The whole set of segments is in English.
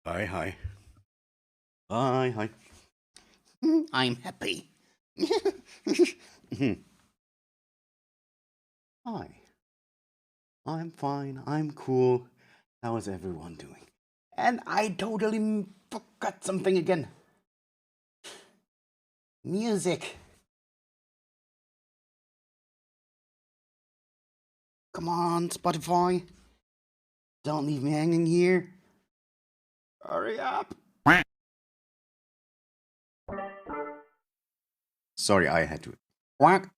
Hi, hi. Hi, hi. I'm happy. Hi. I'm fine. I'm cool. How is everyone doing? And I totally forgot something again. Music. Come on, Spotify. Don't leave me hanging here. Hurry up. Sorry, I had to. Quack.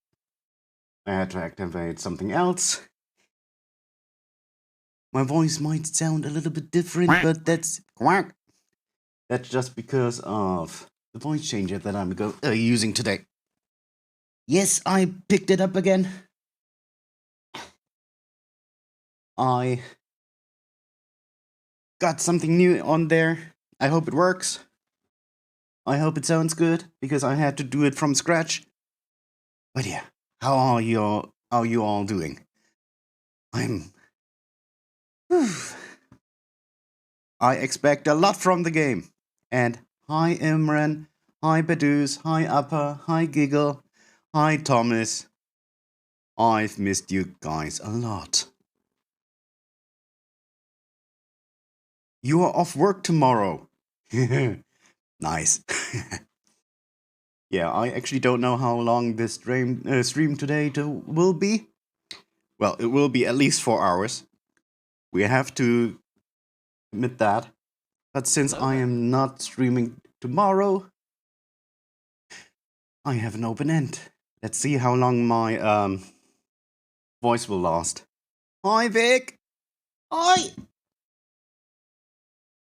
I had to activate something else. My voice might sound a little bit different, but that's quack. That's just because of the voice changer that I'm using today. Yes, I picked it up again. I got something new on there. I hope it works. I hope it sounds good because I had to do it from scratch. But yeah, how are you all doing? I'm I expect a lot from the game. And hi Imran, hi Bedus, hi Upper, hi Giggle, hi Thomas. I've missed you guys a lot. You are off work tomorrow. Nice. Yeah, I actually don't know how long this stream today will be. Well, it will be at least 4 hours. We have to admit that. But since I am not streaming tomorrow, I have an open end. Let's see how long my voice will last. Hi, Vic. Hi.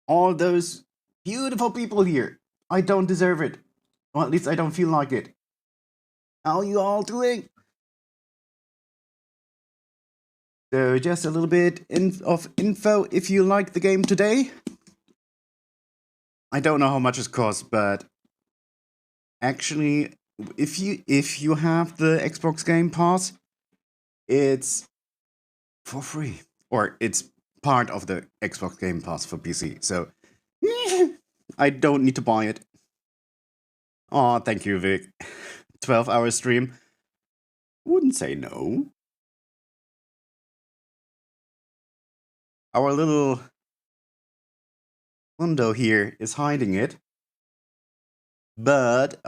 All those beautiful people here. I don't deserve it. Or at least I don't feel like it. How you all doing? So just a little bit of info if you like the game today. I don't know how much it costs, but actually, if you have the Xbox Game Pass, it's for free, or it's part of the Xbox Game Pass for PC. So I don't need to buy it. Oh, thank you, Vic. 12-hour stream. Wouldn't say no. Our little window here is hiding it, but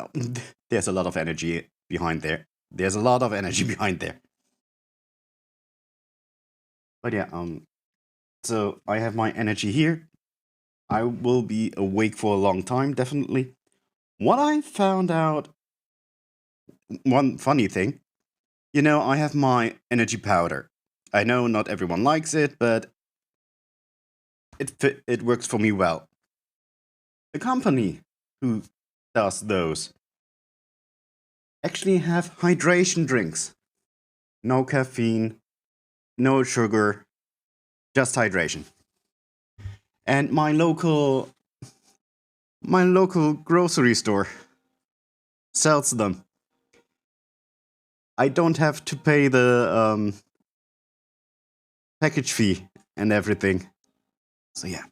there's a lot of energy behind there. There's a lot of energy behind there. But yeah, so I have my energy here. I will be awake for a long time, definitely. What I found out, one funny thing, I have my energy powder. I know not everyone likes it, but it works for me well. The company who does those actually have hydration drinks. No caffeine, no sugar, just hydration. And my local grocery store sells them. I don't have to pay the package fee and everything. So yeah,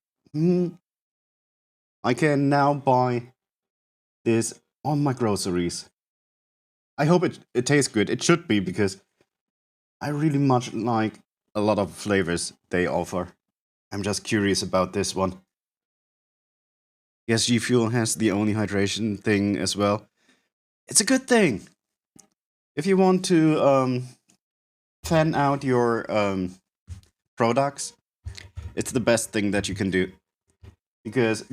I can now buy this on my groceries. I hope it tastes good. It should be because I really much like a lot of flavors they offer. I'm just curious about this one. Yes, G Fuel has the only hydration thing as well. It's a good thing. If you want to fan out your products, it's the best thing that you can do. Because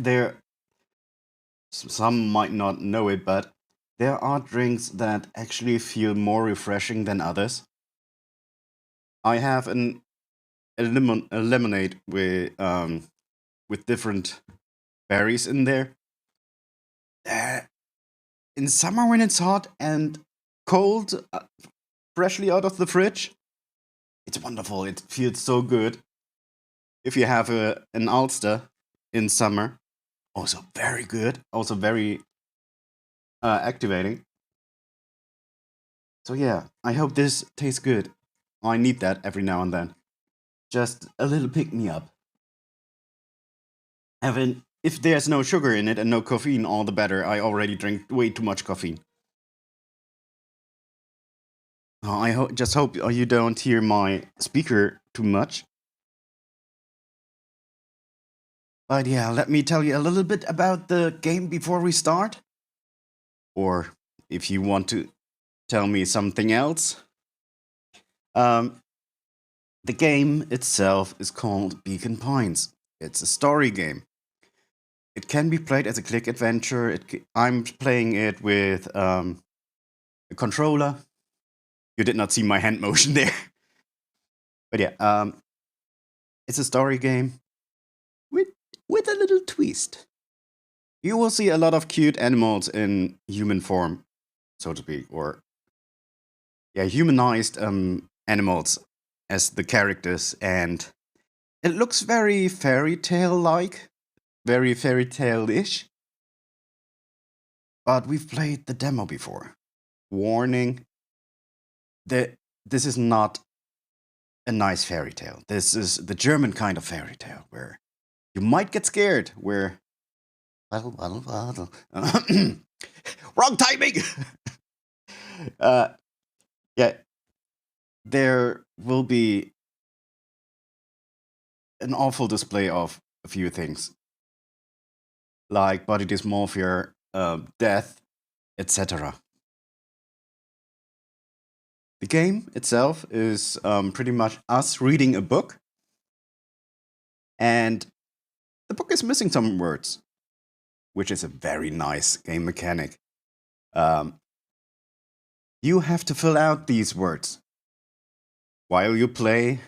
some might not know it, but there are drinks that actually feel more refreshing than others. I have a lemonade with different berries in there. Uh, in summer when it's hot and cold, freshly out of the fridge, it's wonderful. It feels so good. If you have an Ulster in summer, also very good. Also very activating. So yeah, I hope this tastes good. I need that every now and then. Just a little pick me up. if there's no sugar in it and no caffeine, all the better. I already drink way too much caffeine. I just hope you don't hear my speaker too much. But yeah, let me tell you a little bit about the game before we start. Or if you want to tell me something else. The game itself is called Beacon Pines. It's a story game. It can be played as a click adventure. I'm playing it with a controller. You did not see my hand motion there. But yeah, it's a story game with a little twist. You will see a lot of cute animals in human form, so to speak, or yeah, humanized animals as the characters, and it looks very fairy tale like, very fairy tale-ish. But we've played the demo before. Warning, this is not a nice fairy tale. This is the German kind of fairy tale where you might get scared, where wrong timing. Yeah, there will be an awful display of a few things, like body dysmorphia, death, etc. The game itself is pretty much us reading a book, and the book is missing some words, which is a very nice game mechanic. You have to fill out these words while you play,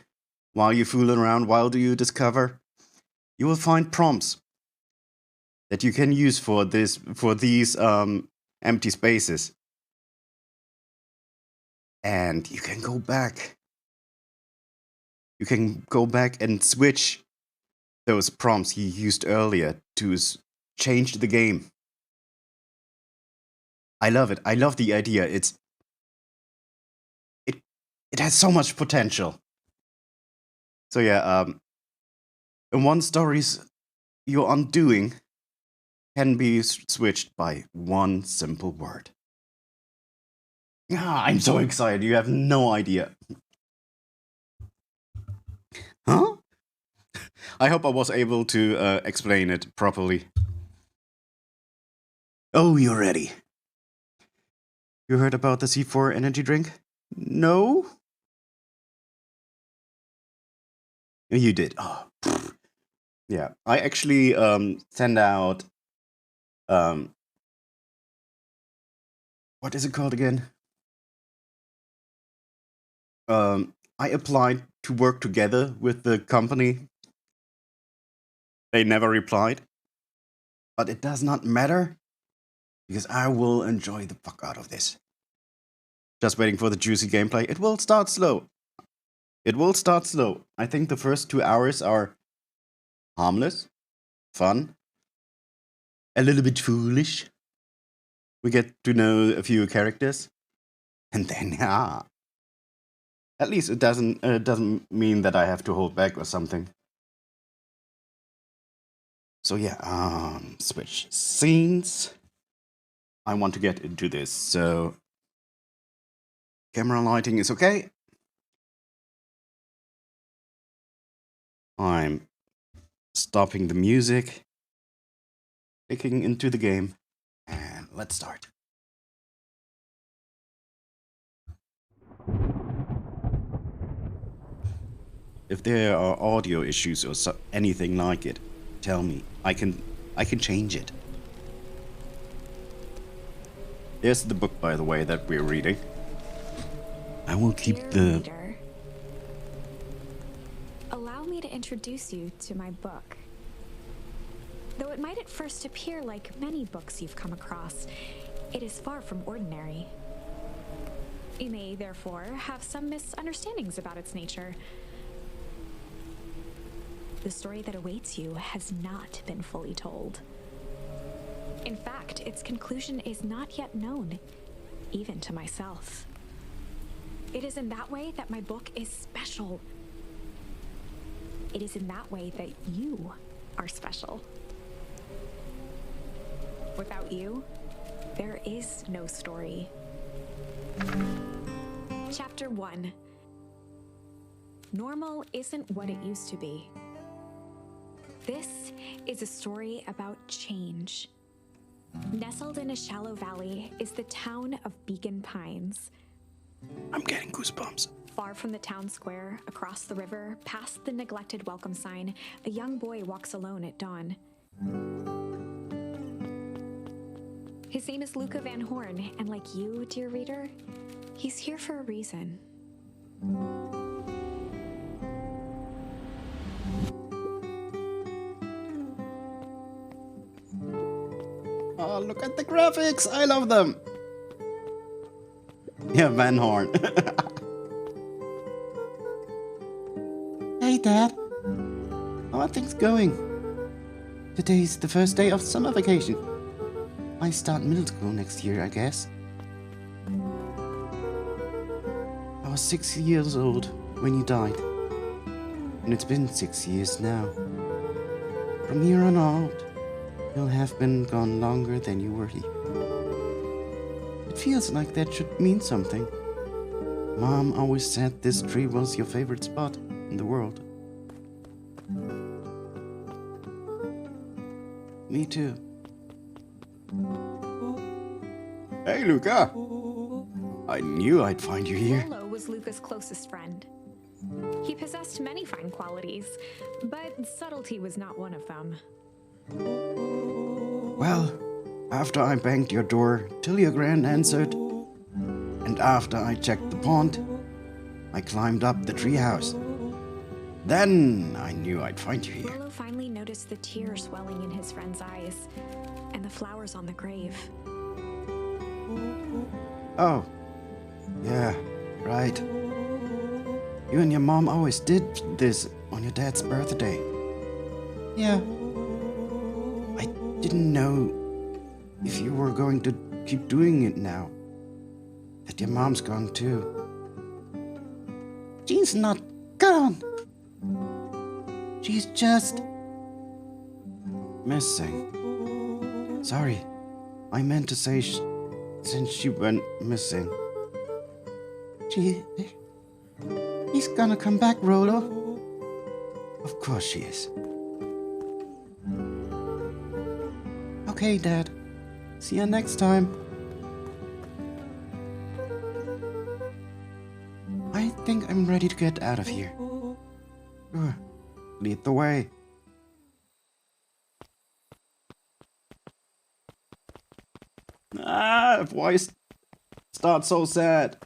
while you fool around, while do you discover. You will find prompts that you can use for these empty spaces, and you can go back. You can go back and switch those prompts you used earlier to change the game. I love it. I love the idea. It has so much potential. So yeah, in one stories your undoing can be switched by one simple word. I'm so excited. You have no idea. Huh? I hope I was able to explain it properly. Oh, you're ready. You heard about the C4 energy drink? No? You did. Oh. Yeah, I actually send out what is it called again? I applied to work together with the company. They never replied. But it does not matter, because I will enjoy the fuck out of this. Just waiting for the juicy gameplay. It will start slow. It will start slow. I think the first 2 hours are harmless, fun, a little bit foolish. We get to know a few characters, and then at least it doesn't mean that I have to hold back or something. So yeah, switch scenes. I want to get into this, so camera lighting is okay. I'm stopping the music, clicking into the game, and let's start. If there are audio issues or anything like it, tell me. I can change it. There's the book, by the way, that we're reading. I will keep Dear the... reader, allow me to introduce you to my book. Though it might at first appear like many books you've come across, it is far from ordinary. You may, therefore, have some misunderstandings about its nature. The story that awaits you has not been fully told. In fact, its conclusion is not yet known, even to myself. It is in that way that my book is special. It is in that way that you are special. Without you, there is no story. Chapter 1. Normal isn't what it used to be. This is a story about change. Nestled in a shallow valley is the town of Beacon Pines. I'm getting goosebumps. Far from the town square, across the river, past the neglected welcome sign, a young boy walks alone at dawn. His name is Luca Van Horn, and like you, dear reader, he's here for a reason. Oh, look at the graphics! I love them! Yeah, Van Horn. Hey, Dad. How are things going? Today's the first day of summer vacation. I start middle school next year, I guess. I was 6 years old when you died. And it's been 6 years now. From here on out, you'll have been gone longer than you were here. It feels like that should mean something. Mom always said this tree was your favorite spot in the world. Me too. Hey, Luca! I knew I'd find you here. Lolo was Luca's closest friend. He possessed many fine qualities, but subtlety was not one of them. Well, after I banged your door till your gran answered, and after I checked the pond, I climbed up the treehouse. Then I knew I'd find you here. Lolo finally noticed the tears welling in his friend's eyes, and the flowers on the grave. Oh, yeah, right. You and your mom always did this on your dad's birthday. Yeah. I didn't know if you were going to keep doing it now that your mom's gone too. She's not gone. She's just missing. Sorry, I meant to say since she went missing. She's gonna come back, Rolo. Of course she is. Okay, Dad. See you next time. I think I'm ready to get out of here. Sure. Lead the way. Ah, voice starts so sad.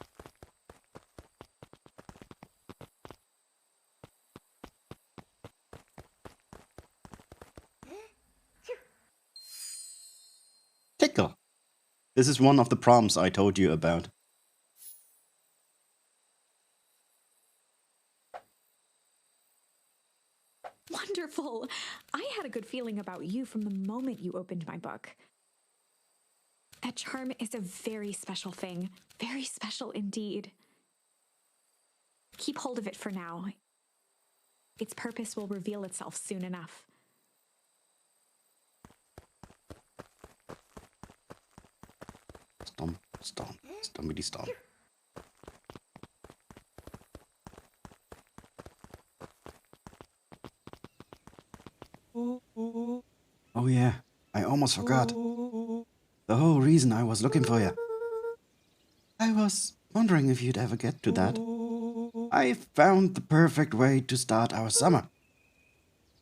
Tickle. This is one of the prompts I told you about. Wonderful! I had a good feeling about you from the moment you opened my book. That charm is a very special thing. Very special indeed. Keep hold of it for now. Its purpose will reveal itself soon enough. Stomp, stomp, stompity stomp. Oh yeah, I almost forgot. The whole reason I was looking for you. I was wondering if you'd ever get to that. I found the perfect way to start our summer.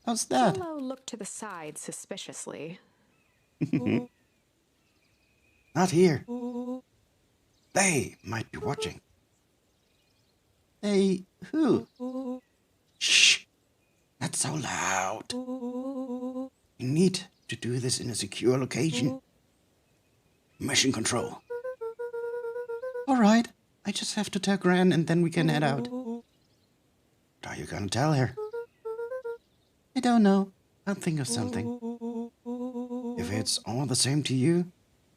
How's that? Lolo looked to the side suspiciously. Not here. They might be watching. They who? Shh! Not so loud. You need to do this in a secure location. Mission control. Alright, I just have to tell Gran and then we can head out. What are you gonna tell her? I don't know. I'll think of something. If it's all the same to you,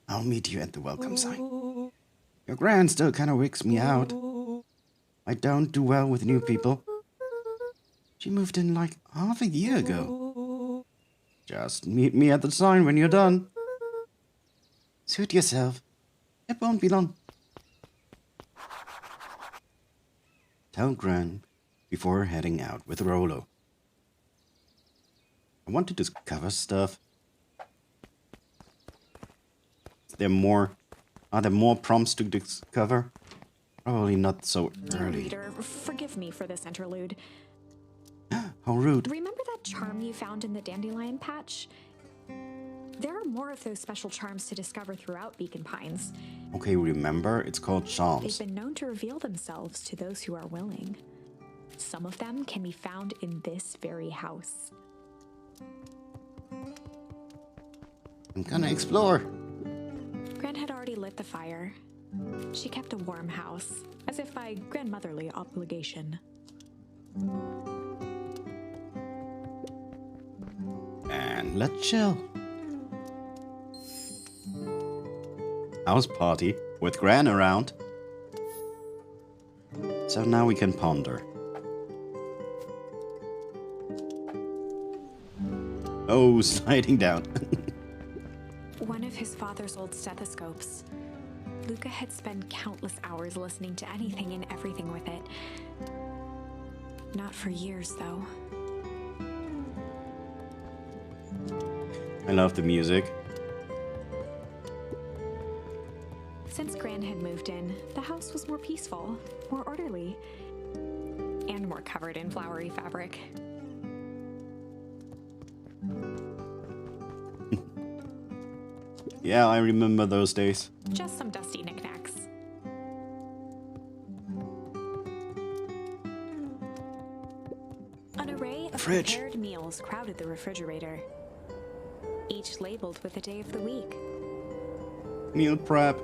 I'll meet you at the welcome sign. Your Gran still kinda wigs me out. I don't do well with new people. She moved in like half a year ago. Just meet me at the sign when you're done. Suit yourself. It won't be long. Tell Gran before heading out with Rolo. I want to discover stuff. Are there more prompts to discover? Probably not so Dear early. reader, forgive me for this interlude. How rude. Remember that charm you found in the dandelion patch? There are more of those special charms to discover throughout Beacon Pines. Okay, remember, it's called charms. They've been known to reveal themselves to those who are willing. Some of them can be found in this very house. I'm gonna explore. Gran had already lit the fire. She kept a warm house, as if by grandmotherly obligation. And let's chill. House party with Gran around. So now we can ponder. Oh, sliding down. One of his father's old stethoscopes. Luca had spent countless hours listening to anything and everything with it. Not for years, though. I love the music. Since Gran had moved in, the house was more peaceful, more orderly, and more covered in flowery fabric. Yeah, I remember those days. Just some dusty knickknacks. An array of Fridge. prepared meals crowded the refrigerator, each labeled with the day of the week. Meal prep.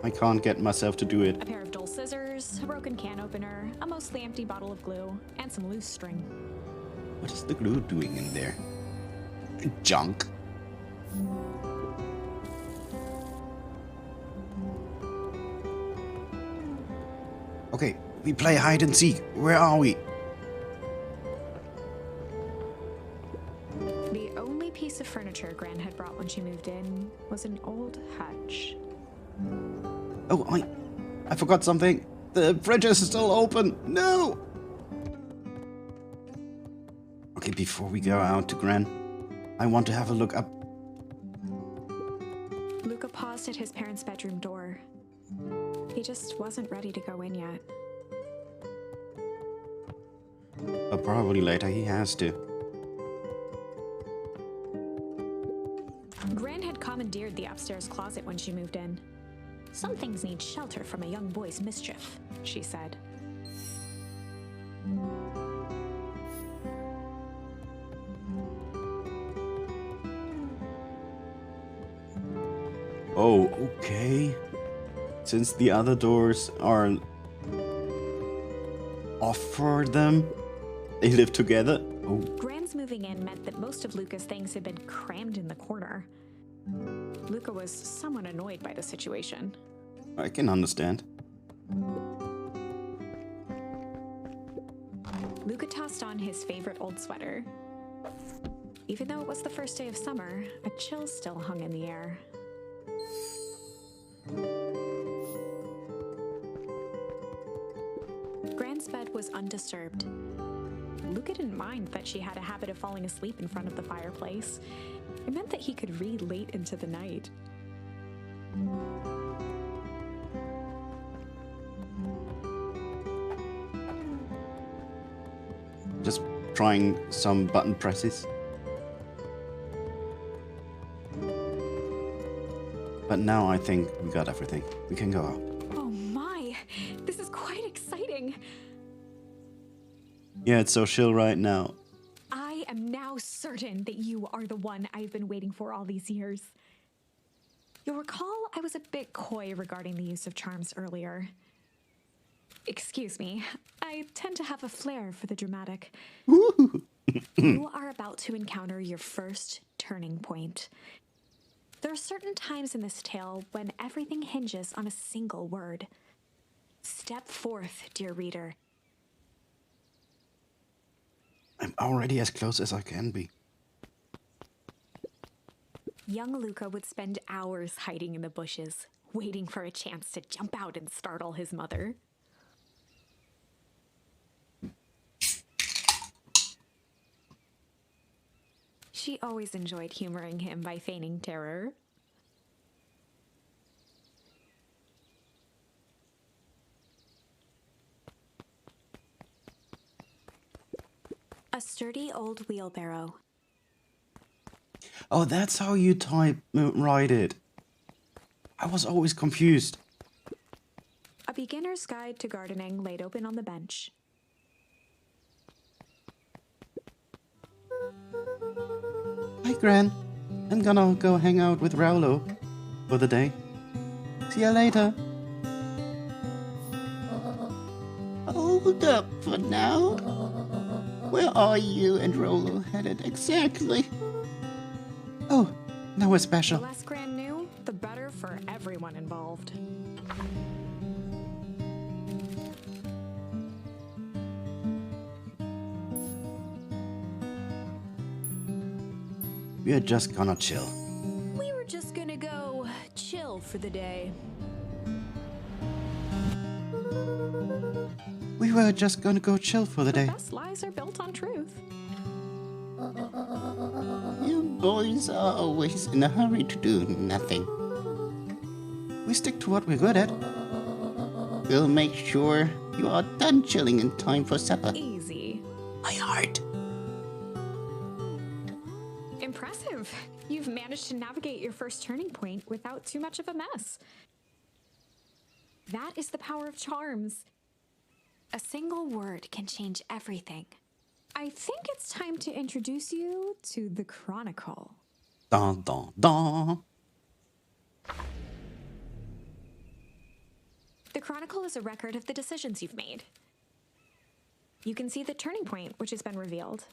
I can't get myself to do it. A pair of dull scissors, a broken can opener, a mostly empty bottle of glue, and some loose string. What is the glue doing in there? Junk. Okay, we play hide and seek. Where are we? The only piece of furniture Gran had brought when she moved in was an old hutch. Oh, I forgot something. The fridge is still open. No! Okay, before we go out to Gran, I want to have a look up. Luca paused at his parents' bedroom door. He just wasn't ready to go in yet. But probably later he has to. Gran had commandeered the upstairs closet when she moved in. Some things need shelter from a young boy's mischief, she said. Oh, okay. Since the other doors are off for them, they live together. Oh, Gran's moving in meant that most of Luca's things had been crammed in the corner. Luca was somewhat annoyed by the situation. I can understand. Luca tossed on his favorite old sweater. Even though it was the first day of summer, a chill still hung in the air. Gran's bed was undisturbed. Luca didn't mind that she had a habit of falling asleep in front of the fireplace. It meant that he could read late into the night. Just trying some button presses. But now I think we got everything. We can go out. Oh my! This is quite exciting! Yeah, it's so chill right now. I am now certain that you are the one I've been waiting for all these years. You'll recall I was a bit coy regarding the use of charms earlier. Excuse me, I tend to have a flair for the dramatic. You are about to encounter your first turning point. There are certain times in this tale when everything hinges on a single word. Step forth, dear reader. I'm already as close as I can be. Young Luca would spend hours hiding in the bushes, waiting for a chance to jump out and startle his mother. She always enjoyed humoring him by feigning terror. A sturdy old wheelbarrow. Oh, that's how you write it. I was always confused. A beginner's guide to gardening laid open on the bench. Hi, Gran. I'm gonna go hang out with Raulo for the day. See ya later. Hold up for now. Where are you and Rolo headed exactly? Oh, now we're The special. less Gran knew, the better for everyone involved. We're just gonna chill. We were just gonna go chill for the day. We were just gonna go chill for the The day. best lies are built on truth. You boys are always in a hurry to do nothing. We stick to what we're good at. We'll make sure you are done chilling in time for supper. Easy. My heart. Impressive. You've managed to navigate your first turning point without too much of a mess. That is the power of charms. A single word can change everything. I think it's time to introduce you to the Chronicle. Dun dun dun. The Chronicle is a record of the decisions you've made. You can see the turning point, which has been revealed.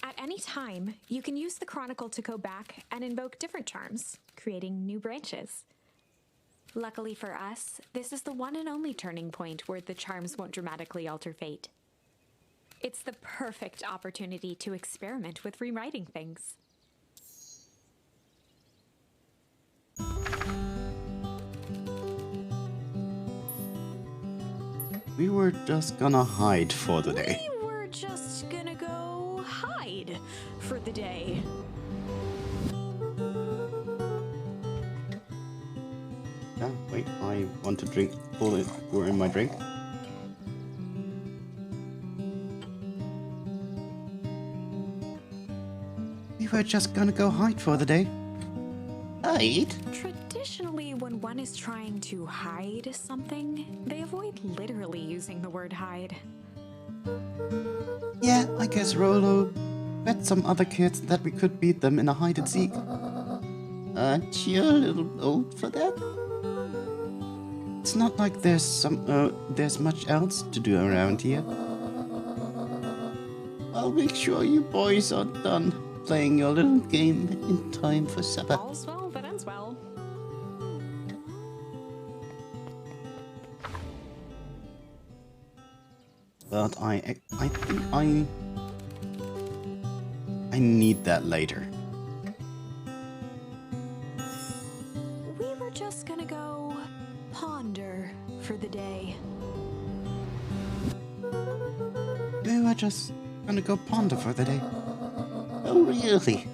At any time, you can use the Chronicle to go back and invoke different charms, creating new branches. Luckily for us, this is the one and only turning point where the charms won't dramatically alter fate. It's the perfect opportunity to experiment with rewriting things. We were just gonna hide for the day. We were just gonna go hide for the day. Wait, I want to drink. Pour in my drink. We were just gonna go hide for the day. Hide? Traditionally, when one is trying to hide something, they avoid literally using the word hide. Yeah, I guess Rolo bet some other kids that we could beat them in a hide and seek. Aren't you a little old for that? It's not like there's much else to do around here. I'll make sure you boys are done playing your little game in time for supper. All's well that ends well. But I think I need that later. We were just gonna go ponder for the day. We were just gonna go ponder for the day. Oh, really?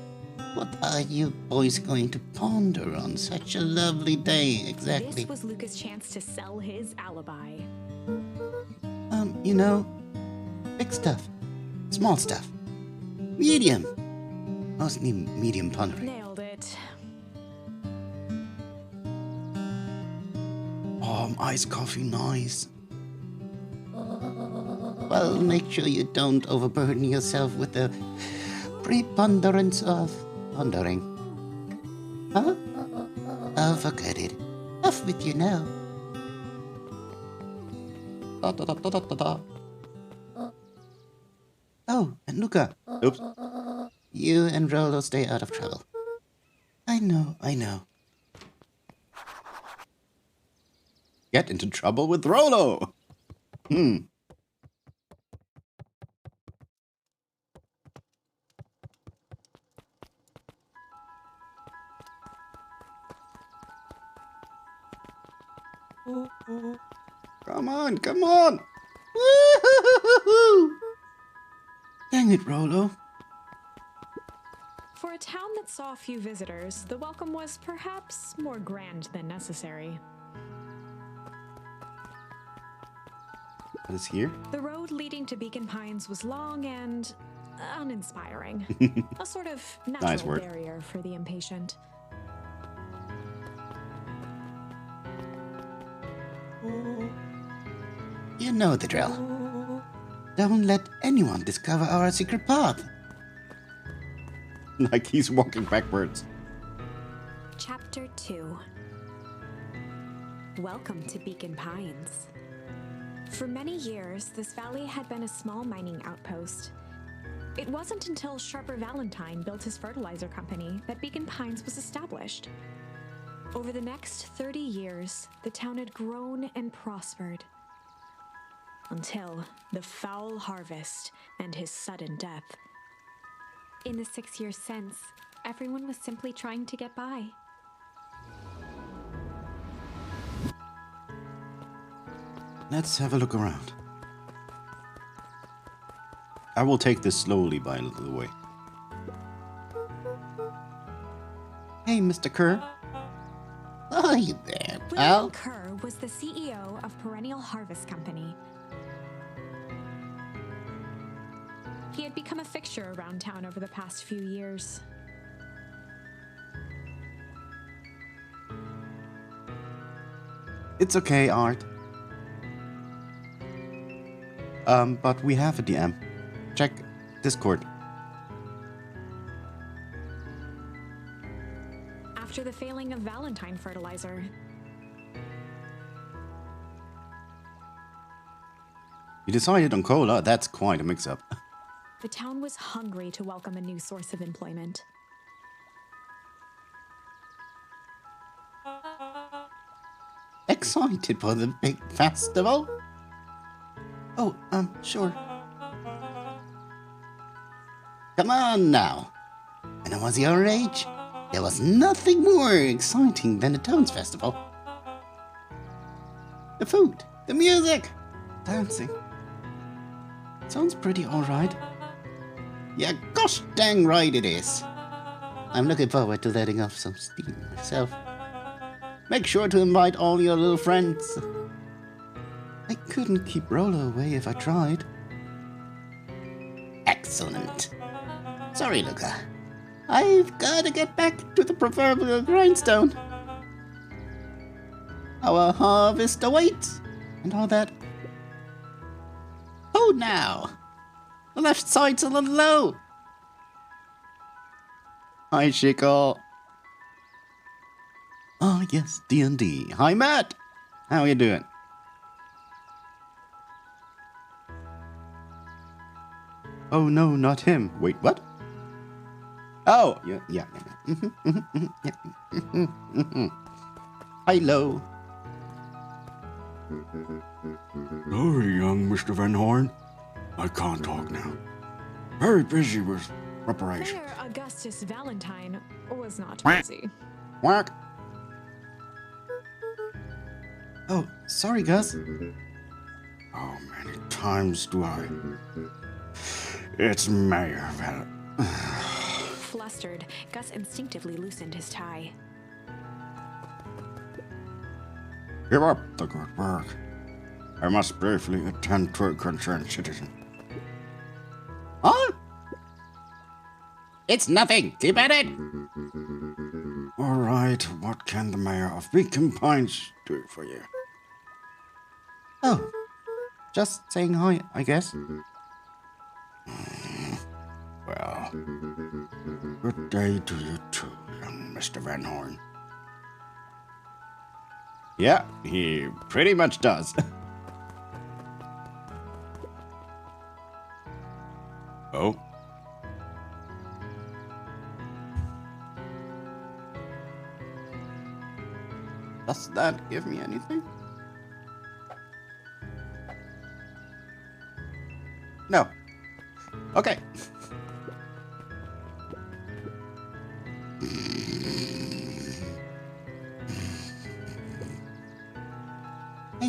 What are you boys going to ponder on such a lovely day exactly? This was Luca's chance to sell his alibi. You know, big stuff, small stuff, medium. Mostly medium pondering. Nailed it. Iced coffee, nice. Well, make sure you don't overburden yourself with the preponderance of pondering. Huh? Oh, forget it. Off with you now. Da, da, da, da, da, da, da. Oh, and Luca. Oops. You and Rolo stay out of trouble. I know. Get into trouble with Rolo. Come on, come on! Woo-hoo-hoo-hoo-hoo! Dang it, Rolo. For a town that saw few visitors, the welcome was perhaps more grand than necessary. What is here? The road leading to Beacon Pines was long and uninspiring. A sort of Nice natural word. barrier for the impatient. You know the drill. Don't let anyone discover our secret path. Like he's walking backwards. Chapter 2. Welcome to Beacon Pines. For many years, this valley had been a small mining outpost. It wasn't until Sharper Valentine built his fertilizer company that Beacon Pines was established. Over the next 30 years, the town had grown and prospered. Until the foul harvest and his sudden death. In the 6 years since, everyone was simply trying to get by. Let's have a look around. I will take this slowly, by the way. Hey, Mr. Kerr. Oh, you there, William pal? Kerr was the CEO of Perennial Harvest Company. He had become a fixture around town over the past few years. It's okay, Art. But we have a DM. Check Discord. After the failing of Valentine fertilizer, You decided on cola? That's quite a mix-up. the town was hungry to welcome a new source of employment. Excited for the big festival? Oh, sure. Come on now. When I was your age, there was nothing more exciting than the Tones Festival. The food, the music, Dancing. Sounds pretty alright. yeah, gosh dang right it is. I'm looking forward to letting off some steam myself. Make sure to invite all your little friends. I couldn't keep Rolo away if I tried. Excellent. Sorry, Luca. I've got to get back to the proverbial grindstone. Our harvest awaits, and all that. Oh, now. The left side's a little low. Hi, Chico. Ah, yes, D&D. Hi, Matt. How you doing? Oh, no, not him. Wait, what? Oh, yeah. Hello. Sorry, young Mr. Van Horn. I can't talk now. Very busy with preparation. Mayor Augustus Valentine was not busy. Whack. Oh, sorry, Gus. How many times do I... It's Mayor Val... Flustered, Gus instinctively loosened his tie. Give up the good work. I must briefly attend to a concerned citizen. Huh? It's nothing. Keep at it. All right, what can the mayor of Beacon Pines do for you? Oh, just saying hi, I guess. Well, good day to you too, young Mr. Van Horn. Yeah, he pretty much does. Oh? Does that give me anything? No. Okay.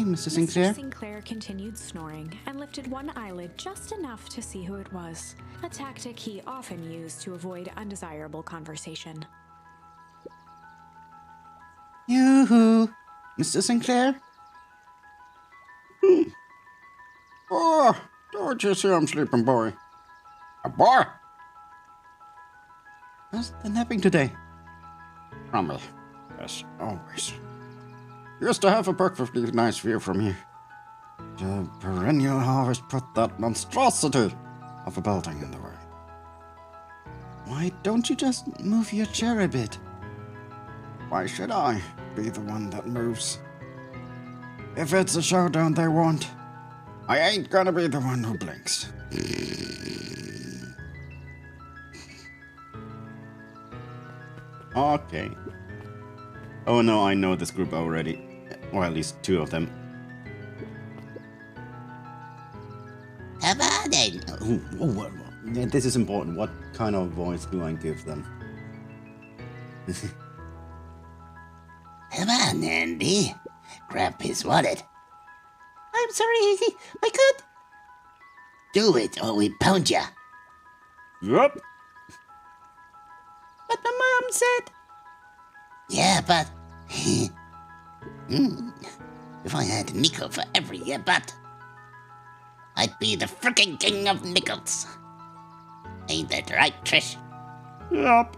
Hey, Mr. Sinclair. Mr. Sinclair continued snoring and lifted one eyelid just enough to see who it was, a tactic he often used to avoid undesirable conversation. Yoo-hoo. Mr. Sinclair? Oh, don't you see I'm sleeping, boy? A boy? How's the napping today? Crumble. Yes, always. Used to have a perfectly nice view from here. The perennial harvest put that monstrosity of a building in the way. Why don't you just move your chair a bit? Why should I be the one that moves? If it's a showdown they want, I ain't gonna be the one who blinks. Okay. Oh no, I know this group already. Or at least two of them. Come on then. This is important. What kind of voice do I give them? Come on, Andy. Grab his wallet. I'm sorry, I could. Do it or we pound ya. Yup. But my mom said. Yeah, but... If I had a nickel for every yeah, but... I'd be the frickin' king of nickels. Ain't that right, Trish? Yup.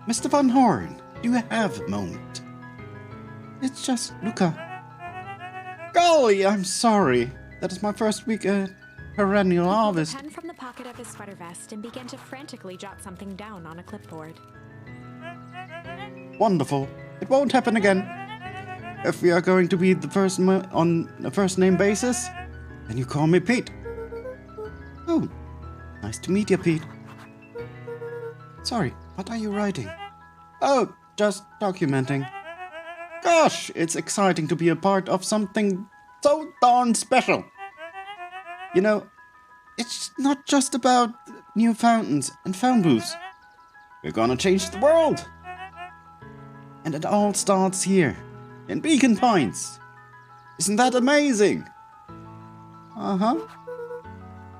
Mr. Von Horn, do you have a moment? It's just Luca. Golly, I'm sorry. That is my first week at perennial He pulled a harvest. pen from the pocket of his sweater vest and began to frantically jot something down on a clipboard. Wonderful. It won't happen again. If we are going to be the first on a first name basis, then you call me Pete. Oh, nice to meet you, Pete. Sorry, what are you writing? Oh, just documenting. Gosh, it's exciting to be a part of something so darn special. You know, it's not just about new fountains and phone booths. We're gonna change the world. And it all starts here. In Beacon Pines. Isn't that amazing? Uh-huh.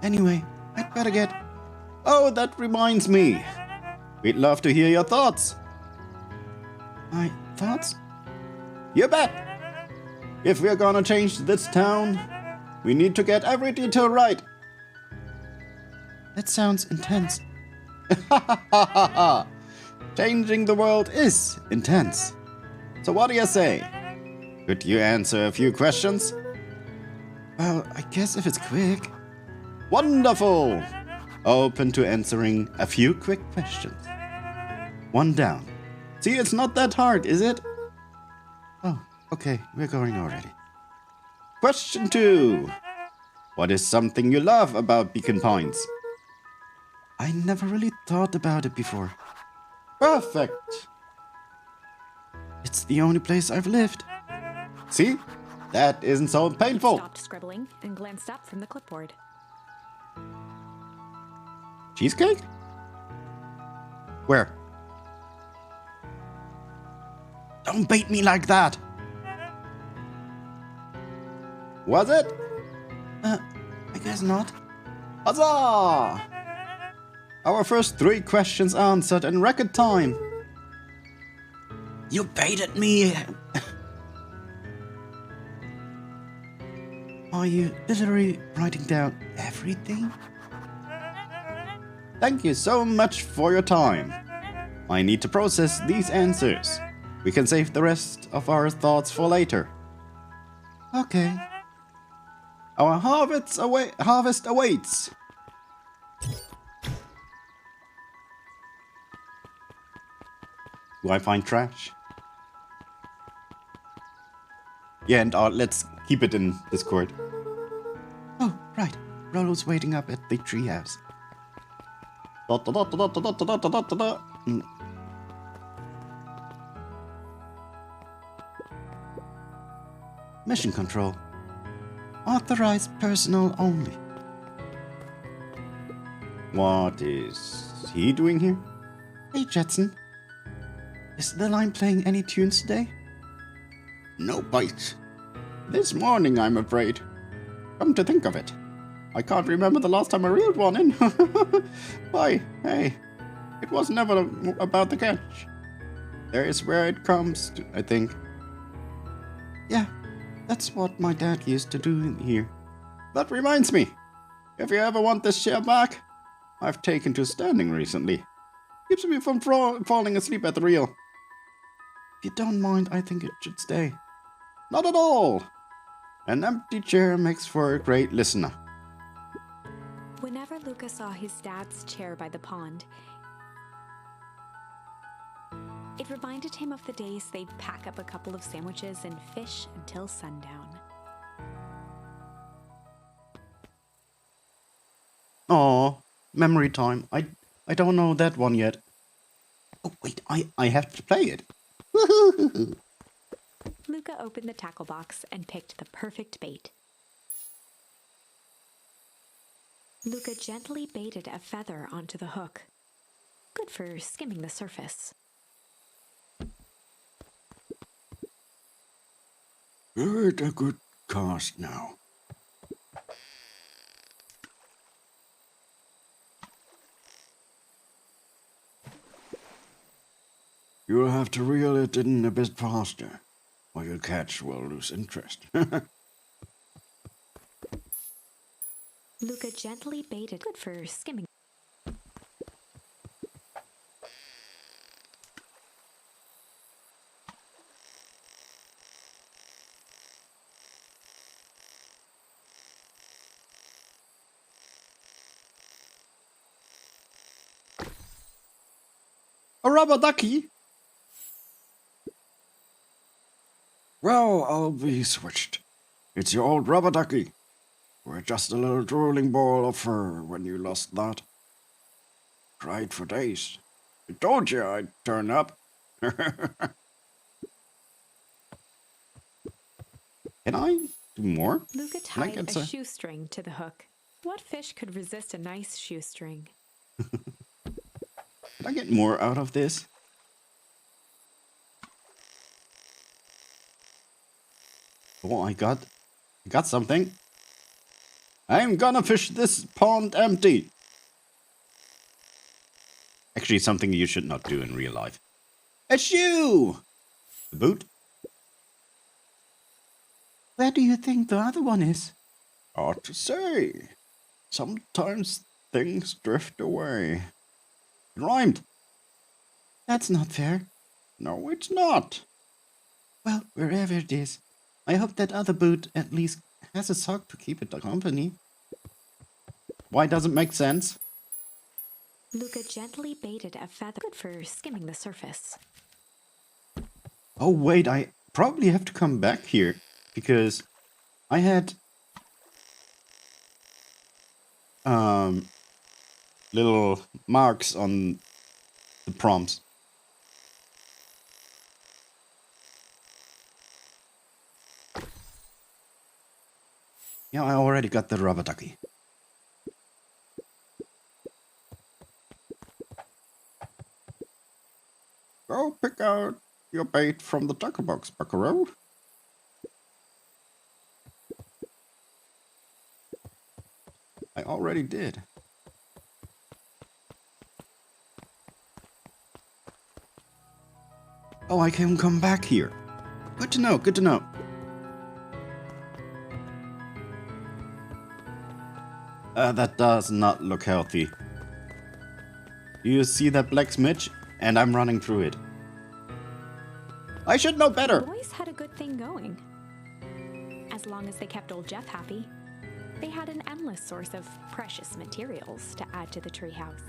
Anyway, I'd better get... Oh, that reminds me. We'd love to hear your thoughts. My thoughts? You bet. If we're gonna change this town, we need to get every detail right. That sounds intense. Changing the world is intense. So what do you say? Could you answer a few questions? Well, I guess if it's quick. Wonderful! Open to answering a few quick questions. One down. See, it's not that hard, is it? Oh, okay, we're going already. Question 2. What is something you love about Beacon Pines? I never really thought about it before. Perfect! It's the only place I've lived. See? That isn't so painful. Stopped scribbling and glanced up from the clipboard. Cheesecake? Where? Don't bait me like that. Was it? I guess not. Huzzah! Our first 3 questions answered in record time. You baited me. Are you literally writing down everything? Thank you so much for your time. I need to process these answers. We can save the rest of our thoughts for later. Okay. Our harvest awaits. Do I find trash? Yeah, and let's keep it in Discord. Oh, right. Rolo's waiting up at the treehouse. Mission control. Authorized personnel only. What is he doing here? Hey, Jetson. Is the line playing any tunes today? No bite. This morning, I'm afraid. Come to think of it, I can't remember the last time I reeled one in. Why, hey, it was never about the catch. There is where it comes to, I think. Yeah, that's what my dad used to do in here. That reminds me, if you ever want this chair back, I've taken to standing recently. Keeps me from falling asleep at the reel. If you don't mind, I think it should stay. Not at all. An empty chair makes for a great listener. Whenever Luca saw his dad's chair by the pond, it reminded him of the days they'd pack up a couple of sandwiches and fish until sundown. Aw, memory time. I don't know that one yet. Oh, wait, I have to play it. Woohoo! Luca opened the tackle box and picked the perfect bait. Luca gently baited a feather onto the hook. Good for skimming the surface. Good, a good cast now. You'll have to reel it in a bit faster, or your catch will lose interest. Luca gently baited. Good for skimming. A rubber ducky? Well, I'll be switched. It's your old rubber ducky. You were just a little drooling ball of fur when you lost that. Cried for days. I told you I'd turn up. Can I do more? Luca Like tied it's a a- shoestring to the hook. What fish could resist a nice shoestring? Can I get more out of this? Oh, I got something. I'm gonna fish this pond empty. Actually, something you should not do in real life. A shoe! The boot? Where do you think the other one is? Hard to say. Sometimes things drift away. It rhymed. That's not fair. No, it's not. Well, wherever it is, I hope that other boot at least has a sock to keep it company. Why does it make sense? Luca gently baited a feather. Good for skimming the surface. Oh wait, I probably have to come back here because I had little marks on the prompts. Yeah, I already got the rubber ducky. Go pick out your bait from the tackle box, buckaroo. I already did. Oh, I can come back here. Good to know, good to know. That does not look healthy. Do you see that black smidge? And I'm running through it. I should know The better. boys had a good thing going. As long as they kept old Jeff happy, they had an endless source of precious materials to add to the treehouse.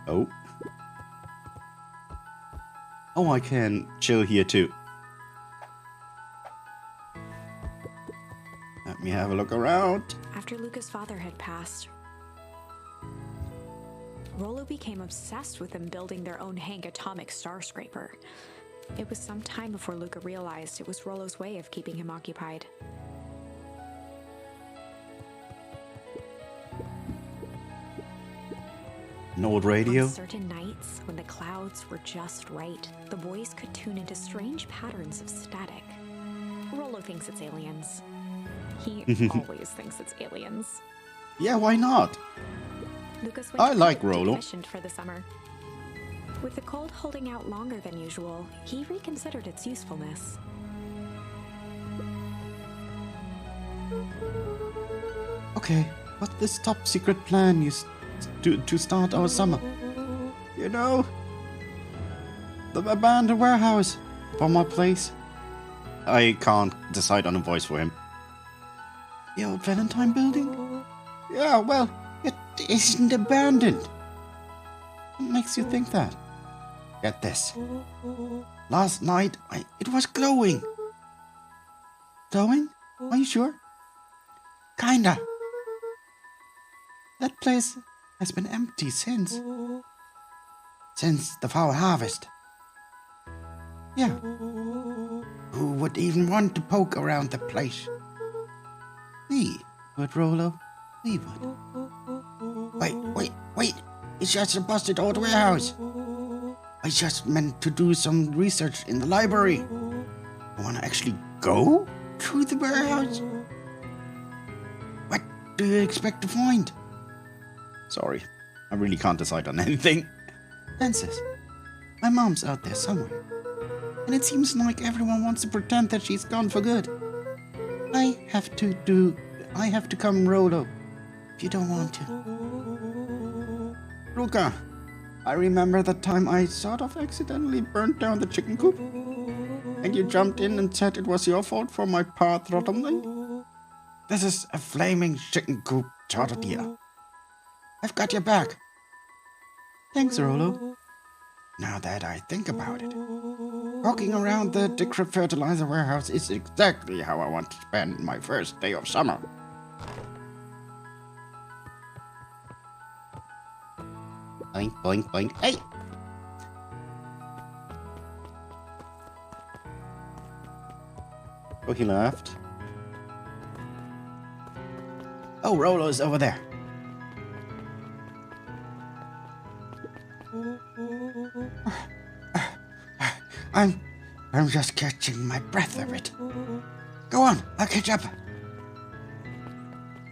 Oh. Oh, I can chill here too. Let me have a look around. After Luca's father had passed, Rollo became obsessed with them building their own Hank atomic star scraper. It was some time before Luca realized it was Rollo's way of keeping him occupied. An old radio? On certain nights, when the clouds were just right, the boys could tune into strange patterns of static. Rollo thinks it's aliens. He always thinks it's aliens. Yeah, why not? Lucas I went like to Rollo. decommissioned for the summer. With the cold holding out longer than usual, he reconsidered its usefulness. Okay, what's this top secret plan to start our summer? You know, the abandoned warehouse for my place. I can't decide on a voice for him. The old Valentine building? Yeah, well, it isn't abandoned. What makes you think that? Get this. Last night, it was glowing. Glowing? Are you sure? Kinda. That place has been empty since the fall harvest. Yeah. Who would even want to poke around the place? We would, Rollo. We would. Wait. It's just a busted old warehouse. I just meant to do some research in the library. I want to actually go to the warehouse? What do you expect to find? Sorry, I really can't decide on anything. Francis, my mom's out there somewhere. And it seems like everyone wants to pretend that she's gone for good. I have to come, Rollo, if you don't want to. Luca, I remember the time I sort of accidentally burnt down the chicken coop. And you jumped in and said it was your fault for my pa throttling. This is a flaming chicken coop, dear. I've got your back. Thanks, Rollo. Now that I think about it, walking around the decrepit fertilizer warehouse is exactly how I want to spend my first day of summer. Boink, boink, boink. Hey! Oh, he left. Oh, Rollo's over there. I'm just catching my breath a bit. Go on, I'll catch up.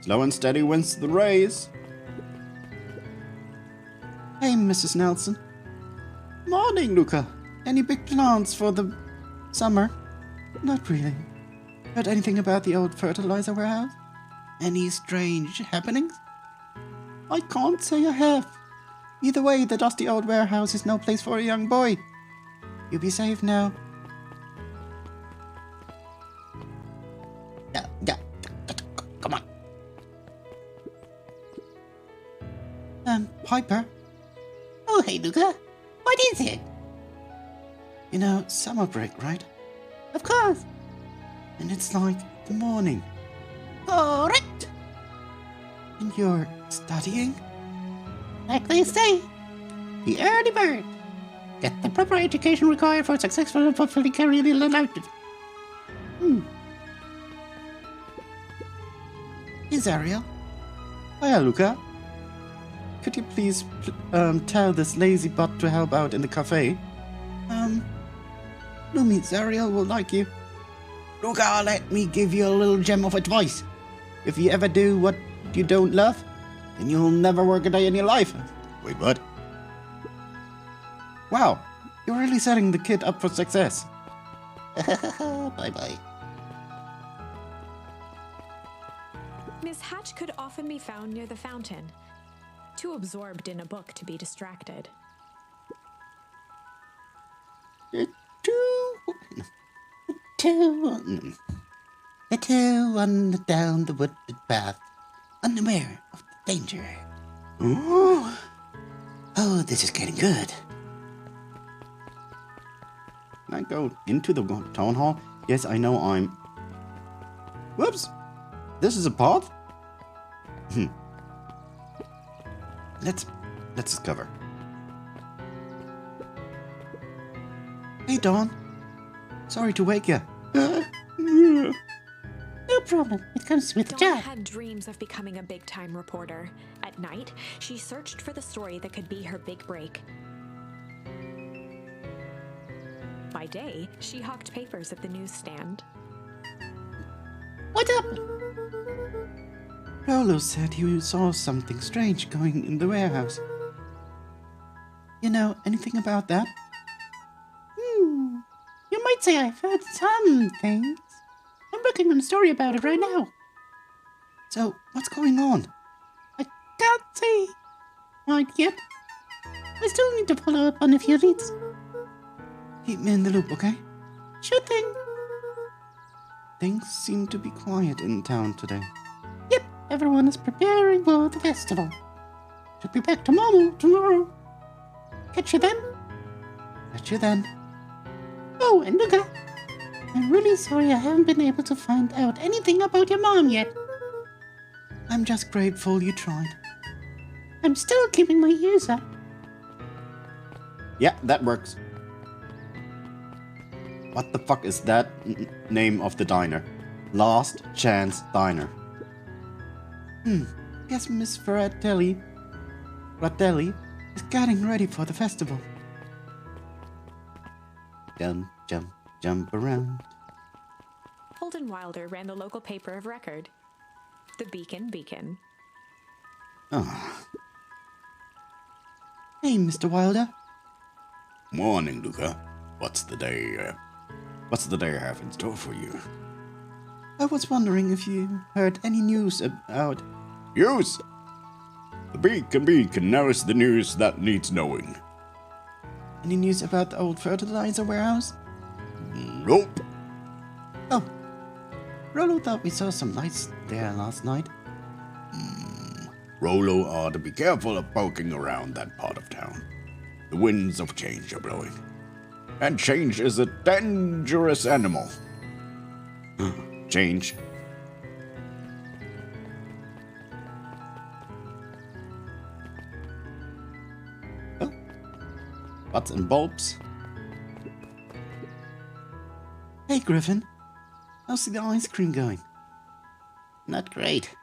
Slow and steady wins the race. Hey, Mrs. Nelson. Morning, Luca. Any big plans for the summer? Not really. Heard anything about the old fertilizer warehouse? Any strange happenings? I can't say I have. Either way, the dusty old warehouse is no place for a young boy. You be safe now. Yeah. Come on. Piper? Oh, hey, Luca. What is it? You know, summer break, right? Of course. And it's like the morning. Correct. And you're studying? Like they say, the early bird. Get the proper education required for successful and fulfilling career in life. Here's Ariel. Hiya, Luca. Could you please tell this lazy butt to help out in the cafe? Lumi, Ariel will like you. Luca, let me give you a little gem of advice. If you ever do what you don't love, then you'll never work a day in your life. Wait, what? Wow, you're really setting the kid up for success. Bye-bye. Miss Hatch could often be found near the fountain, too absorbed in a book to be distracted. The two on down the wooded path, unaware of the danger. Oh, this is getting good. Can I go into the town hall? Yes, I know I'm... Whoops! This is a path? Let's discover. Hey, Dawn. Sorry to wake you. No problem. It comes with the Dawn job. had dreams of becoming a big-time reporter. At At night, she searched for the story that could be her big break. By day, she hawked papers at the newsstand. What's up? Rolo said he saw something strange going in the warehouse. You know anything about that? You might say I've heard some things. I'm working on a story about it right now. So, what's going on? I can't say right yet. I still need to follow up on a few leads. Keep me in the loop, okay? Sure thing. Things seem to be quiet in town today. Yep, everyone is preparing for the festival. Should be back to normal tomorrow. Catch you then. Catch you then. Oh, and Luca, I'm really sorry I haven't been able to find out anything about your mom yet. I'm just grateful you tried. I'm still keeping my ears up. Yeah, that works. What the fuck is that name of the diner? Last Chance Diner. Guess Miss Fratelli is getting ready for the festival. Jump, jump, jump around. Holden Wilder ran the local paper of record, the Beacon. Oh. Hey, Mr. Wilder. Morning, Luca. What's the day have in store for you? I was wondering if you heard any news about... News? The Beacon knows the news that needs knowing. Any news about the old fertilizer warehouse? Nope. Oh. Rolo thought we saw some lights there last night. Rolo ought to be careful of poking around that part of town. The winds of change are blowing. And change is a dangerous animal. Change. Oh. Butts and bulbs. Hey, Griffin. How's the ice cream going? Not great.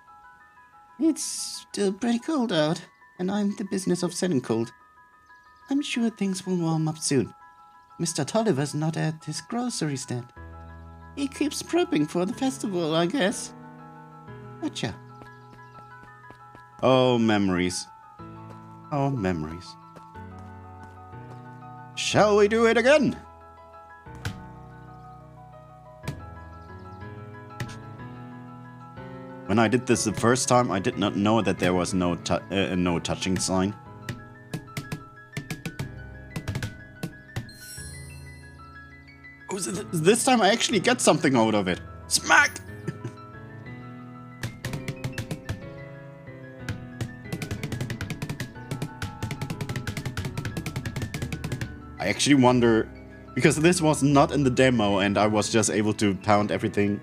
It's still pretty cold out, and I'm in the business of selling cold. I'm sure things will warm up soon. Mr. Tolliver's not at his grocery stand. He keeps prepping for the festival, I guess. Gotcha. Oh, memories. Oh, memories. Shall we do it again? When I did this the first time, I did not know that there was no touching sign. Oh, this time I actually get something out of it. Smack! I actually wonder, because this was not in the demo and I was just able to pound everything.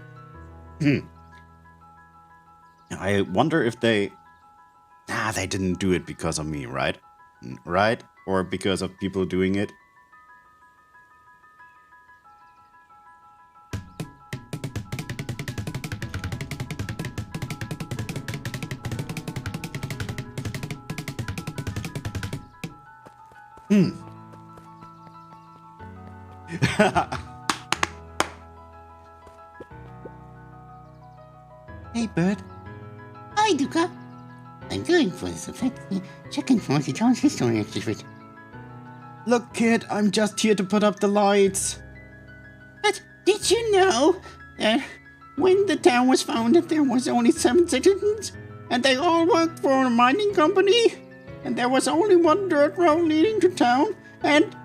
I wonder if they... they didn't do it because of me, right? Right? Or because of people doing it? Hey, Bird. Hi, Luca. I'm going for this effect, checking for the town's history exhibit. Look, kid, I'm just here to put up the lights. But did you know that when the town was founded, there was only 7 citizens, and they all worked for a mining company, and there was only one dirt road leading to town, and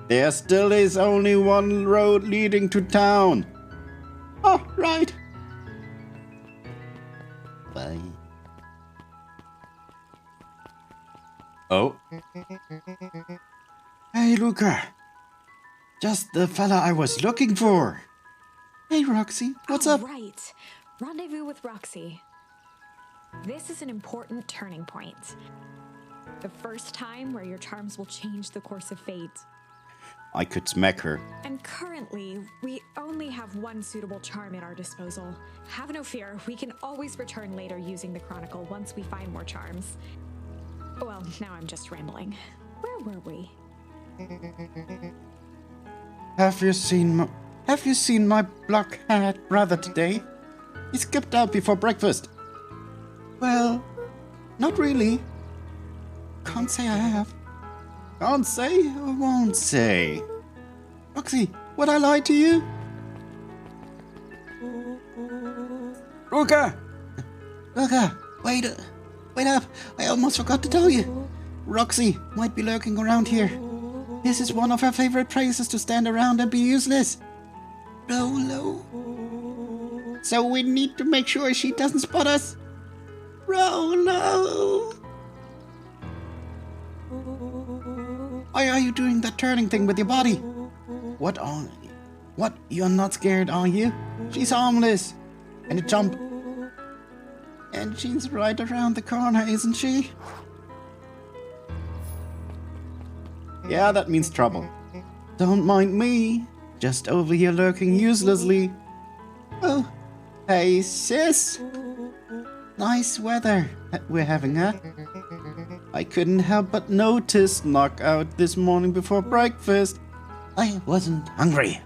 there still is only one road leading to town. Oh, right. Bye. Oh. Hey, Luca. Just the fella I was looking for. Hey, Roxy. What's up? Right. Rendezvous with Roxy. This is an important turning point. The first time where your charms will change the course of fate. I could smack her. And currently, we only only have one suitable charm at our disposal. Have no fear, we can always return later using the Chronicle once we find more charms. Well, now I'm just rambling. Where were we? Have you seen my blockhead brother today? He skipped out before breakfast. Well, not really. Can't say I have. Can't say or won't say. Roxy, would I lie to you? Ruka! Ruka, wait up. I almost forgot to tell you. Roxy might be lurking around here. This is one of her favorite places to stand around and be useless. Rolo. So we need to make sure she doesn't spot us. Rolo. Why are you doing that turning thing with your body? What? You're not scared, are you? She's harmless. And a jump. And she's right around the corner, isn't she? Yeah, that means trouble. Don't mind me. Just over here lurking uselessly. Oh, hey sis. Nice weather that we're having, huh? I couldn't help but notice knockout this morning before breakfast. I wasn't hungry.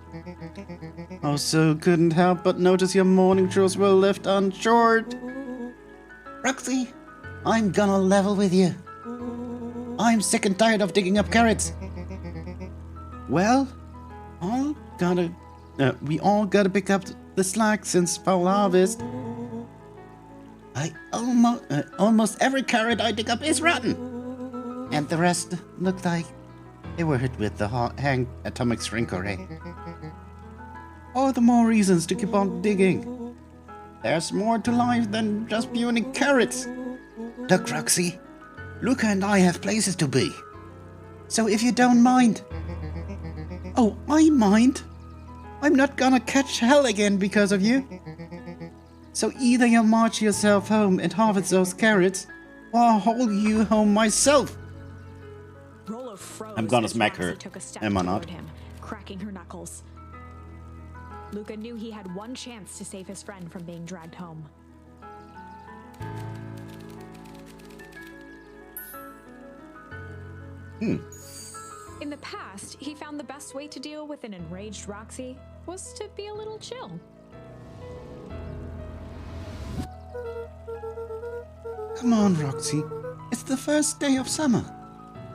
Also couldn't help but notice your morning chores were left unshort. Roxy, I'm gonna level with you. I'm sick and tired of digging up carrots. Well, we all gotta pick up the slack since fall harvest. Almost every carrot I dig up is rotten. And the rest look like they were hit with the hang atomic shrink array. All the more reasons to keep on digging. There's more to life than just viewing carrots. Look, Roxy, Luca and I have places to be. So if you don't mind... Oh, I mind. I'm not gonna catch hell again because of you. So either you march yourself home and harvest those carrots, or I'll haul you home myself. Rolo froze. I'm gonna as smack Roxy her. took a step Am I toward not? him, cracking her knuckles. Luca knew he had one chance to save his friend from being dragged home. In the past, he found the best way to deal with an enraged Roxy was to be a little chill. Come on, Roxy. It's the first day of summer.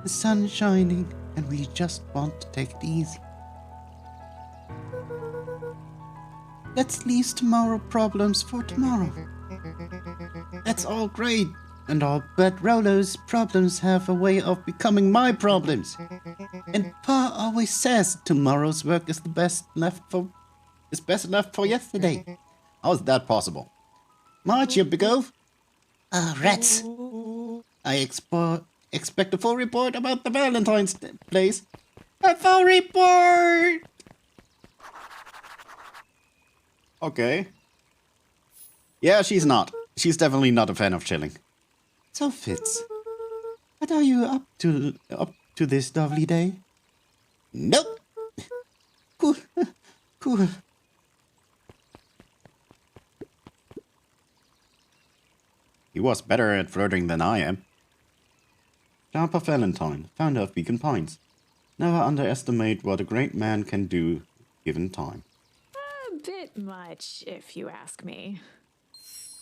The sun's shining, and we just want to take it easy. Let's leave tomorrow's problems for tomorrow. That's all great and all, but Rolo's problems have a way of becoming my problems. And Pa always says tomorrow's work is best left for yesterday. How is that possible? March, you big oaf. Rats. I expect a full report about the Valentine's place. A full report! Okay. Yeah, she's not. She's definitely not a fan of chilling. So, Fitz, what are you up to this lovely day? Nope. Cool. Cool. He was better at flirting than I am. Sharper Valentine, founder of Beacon Pines. Never underestimate what a great man can do given time. A bit much, if you ask me.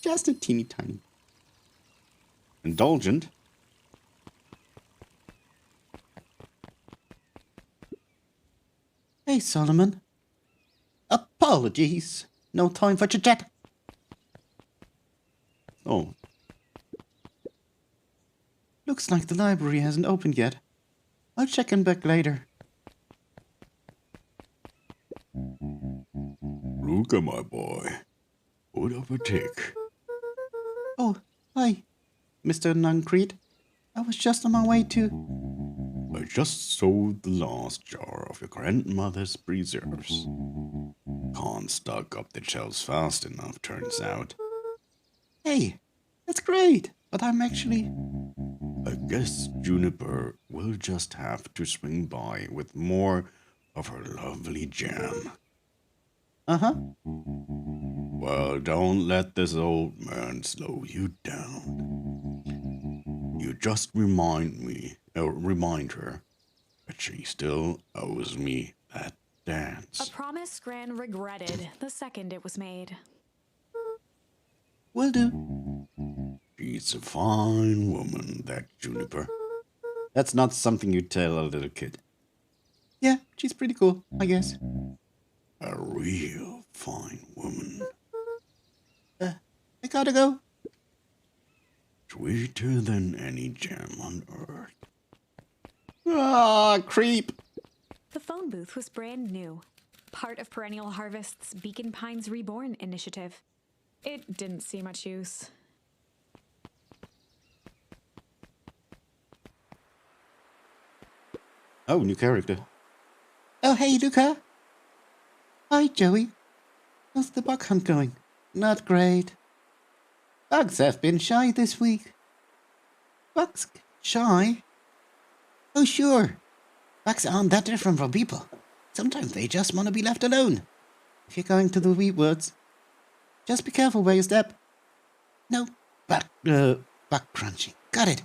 Just a teeny tiny. Indulgent? Hey, Solomon. Apologies. No time for chit-chat. Oh. Looks like the library hasn't opened yet. I'll check in back later. Luca, my boy. Put up a tick. Oh, hi, Mr. Nuncreed. I was just on my way to... I just sold the last jar of your grandmother's preserves. Can't stock up the shelves fast enough, turns out. Hey, that's great, but I'm actually... I guess Juniper will just have to swing by with more of her lovely jam. Uh-huh. Well, don't let this old man slow you down. You just remind her that she still owes me that A dance. promise Gran regretted the second it was made. Will do. She's a fine woman, that Juniper. That's not something you tell a little kid. Yeah, she's pretty cool, I guess. A real fine woman. I gotta go. Sweeter than any jam on earth. Ah, creep. The phone booth was brand new, part of Perennial Harvest's Beacon Pines Reborn initiative. It didn't see much use. Oh, new character. Oh, hey, Luca. Hi, Joey. How's the bug hunt going? Not great. Bugs have been shy this week. Bugs shy? Oh, sure. Bugs aren't that different from people. Sometimes they just want to be left alone. If you're going to the wheat woods, just be careful where you step. No, bug crunching. Got it.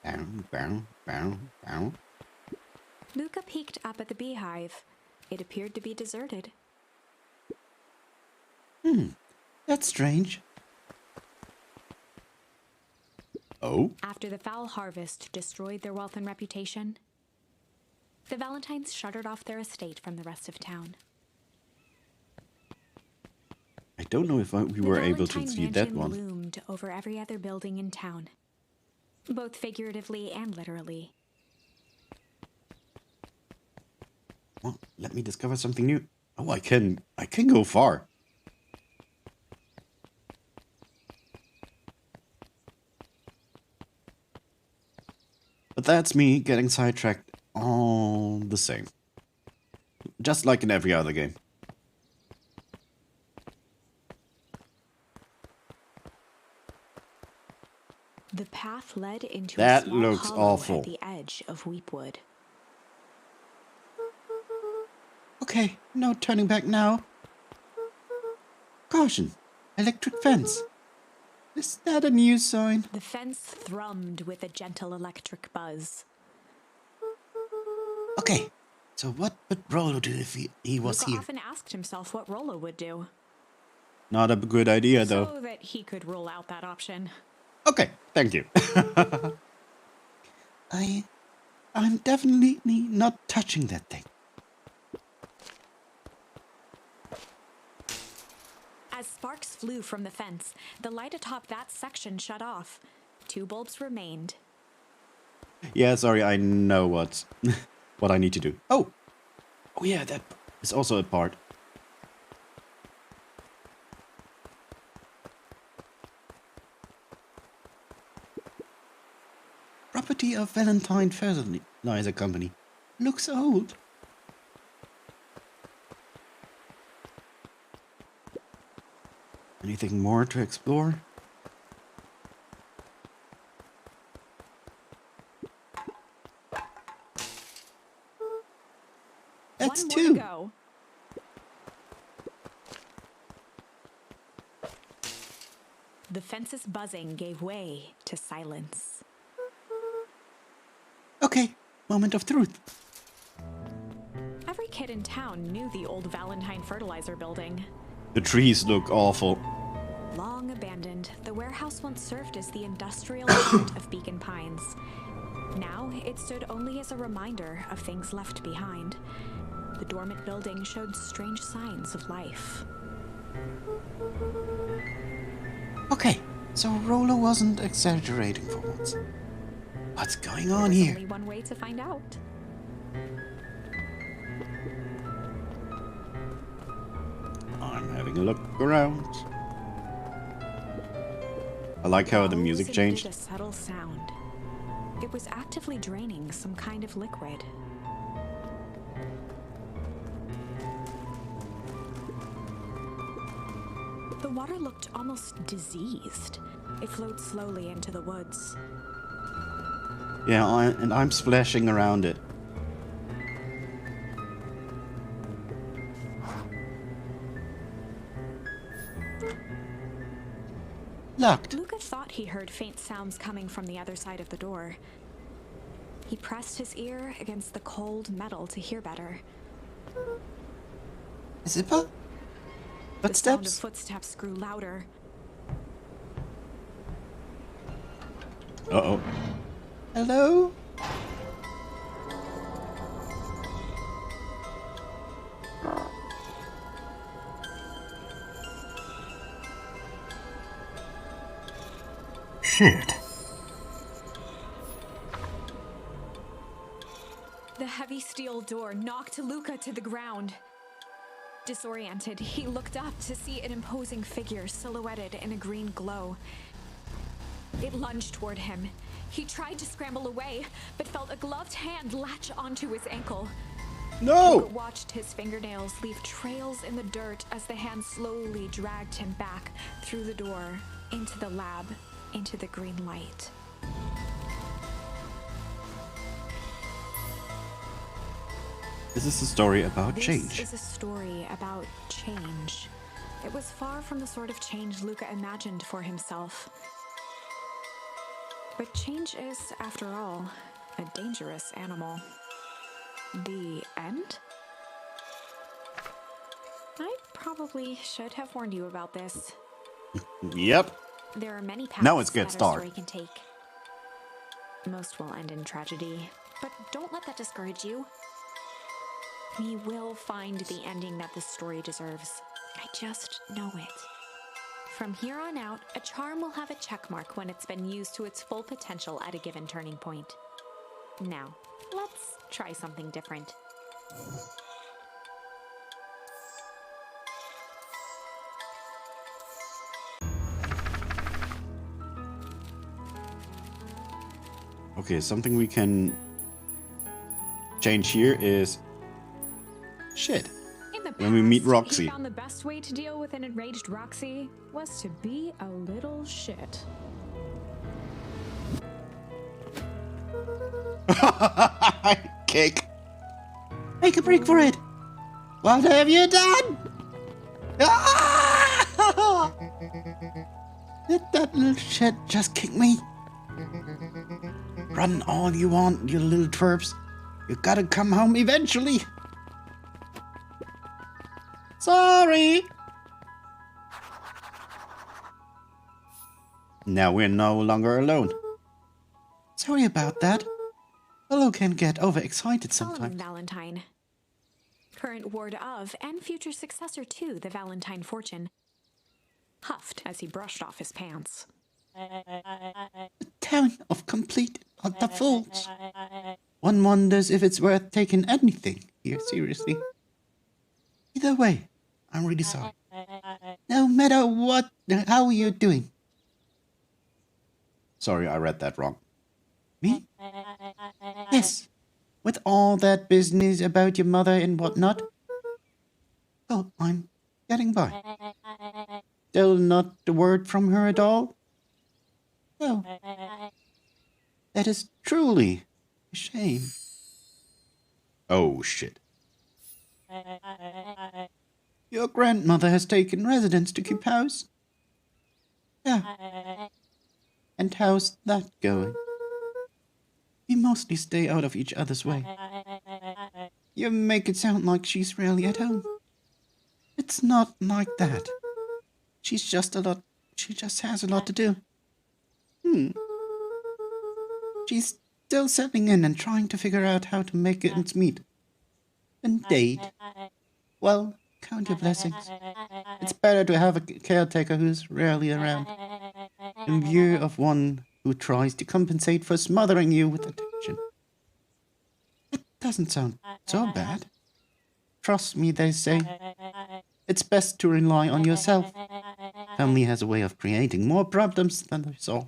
Bow, bow, bow, bow. Luca peeked up at the beehive. It appeared to be deserted. That's strange. Oh? After the foul harvest destroyed their wealth and reputation, the Valentines shuttered off their estate from the rest of town. I don't know if we were able to Valentine see that mansion one. loomed over every other building in town, both figuratively and literally. Well, let me discover something new. Oh, I can go far. But that's me getting sidetracked all the same. Just like in every other game. The path led into That a small looks hollow awful. at the edge of Weepwood. Okay, no turning back now. Caution, electric fence. Is that a new sign? The fence thrummed with a gentle electric buzz. Okay, so what would Rollo do if he was Luca here? often asked himself what Rollo would do, Not a good idea, though. so that he could rule out that option. Okay, thank you. I'm definitely not touching that thing. As sparks flew from the fence, the light atop that section shut off. 2 bulbs remained. Yeah, sorry, I know what I need to do. Oh yeah, that is also a part. Property of Valentine Fertilizer Company. Looks old. Anything more to explore? That's One more 2. to go. The fence's buzzing gave way to silence. Okay, moment of truth. Every kid in town knew the old Valentine Fertilizer building. The trees look awful. Long abandoned, the warehouse once served as the industrial heart of Beacon Pines. Now, it stood only as a reminder of things left behind. The dormant building showed strange signs of life. Okay, so Rollo wasn't exaggerating for once. What's going on There's here? only one way to find out. I'm having a look around. I like how the Hose music emitted changed. a subtle sound. It was actively draining some kind of liquid. The water looked almost diseased. It flowed slowly into the woods. Yeah, and I'm splashing around it. Locked. Luca thought he heard faint sounds coming from the other side of the door. He pressed his ear against the cold metal to hear better. Is it The sound of footsteps? footsteps grew louder. Uh-oh. Hello? Shit. The heavy steel door knocked Luca to the ground. Disoriented, he looked up to see an imposing figure silhouetted in a green glow. It lunged toward him. He tried to scramble away, but felt a gloved hand latch onto his ankle. No! Luca watched his fingernails leave trails in the dirt as the hand slowly dragged him back through the door, into the lab, into the green light. This is a story about This change. is a story about change. It was far from the sort of change Luca imagined for himself. But change is, after all, a dangerous animal. The end? I probably should have warned you about this. Yep. There are many paths Now it gets that a dark. story can take. Most will end in tragedy, but don't let that discourage you. We will find the ending that this story deserves. I just know it. From here on out, a charm will have a check mark when it's been used to its full potential at a given turning point. Now, let's try something different. Okay, something we can change here is shit. In the When we meet past, Roxy. he found the best way to deal with an enraged Roxy was to be a little shit. Cake. Make a break for it. What have you done? Ah! Did that little shit just kick me? Run all you want, you little twerps. You gotta come home eventually. Sorry. Now we're no longer alone. Sorry about that. Fellow can get overexcited Solomon sometimes. Valentine. Current ward of and future successor to the Valentine fortune. Huffed as he brushed off his pants. A town of complete utter fools. One wonders if it's worth taking anything here seriously. Either way, I'm really sorry. No matter what, how are you doing? Sorry, I read that wrong. Me? Yes. With all that business about your mother and whatnot. Oh, I'm getting by. Still not a word from her at all? No. That is truly a shame. Oh shit. Your grandmother has taken residence to keep house? Yeah. And how's that going? We mostly stay out of each other's way. You make it sound like she's rarely at home. It's not like that. She just has a lot to do. She's still settling in and trying to figure out how to make ends meet. And date. Well, count your blessings. It's better to have a caretaker who's rarely around, in view of one who tries to compensate for smothering you with attention. It doesn't sound so bad. Trust me, they say. It's best to rely on yourself. Family has a way of creating more problems than they solve.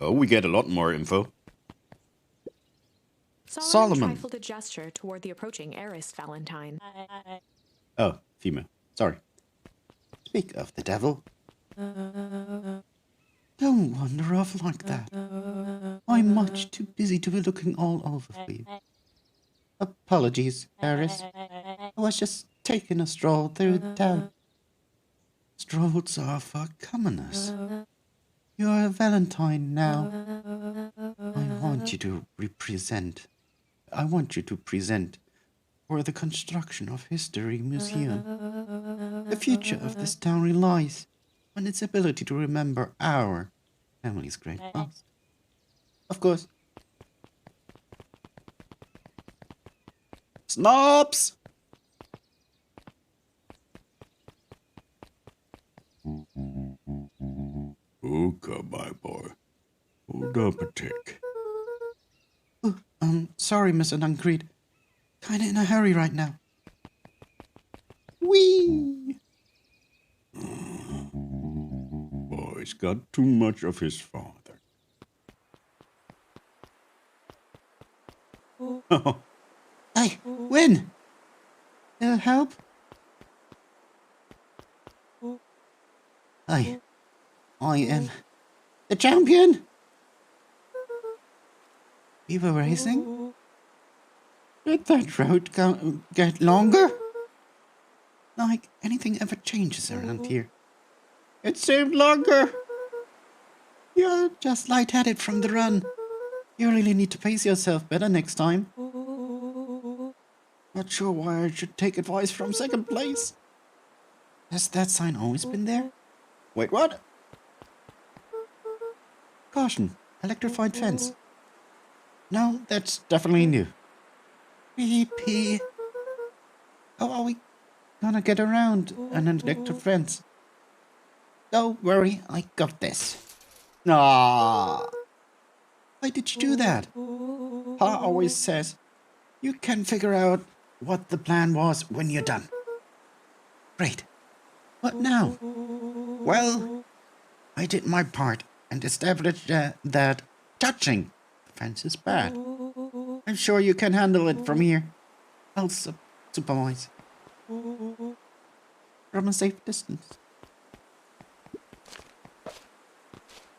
Oh, we get a lot more info. Solomon trifled a gesture toward the approaching heiress Valentine. Oh, female. Sorry. Speak of the devil. Don't wander off like that. I'm much too busy to be looking all over for you. Apologies, Harris. I was just taking a stroll through town. Strolls are for commoners. You're a Valentine now. I want you to present for the construction of History Museum. The future of this town relies on its ability to remember our family's great past. Of course. Snobs! Okay, my boy. Hold up a tick. Sorry, Mr. Duncreed. Kinda in a hurry right now. Whee! Boy's got too much of his father. Hey, win! Help? I am the champion! We were racing? Did that road get longer? Like anything ever changes around here. It seemed longer. You're just lightheaded from the run. You really need to pace yourself better next time. Not sure why I should take advice from second place. Has that sign always been there? Wait, what? Caution, electrified fence. No, that's definitely new. Beep. How are we gonna get around an electric fence? Don't worry, I got this. Ah. Why did you do that? Pa always says you can figure out what the plan was when you're done. Great. What now? Well, I did my part and established that touching the fence is bad. I'm sure you can handle it from here. I'll supervise. From a safe distance.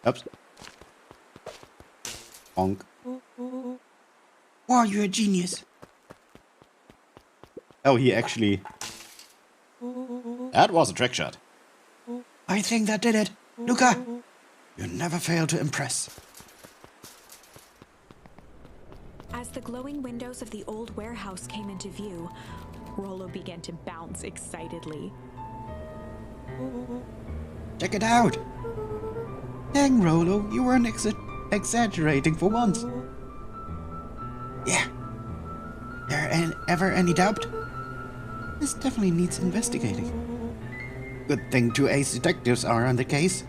Oops. Bonk. Wow, you're a genius. Oh, he actually... That was a trick shot. I think that did it. Luca, you never fail to impress. As the glowing windows of the old warehouse came into view, Rollo began to bounce excitedly. Check it out. Dang, Rollo, you weren't exaggerating for once. Yeah. There ever any doubt? This definitely needs investigating. Good thing 2 ace detectives are on the case.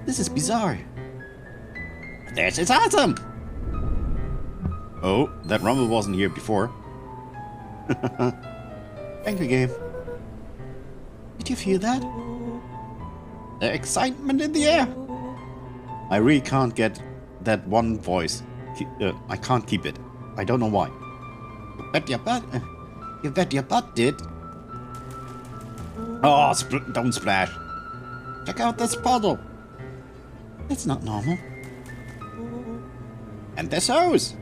This is bizarre. This is awesome! Oh, that rumble wasn't here before. Thank you, game. Did you feel that? The excitement in the air! I really can't get that one voice. I can't keep it. I don't know why. You bet your butt did. Oh, don't splash. Check out this puddle. It's not normal. And this hose.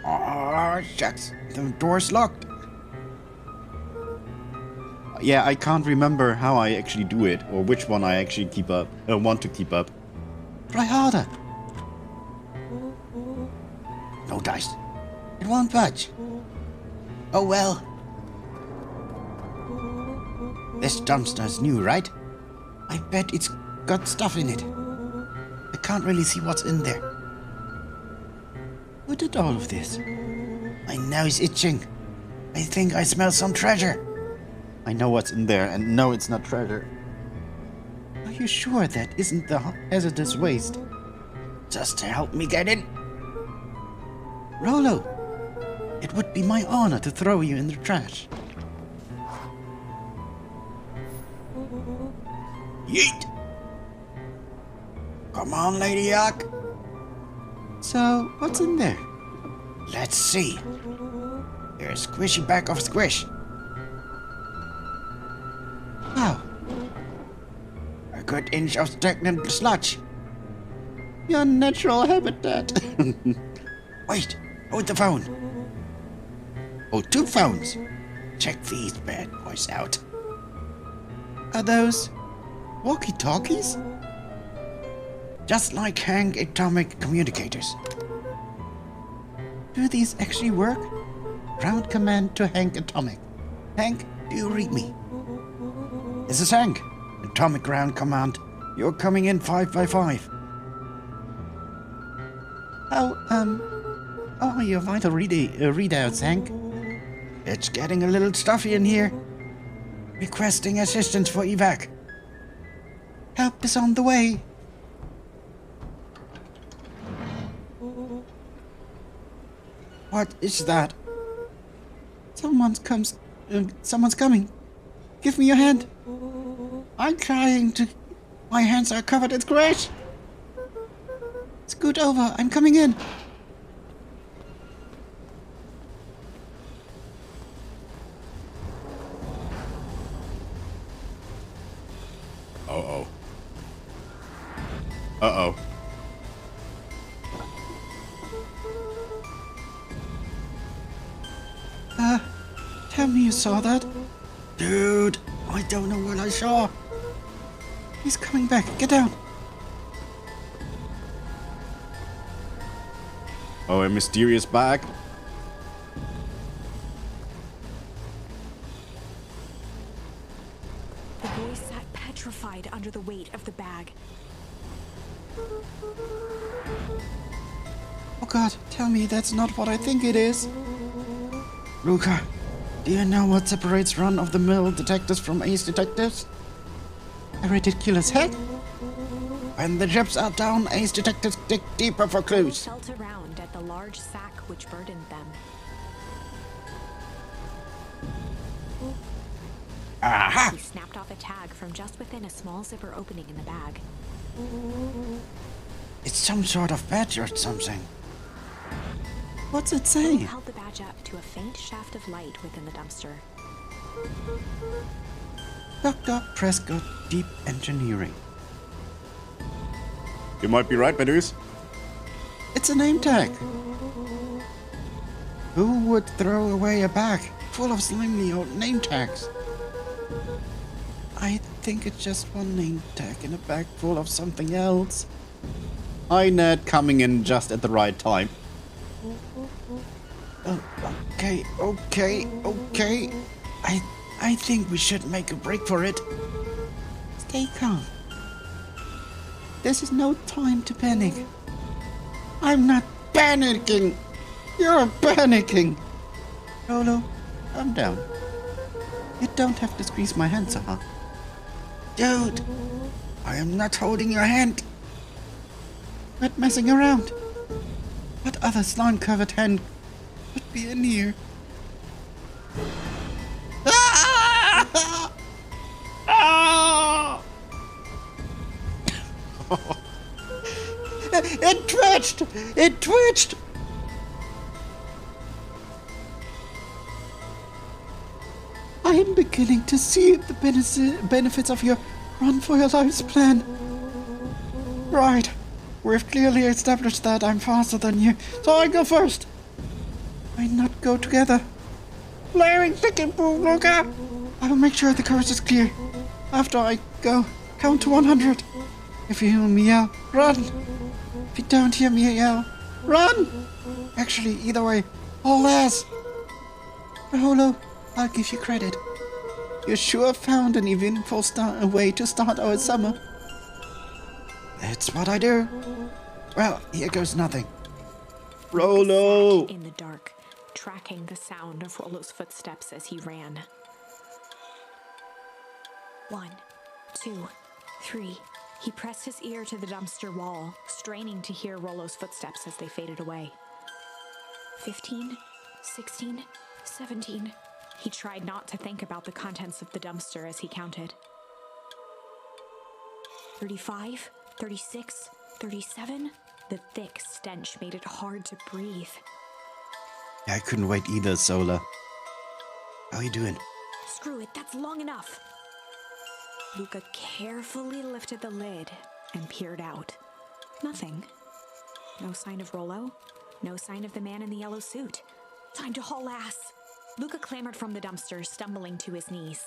Oh, shucks. The door's locked. Yeah, I can't remember how I actually do it, or which one I actually want to keep up. Try harder. No dice. It won't budge. Oh well. This dumpster's new, right? I bet it's got stuff in it. I can't really see what's in there. Who did all of this? My nose itching. I think I smell some treasure. I know what's in there, and no, it's not treasure. Are you sure that isn't the hazardous waste? Just to help me get in. Rollo, it would be my honor to throw you in the trash. Yeet! Come on, Lady Yuck. So, what's in there? Let's see. There's squishy bag of squish. Wow. A good inch of stagnant sludge. Your natural habitat. Wait, hold the phone. Hold 2 phones. Check these bad boys out. Are those walkie-talkies? Just like Hank atomic communicators. Do these actually work? Ground command to Hank atomic. Hank, do you read me? This is Hank. Atomic ground command. You're coming in 5 by 5. How are your vital readouts, Hank? It's getting a little stuffy in here. Requesting assistance for evac. Help is on the way. What is that? Someone's coming. Give me your hand. I'm trying to... My hands are covered in scratch. Scoot over. I'm coming in. Uh-oh. Uh-oh. Tell me you saw that. Dude, I don't know what I saw. He's coming back. Get down. Oh, a mysterious bag. The boy sat petrified under the weight of the bag. Oh God, tell me that's not what I think it is. Luca, do you know what separates run-of-the-mill detectives from ace detectives? A ridiculous head? When the chips are down, ace detectives dig deeper for clues. Felt around at the large sack which burdened them. Aha! He snapped off a tag from just within a small zipper opening in the bag. It's some sort of badge or something. What's it He say? held the badge up to a faint shaft of light within the dumpster. Dr. Prescott Deep Engineering. You might be right, Bedoues. It's a name tag. Who would throw away a bag full of slimy old name tags? I think it's just one name tag in a bag full of something else. Hi, Ned, coming in just at the right time. Oh, okay. I think we should make a break for it. Stay calm. This is no time to panic. I'm not panicking. You're panicking. Rolo, calm down. You don't have to squeeze my hand so hard. Dude, I am not holding your hand. Quit messing around. What other slime-covered hand would be in here? Ah! Ah! It twitched! It twitched! I am beginning to see the benefits of your run for your lives plan. Right. We've clearly established that I'm faster than you, so I go first. Why not go together? Flaring chicken boom, Luca! I will make sure the coast is clear. After I go, count to 100. If you hear me yell, run! If you don't hear me yell, run! Actually, either way, all ass! Raholo, I'll give you credit. You sure found an eventful way to start our summer. That's what I do. Well, here goes nothing. Rolo! In the dark, tracking the sound of Rolo's footsteps as he ran. 1, 2, 3. He pressed his ear to the dumpster wall, straining to hear Rolo's footsteps as they faded away. 15, 16, 17. He tried not to think about the contents of the dumpster as he counted. 35, 36, 37. The thick stench made it hard to breathe. I couldn't wait either, Sola. How you doing? Screw it, that's long enough. Luca carefully lifted the lid and peered out. Nothing. No sign of Rolo. No sign of the man in the yellow suit. Time to haul ass. Luca clambered from the dumpster, stumbling to his knees.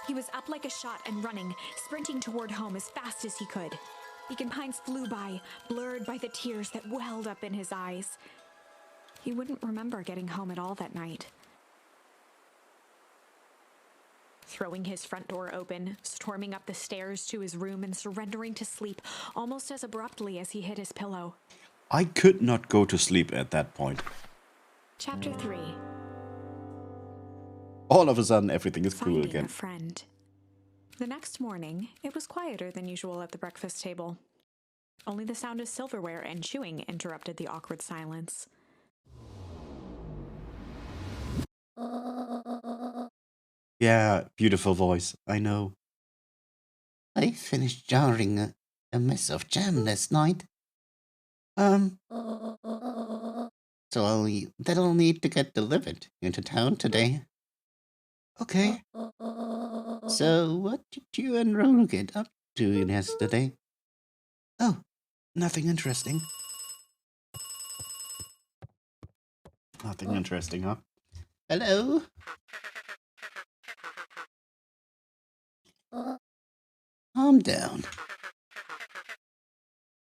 He was up like a shot and running, sprinting toward home as fast as he could. Beacon Pines flew by, blurred by the tears that welled up in his eyes. He wouldn't remember getting home at all that night. Throwing his front door open, storming up the stairs to his room and surrendering to sleep almost as abruptly as he hit his pillow. I could not go to sleep at that point. Chapter 3. All of a sudden, everything is cool Finding again. a friend. The next morning, it was quieter than usual at the breakfast table. Only the sound of silverware and chewing interrupted the awkward silence. Yeah, beautiful voice. I know. I finished jarring a mess of jam last night. So that'll need to get delivered into town today. Okay. So what did you and Rolo get up to yesterday? Oh, nothing interesting. Nothing interesting, huh? Hello? Calm down.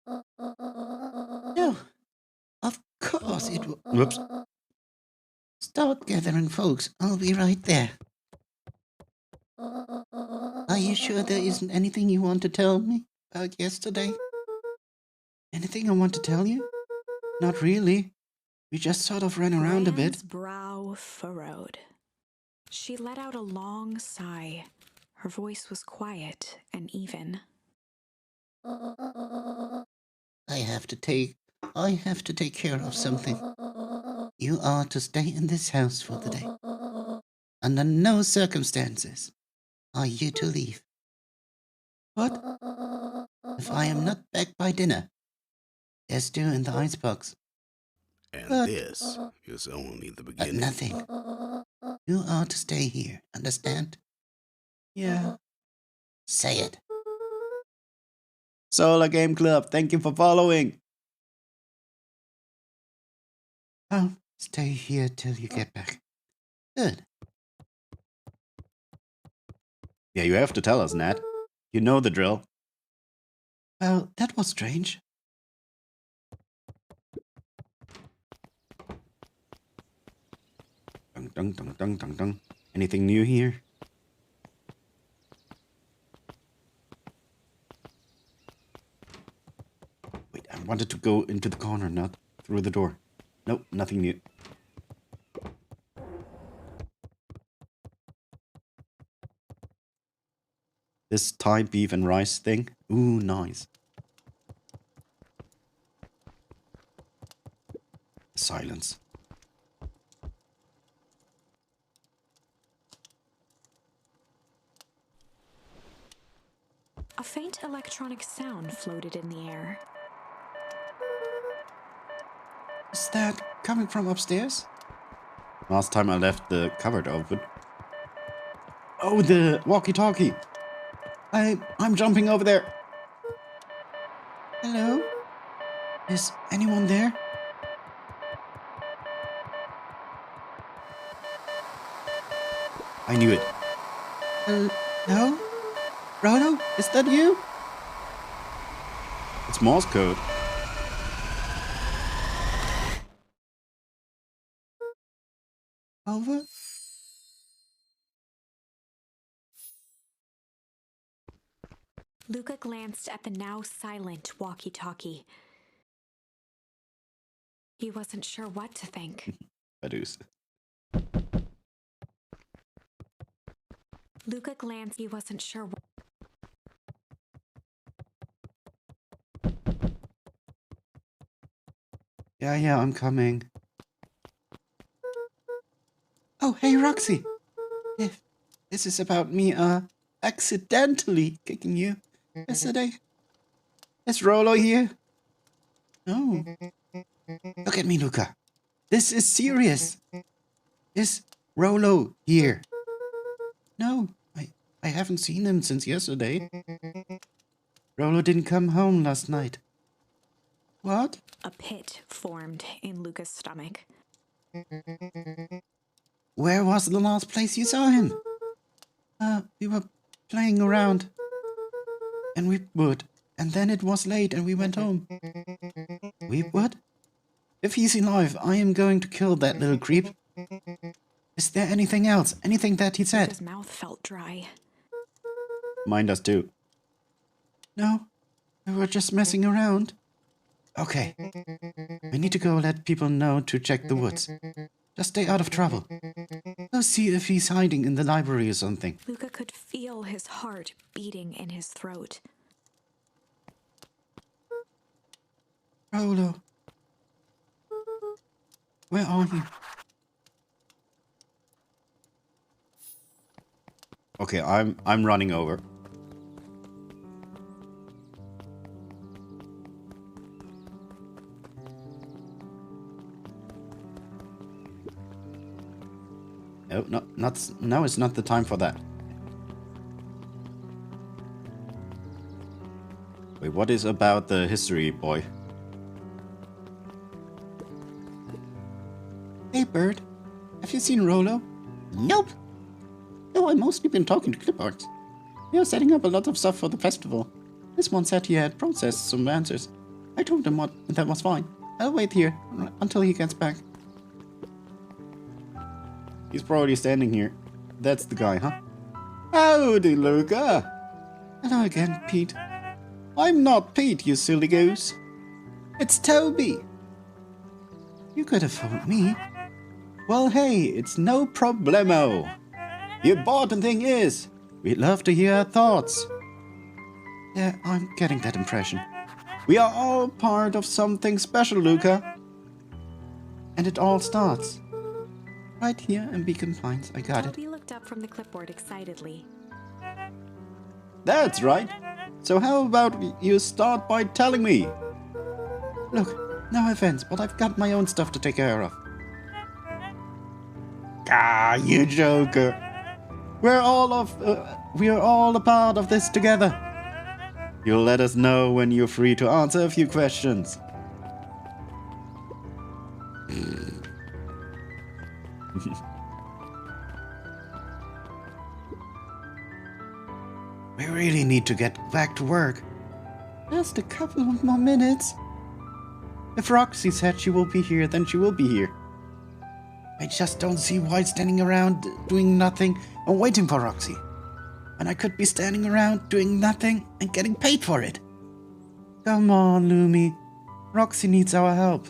No, of course it will. Whoops. Start gathering, folks. I'll be right there. Are you sure there isn't anything you want to tell me about yesterday? Anything I want to tell you? Not really. We just sort of ran around a bit. Rand's brow furrowed. She let out a long sigh. Her voice was quiet and even. I have to take care of something. You are to stay in this house for the day. Under no circumstances are you to leave. What? If I am not back by dinner, there's stew in the icebox. And But- this is only the But beginning. nothing. You are to stay here, understand? Yeah. Say it. Solar Game Club, thank you for following. I'll stay here till you get back. Good. Yeah, you have to tell us, Nat. You know the drill. Well, that was strange. Dun, dun, dun, dun, dun, dun. Anything new here? Wait, I wanted to go into the corner, not through the door. Nope, nothing new. This Thai beef and rice thing? Ooh, nice. Silence. A faint electronic sound floated in the air. Is that coming from upstairs? Last time I left the cupboard open. Oh, the walkie-talkie. I'm jumping over there. Hello? Is anyone there? I knew it. Hello? Rolo? Is that you? It's Morse code. Over? Luca glanced at the now silent walkie-talkie. He wasn't sure what to think. Badooz. Luca glanced. He wasn't sure what. Yeah, I'm coming. Oh, hey, Roxy. If this is about me, accidentally kicking you yesterday. Is Rolo here? No. Look at me, Luca. This is serious. Is Rolo here? No, I haven't seen him since yesterday. Rolo didn't come home last night. What? A pit formed in Luca's stomach. Where was the last place you saw him? We were playing around. And we would. And then it was late and we went home. We would? If he's alive, I am going to kill that little creep. Is there anything else? Anything that he said? His mouth felt dry. Mine does too. No, we were just messing around. Okay. We need to go let people know to check the woods. Just stay out of trouble. Go see if he's hiding in the library or something. Luca could feel his heart beating in his throat. Rolo. Where are you? Okay, I'm running over. No, now is not the time for that. Wait, what is about the history, boy? Hey, Bird. Have you seen Rolo? Nope. No, I've mostly been talking to clipboards. We are setting up a lot of stuff for the festival. This one said he had processed some answers. I told him that was fine. I'll wait here until he gets back. He's probably standing here. That's the guy, huh? Howdy, Luca. Hello again, Pete. I'm not Pete, you silly goose. It's Toby. You could have phoned me. Well, hey, it's no problemo. The important thing is, we'd love to hear our thoughts. Yeah, I'm getting that impression. We are all part of something special, Luca. And it all starts right here in Beacon Pines. I got it. Toby looked up from the clipboard excitedly. That's right. So how about you start by telling me? Look, no offense, but I've got my own stuff to take care of. Ah, you joker. We're all a part of this together. You'll let us know when you're free to answer a few questions. We really need to get back to work. Just a couple of more minutes. If Roxy said she will be here, then she will be here. I just don't see why standing around doing nothing and waiting for Roxy. And I could be standing around doing nothing and getting paid for it. Come on, Lumi. Roxy needs our help.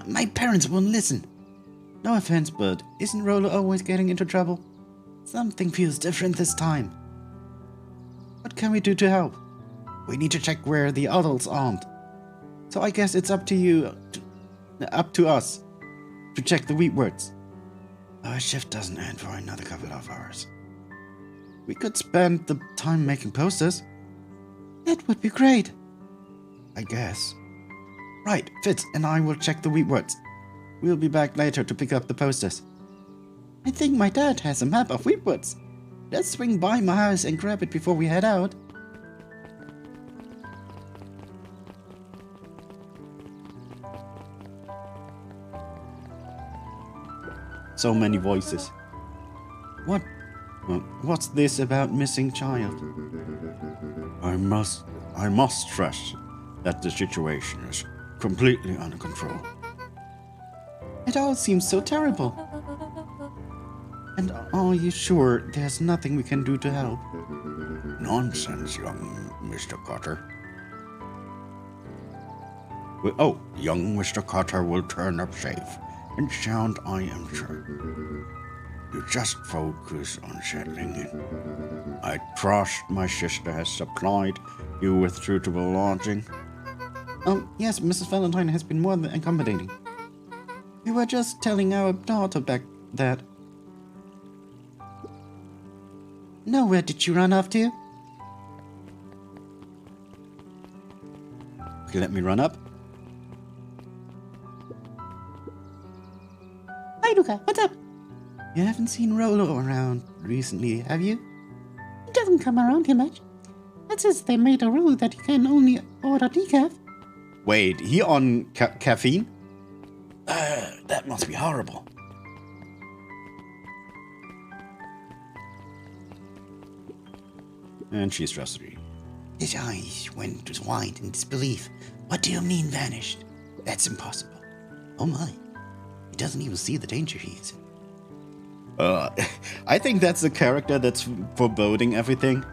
My parents won't listen. No offense, but isn't Rolo always getting into trouble? Something feels different this time. What can we do to help? We need to check where the adults aren't. So I guess it's up to us to check the wheat words. Our shift doesn't end for another couple of hours. We could spend the time making posters. That would be great. I guess. Right, Fitz and I will check the wheat words. We'll be back later to pick up the posters. I think my dad has a map of Wheatwoods. Let's swing by my house and grab it before we head out. So many voices. What's this about missing child? I must stress that the situation is completely under control. It all seems so terrible. And are you sure there's nothing we can do to help? Nonsense, young Mr. Carter. Young Mr. Carter will turn up safe and sound, I am sure. You just focus on settling in. I trust my sister has supplied you with suitable lodging. Yes, Mrs. Valentine has been more than accommodating. We were just telling our daughter back that. No, where did you run off to? Okay, let me run up. Hi, Luca, what's up? You haven't seen Rolo around recently, have you? He doesn't come around here much. That says they made a rule that you can only order decaf. Wait, he on caffeine? That must be horrible. And she's just reading. His eyes went wide in disbelief. What do you mean vanished? That's impossible. Oh my. He doesn't even see the danger he is in. I think that's the character that's foreboding everything.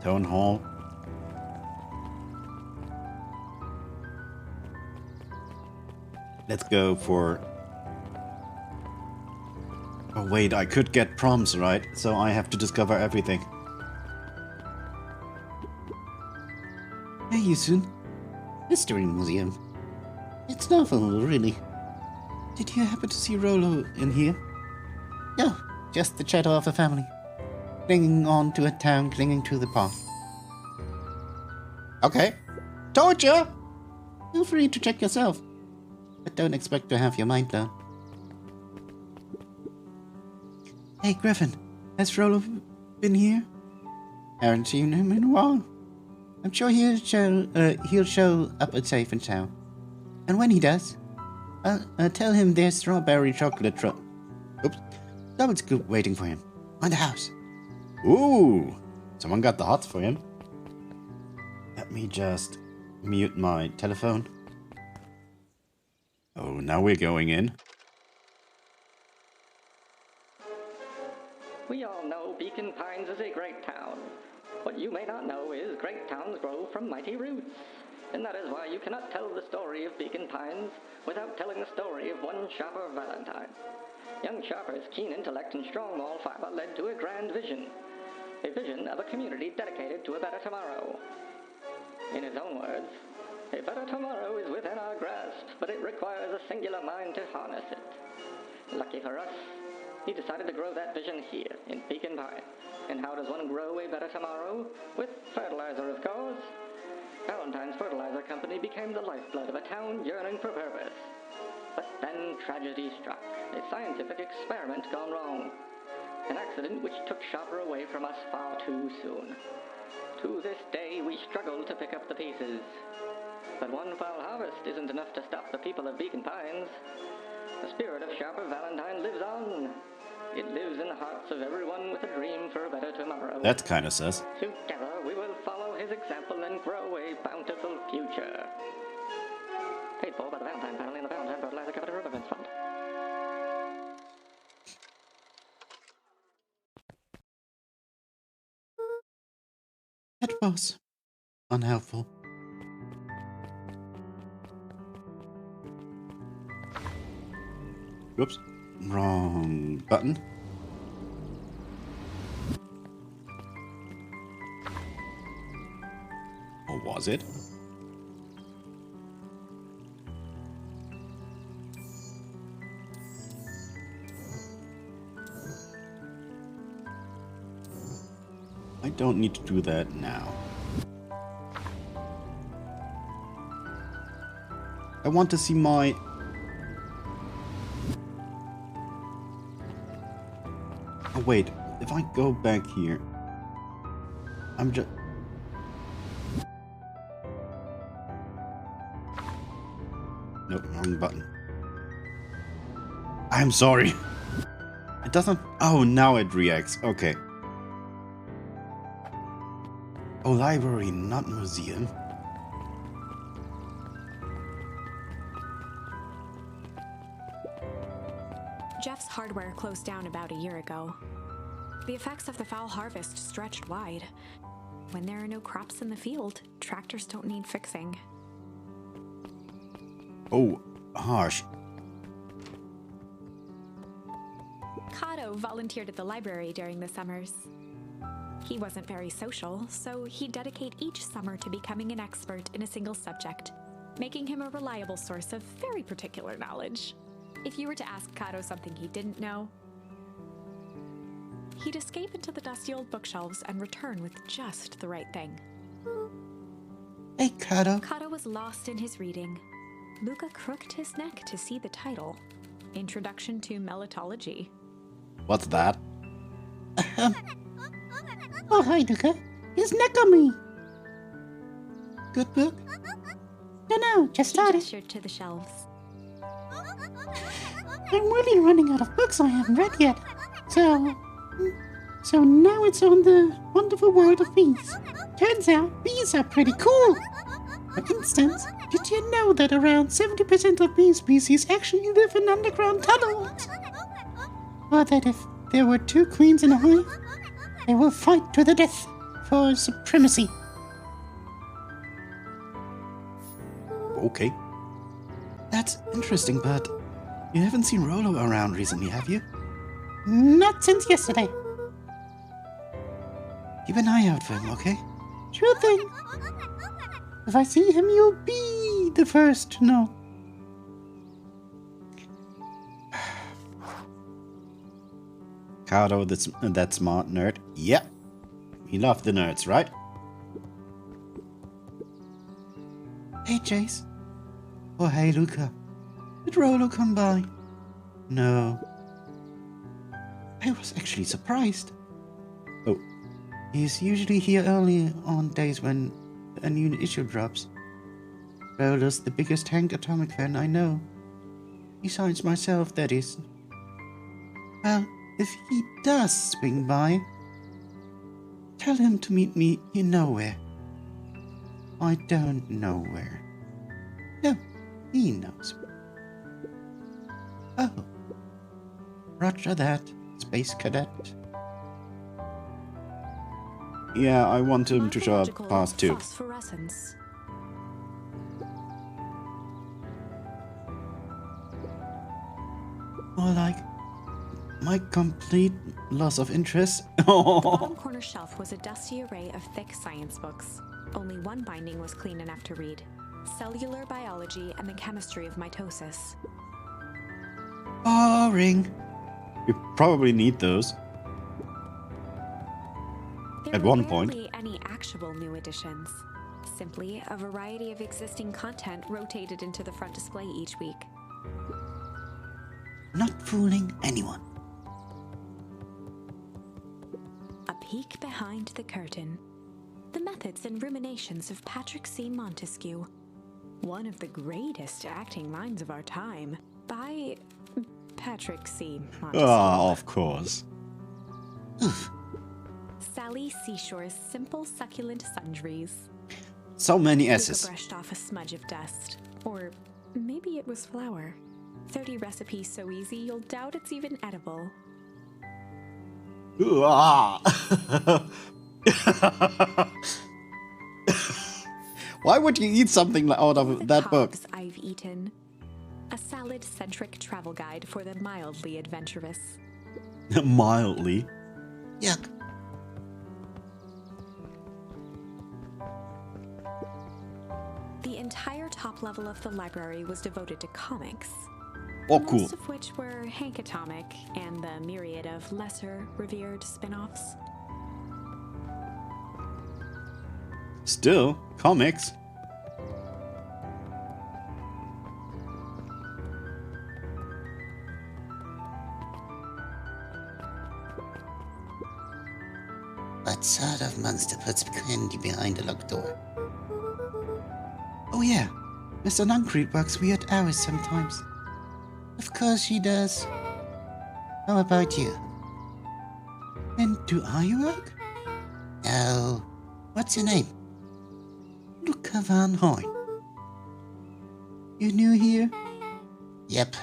Town Hall. Let's go for... Oh wait, I could get prompts, right? So I have to discover everything. Hey, Yusun. History Museum. It's novel, really. Did you happen to see Rolo in here? No, just the shadow of a family. Clinging on to a town, clinging to the path. Okay. Told ya! Feel free to check yourself. But don't expect to have your mind blown. Hey, Griffin. Has Rolo been here? Haven't seen him in a while. I'm sure he'll show up at safe and sound. And when he does, I'll tell him there's strawberry chocolate double scoop waiting for him on the house. Ooh! Someone got the hots for him. Let me just mute my telephone. Oh, now we're going in. We all know Beacon Pines is a great town. What you may not know is great towns grow from mighty roots. And that is why you cannot tell the story of Beacon Pines without telling the story of one Sharper Valentine. Young Sharper's keen intellect and strong moral fiber led to a grand vision. A vision of a community dedicated to a better tomorrow. In his own words, a better tomorrow is within our grasp, but it requires a singular mind to harness it. Lucky for us, he decided to grow that vision here, in Beacon Pines. And how does one grow a better tomorrow? With fertilizer, of course. Valentine's Fertilizer Company became the lifeblood of a town yearning for purpose. But then tragedy struck, a scientific experiment gone wrong. An accident which took Sharper away from us far too soon. To this day, we struggle to pick up the pieces. But one foul harvest isn't enough to stop the people of Beacon Pines. The spirit of Sharper Valentine lives on. It lives in the hearts of everyone with a dream for a better tomorrow. That's kind of sus. Together, we will follow his example and grow a bountiful future. Paid for by the Valentine family and the Valentine Fertilizer Company Riverbanks Fund. That was unhelpful. Whoops. Wrong button. Or was it? I don't need to do that now. I want to see my... Oh wait, if I go back here... I'm just... Nope, wrong button. I'm sorry. It doesn't... Oh, now it reacts. Okay. Oh, library, not museum. Jeff's hardware closed down about a year ago. The effects of the foul harvest stretched wide. When there are no crops in the field, tractors don't need fixing. Oh, harsh. Kato volunteered at the library during the summers. He wasn't very social, so he'd dedicate each summer to becoming an expert in a single subject, making him a reliable source of very particular knowledge. If you were to ask Kato something he didn't know, he'd escape into the dusty old bookshelves and return with just the right thing. Hey, Kato. Kato was lost in his reading. Luca crooked his neck to see the title, Introduction to Melitology. What's that? Oh, hi, Luca. It's Nakami. Good book? No, just She started. gestured to the shelves. I'm really running out of books I haven't read yet. So now it's on the wonderful world of bees. Turns out bees are pretty cool. For instance, did you know that around 70% of bee species actually live in underground tunnels? Or that if there were two queens in a hive, they will fight to the death for supremacy. Okay. That's interesting, but you haven't seen Rolo around recently, have you? Not since yesterday. Keep an eye out for him, okay? Sure thing. If I see him, you'll be the first to know. Cardo, that smart nerd. Yep. We love the nerds, right? Hey, Jace. Oh, hey, Luca. Did Rolo come by? No. I was actually surprised. Oh, he's usually here early on days when a new issue drops. Rolo's the biggest Hank Atomic fan I know. Besides myself, that is. Well, if he does swing by, tell him to meet me you know where. I don't know where. No, he knows. Oh. Roger that, Space Cadet. Yeah, I want him to show up Morphological past 2. Phosphorescence. More like my complete loss of interest. The bottom corner shelf was a dusty array of thick science books. Only one binding was clean enough to read. Cellular Biology and the Chemistry of Mitosis. Boring. You probably need those. There At were one point. rarely any actual new editions. Simply a variety of existing content rotated into the front display each week. Not fooling anyone. A peek behind the curtain. The methods and ruminations of Patrick C. Montesquieu. One of the greatest acting minds of our time. By Patrick C. Montesquieu. Ah, of course. Oof. Sally Seashore's Simple Succulent Sundries. So many Luca S's. brushed off a smudge of dust. Or maybe it was flour. 30 recipes so easy you'll doubt it's even edible. Ah. Why would you eat something out The of that book? cogs I've eaten. A salad-centric travel guide for the mildly adventurous. Mildly. Yuck. The entire top level of the library was devoted to comics. Oh, cool. Most of which were Hank Atomic and the myriad of lesser revered spin-offs. Still, comics. What sort of monster puts candy behind a locked door? Oh yeah, Mr. Nuncrete works weird hours sometimes. Of course she does. How about you? And do I work? No. What's your name? Luca Van Hoyn. You new here? Yep.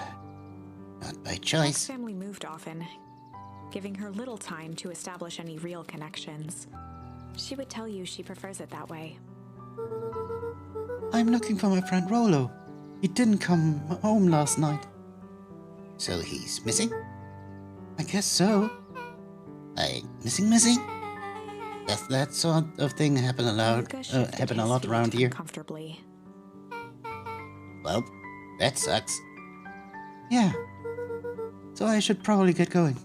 Not by Hank's choice. family moved often, giving her little time to establish any real connections. She would tell you she prefers it that way. I'm looking for my friend Rolo. He didn't come home last night. So he's missing? I guess so. Like, missing? Does that sort of thing happen a lot, Luca shifted happen a his lot feet around here? uncomfortably. Well, that sucks. Yeah. So I should probably get going.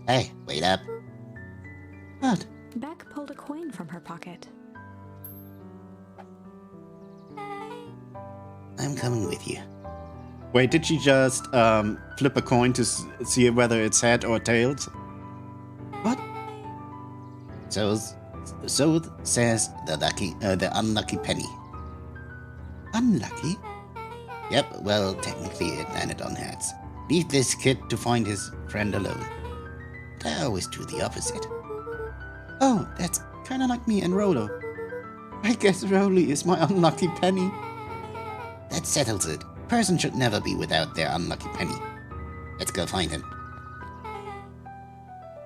Hey, wait up. What? Beck pulled a coin from her pocket. I'm coming with you. Wait, did she just flip a coin to see whether it's head or tails? What? So says the unlucky penny. Unlucky? Yep, well, technically it landed on heads. Leave this kid to find his friend alone. But I always do the opposite. Oh, that's kinda like me and Rolo. I guess Roly is my unlucky penny. That settles it. Person should never be without their unlucky penny. Let's go find him.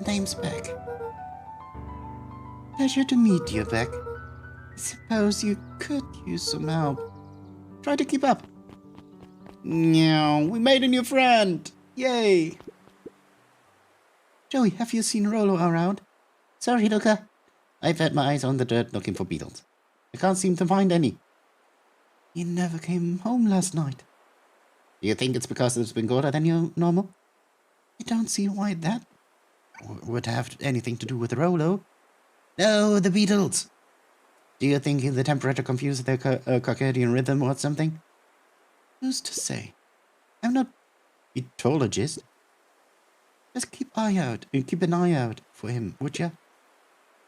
Name's Beck. Pleasure to meet you, Beck. I suppose you could use some help. Try to keep up. No, we made a new friend! Yay! Joey, have you seen Rolo around? Sorry, Luca. I've had my eyes on the dirt looking for beetles. I can't seem to find any. He never came home last night. Do you think it's because it's been colder than normal? I don't see why that would have anything to do with Rolo. No, the beetles. Do you think the temperature confused their circadian rhythm or something? Who's to say? I'm not a meteorologist. Just keep an eye out for him, would ya?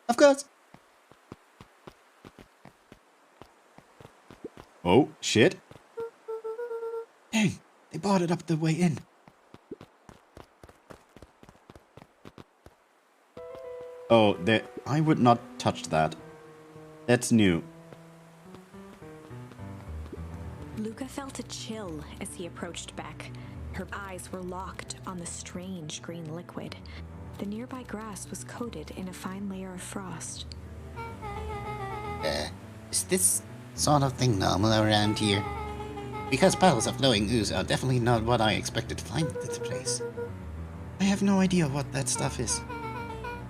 Of course. Oh, shit. Dang, they boarded up the way in. Oh, I would not touch that. That's new. Luca felt a chill as he approached Beck. Her eyes were locked on the strange green liquid. The nearby grass was coated in a fine layer of frost. Is this sort of thing normal around here? Because puddles of glowing ooze are definitely not what I expected to find at this place. I have no idea what that stuff is.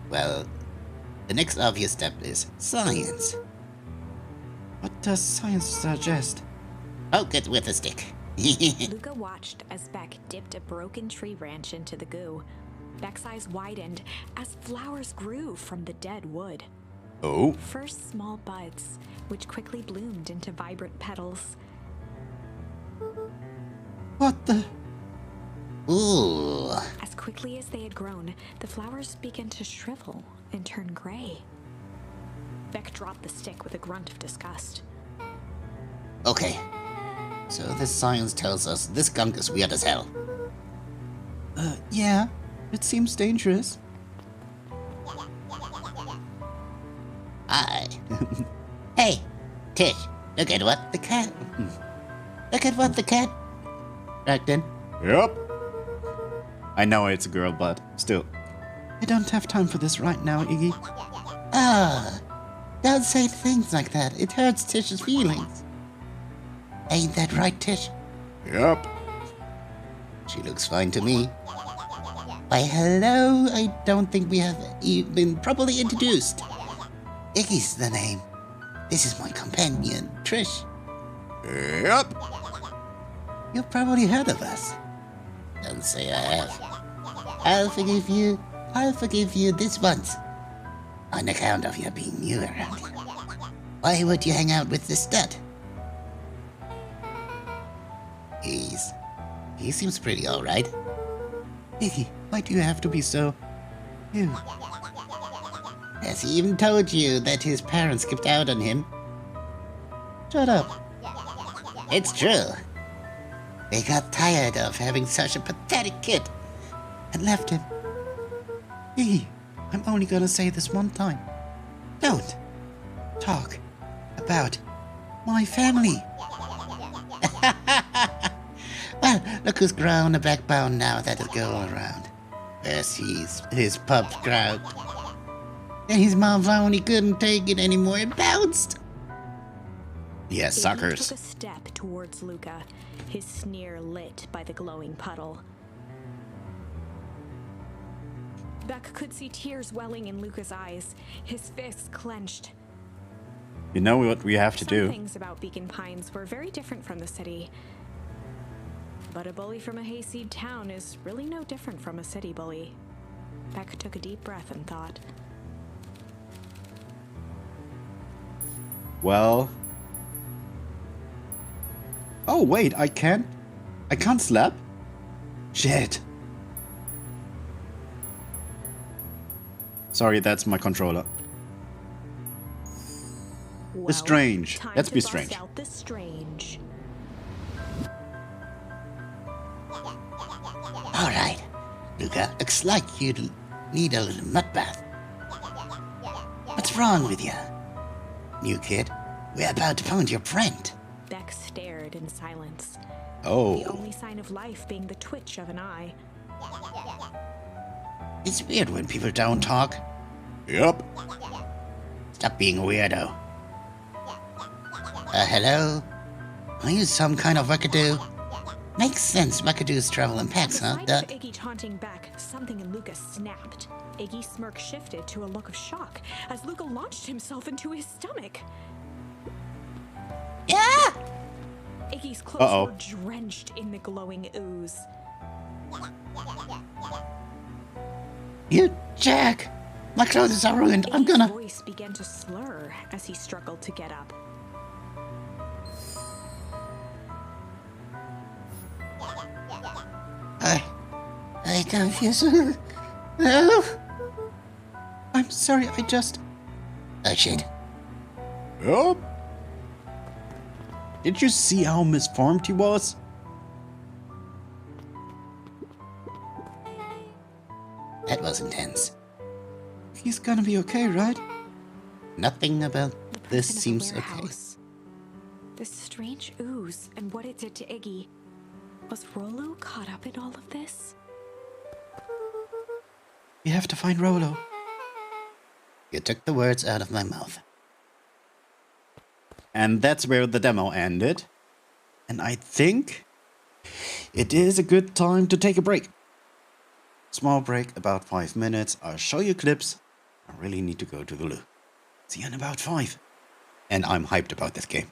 Well, the next obvious step is science. What does science suggest? Poke it with a stick. Luca watched as Beck dipped a broken tree branch into the goo. Beck's eyes widened as flowers grew from the dead wood. Oh? First small buds, which quickly bloomed into vibrant petals. What the? Ooh. As quickly as they had grown, the flowers began to shrivel and turn gray. Beck dropped the stick with a grunt of disgust. Okay. So this science tells us this gunk is weird as hell. Yeah. It seems dangerous. Aye. Hey, Tish, look at what the cat... Look at what the cat... Right then. Yep. I know it's a girl, but still. I don't have time for this right now, Iggy. Ah, don't say things like that. It hurts Tish's feelings. Ain't that right, Tish? Yep. She looks fine to me. Why, hello. I don't think we have been properly introduced. Iggy's the name. This is my companion, Trish. Yep. You've probably heard of us. Don't say I have. I'll forgive you. I'll forgive you this once. On account of your being new around here. Why would you hang out with this stud? He seems pretty alright. Iggy, why do you have to be so... Ew. Has he even told you that his parents skipped out on him? Shut up. It's true. They got tired of having such a pathetic kid and left him. Iggy, I'm only gonna say this one time. Don't talk about my family. Well, look who's grown a backbone now that is going around. First his pup growled. Then his mom found he couldn't take it anymore and bounced. Yeah, Iggy suckers. took a step towards Luca, his sneer lit by the glowing puddle. Beck could see tears welling in Luca's eyes, his fists clenched. You know what we have to Some do. things about Beacon Pines were very different from the city. But a bully from a hayseed town is really no different from a city bully. Beck took a deep breath and thought. Well... Oh, wait, I can? I can't slap? Shit. Sorry, that's my controller. Well, The strange. time Let's to be bust strange. out the strange. All right, Luca, looks like you need a little mud bath. What's wrong with you? New kid, we're about to find your friend. Beck stared in silence, the Oh. only sign of life being the twitch of an eye. It's weird when people don't talk. Yep. Stop being a weirdo. Hello? Are you some kind of wackadoo? Makes sense, wackadoos travel in packs, huh, The Duck? sight of Iggy taunting Beck, something in Luca snapped. Iggy's smirk shifted to a look of shock as Luca launched himself into his stomach. Yeah! Iggy's clothes Uh-oh. were drenched in the glowing ooze. You jack! My clothes are ruined. I'm Iggy's gonna... voice began to slur as he struggled to get up. I don't feel so... No! I'm sorry, I just... Oh, shit. Yep. Did you see how misformed he was? That was intense. He's gonna be okay, right? Nothing about The this person of the seems okay. warehouse. This strange ooze and what it did to Iggy. Was Rollo caught up in all of this? We have to find Rollo. You took the words out of my mouth. And that's where the demo ended. And I think it is a good time to take a break. Small break, about 5 minutes. I'll show you clips. I really need to go to the loo. See you in about 5. And I'm hyped about this game.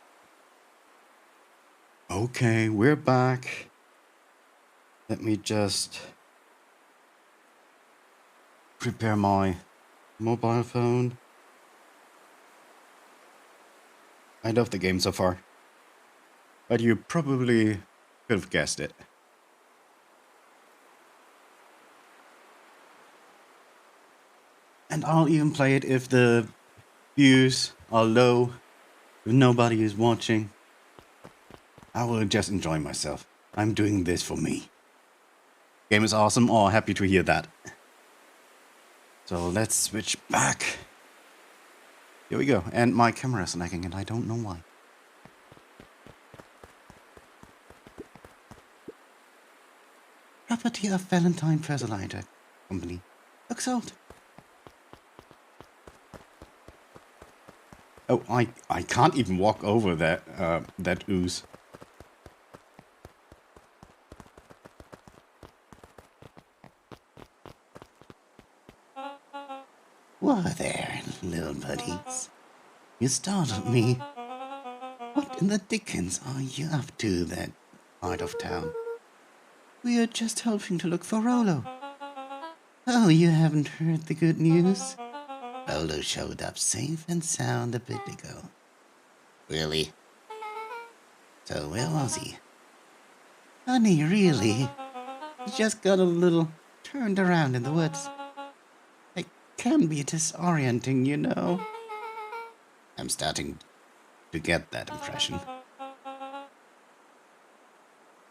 Okay, we're back. Let me just prepare my mobile phone. I love the game so far. But you probably could have guessed it. And I'll even play it if the views are low, if nobody is watching. I will just enjoy myself. I'm doing this for me. Game is awesome. Oh, happy to hear that. So let's switch back. Here we go. And my camera is lagging and I don't know why. Property of Valentine Fertilizer Company. Looks old. Oh, I can't even walk over that ooze. Whoa there, little buddies. You startled me. What in the dickens are you up to that part of town? We are just helping to look for Rollo. Oh, you haven't heard the good news? Rollo showed up safe and sound a bit ago. Really? So where was he? Honey, really? He just got a little turned around in the woods. It can be disorienting, you know. I'm starting to get that impression.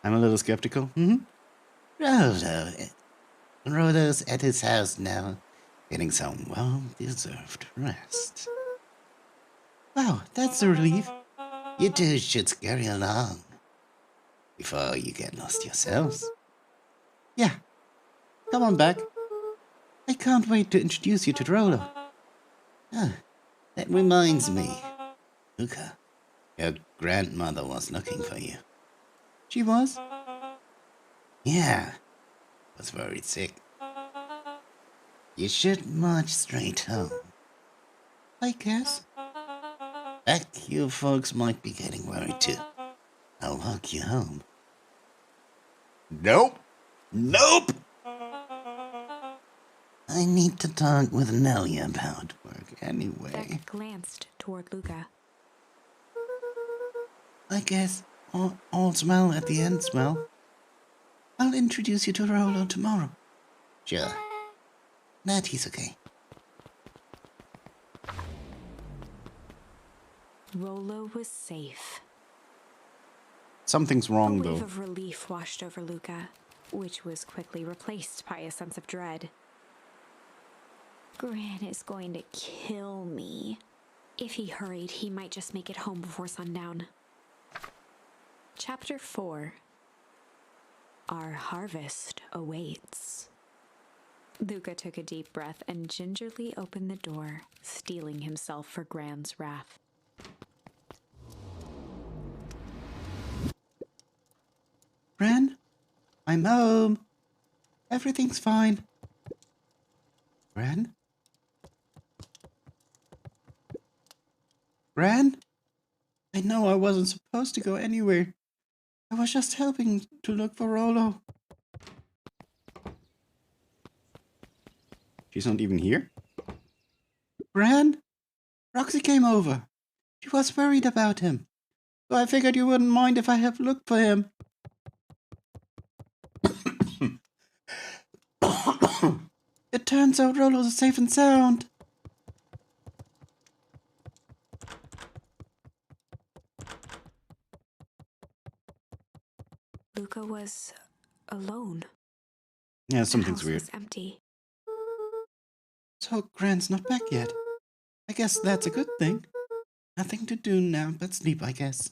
I'm a little skeptical. Rollo's at his house now, getting some well-deserved rest. Wow, that's a relief. You two should scurry along before you get lost yourselves. Yeah. Come on back. I can't wait to introduce you to Rollo. Ah, that reminds me. Luca, your grandmother was looking for you. She was? Yeah, was very sick. You should march straight home. I guess. Back, you folks might be getting worried too. I'll walk you home. Nope. Nope. I need to talk with Nellie about work anyway. Beck glanced toward Luca. I guess all's well at the end, well. I'll introduce you to Rolo tomorrow. Sure. That he's okay. Rolo was safe. Something's A wrong, wave though. of relief washed over Luca, which was quickly replaced by a sense of dread. Gran is going to kill me. If he hurried, he might just make it home before sundown. Chapter 4. Our harvest awaits. Luca took a deep breath and gingerly opened the door, steeling himself for Gran's wrath. Gran, I'm home. Everything's fine. Gran? Gran? I know I wasn't supposed to go anywhere. I was just helping to look for Rolo. She's not even here? Gran? Roxy came over. She was worried about him. So I figured you wouldn't mind if I have looked for him. It turns out Rolo's safe and sound. Luca was alone. Yeah, The something's house weird. was empty. So Gran's not back yet. I guess that's a good thing. Nothing to do now but sleep, I guess.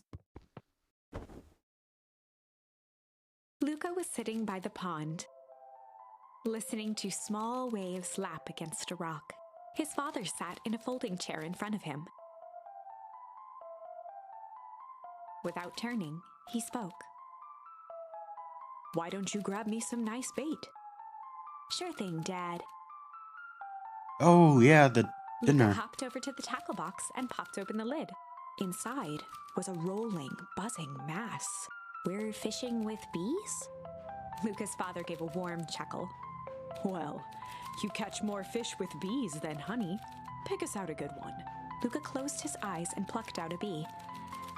Luca was sitting by the pond, listening to small waves lap against a rock. His father sat in a folding chair in front of him. Without turning, he spoke. "Why don't you grab me some nice bait?" "Sure thing, Dad." Oh, yeah, the Luca dinner. hopped over to the tackle box and popped open the lid. Inside was a rolling, buzzing mass. "We're fishing with bees?" Luca's father gave a warm chuckle. "Well, you catch more fish with bees than honey. Pick us out a good one." Luca closed his eyes and plucked out a bee.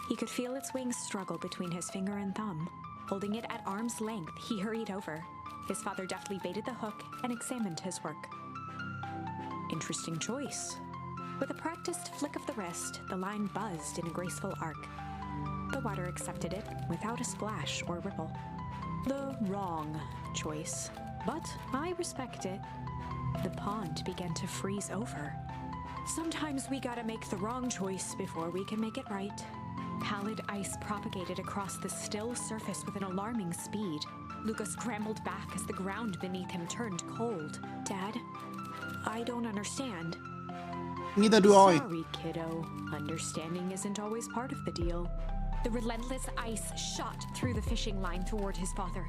He could feel its wings struggle between his finger and thumb. Holding it at arm's length, he hurried over. His father deftly baited the hook and examined his work. "Interesting choice." With a practiced flick of the wrist, the line buzzed in a graceful arc. The water accepted it without a splash or ripple. The wrong choice, but I respect it. The pond began to freeze over. Sometimes we gotta make the wrong choice before we can make it right. Pallid ice propagated across the still surface with an alarming speed. Luca scrambled back as the ground beneath him turned cold. "Dad, I don't understand." Neither do I. "Sorry, kiddo. Understanding isn't always part of the deal." The relentless ice shot through the fishing line toward his father.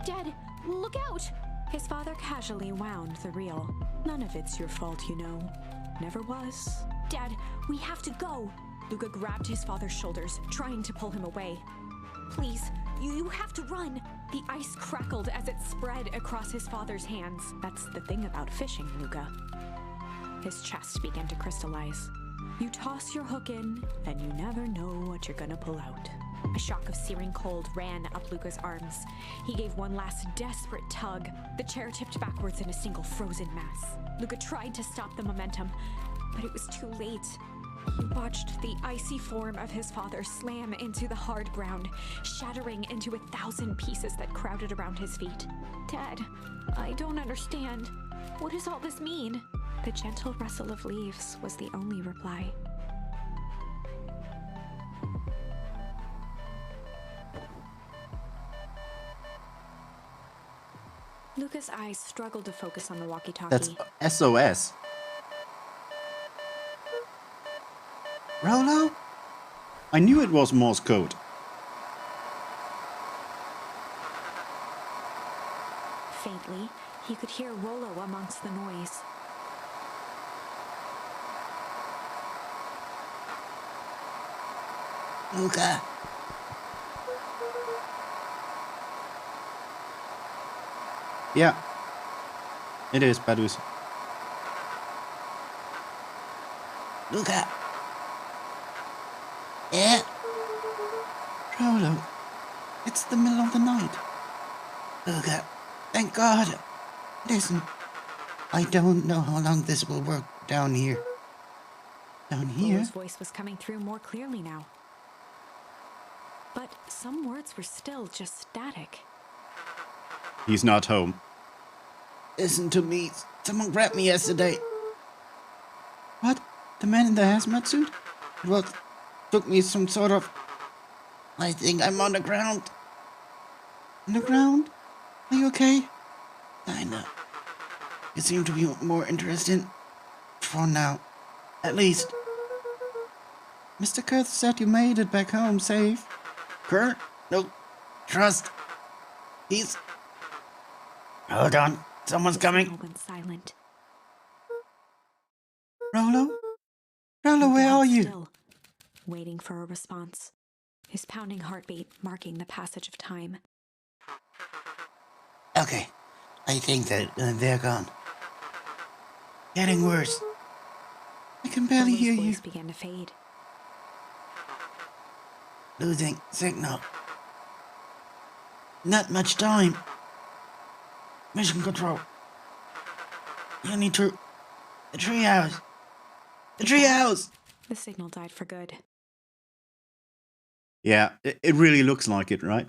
"Dad, look out!" His father casually wound the reel. "None of it's your fault, you know. Never was." "Dad, we have to go!" Luca grabbed his father's shoulders, trying to pull him away. "Please, you have to run!" The ice crackled as it spread across his father's hands. "That's the thing about fishing, Luca." His chest began to crystallize. You toss your hook in, and you never know what you're gonna pull out. A shock of searing cold ran up Luca's arms. He gave one last desperate tug. The chair tipped backwards in a single frozen mass. Luca tried to stop the momentum, but it was too late. He watched the icy form of his father slam into the hard ground, shattering into 1,000 pieces that crowded around his feet. "Dad, I don't understand. What does all this mean?" The gentle rustle of leaves was the only reply. Luca's eyes struggled to focus on the walkie-talkie. That's SOS. Rolo? I knew it was Morse code. Faintly, he could hear Rolo amongst the noise. Luca. Yeah. It is, Badus. Luca. Yeah? Rolo, it's the middle of the night. Oh, God. Thank God. Listen, I don't know how long this will work down here. Down here? Lolo's voice was coming through more clearly now. But some words were still just static. He's not home. Listen to me. Someone grabbed me yesterday. What? The man in the hazmat suit? Well, took me some sort of... I think I'm on the ground. On the ground? Are you okay? I know. You seem to be more interested. For now. At least. Mr. Kurth said you made it back home safe. Kurt? No. Trust. He's... Hold on. Someone's coming. Signal went silent. Rolo? Rolo, He where held are you? still, waiting for a response. His pounding heartbeat marking the passage of time. Okay. I think that they're gone. Getting worse. I can barely Lolo's hear you. voice began to fade. Losing signal. Not much time. Mission control. You need to... The treehouse. The treehouse! The signal died for good. Yeah, it really looks like it, right?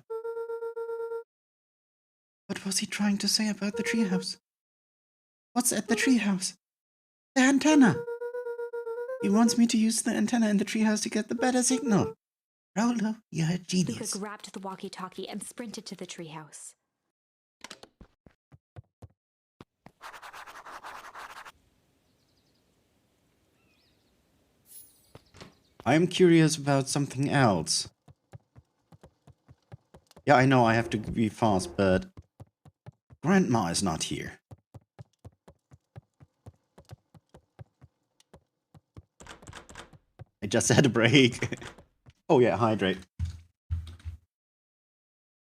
What was he trying to say about the treehouse? What's at the treehouse? The antenna! He wants me to use the antenna in the treehouse to get the better signal. Rolo, you're a Luca genius. grabbed the walkie-talkie and sprinted to the treehouse. I am curious about something else. Yeah, I know I have to be fast, but Grandma is not here. I just had a break. Oh yeah, hydrate.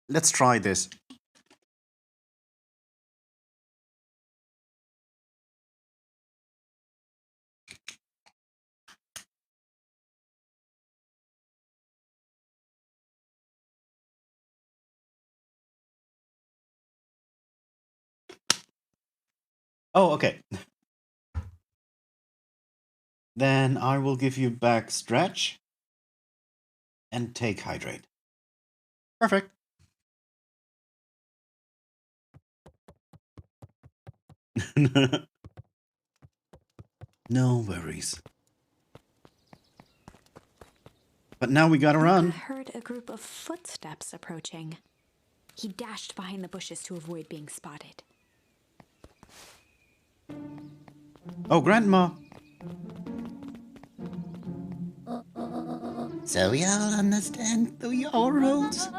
Let's try this. Oh, okay. Then I will give you back stretch and take hydrate. Perfect. No worries. But now we gotta Luca run. heard a group of footsteps approaching. He dashed behind the bushes to avoid being spotted. Oh, Grandma. So y'all understand the y'all rules?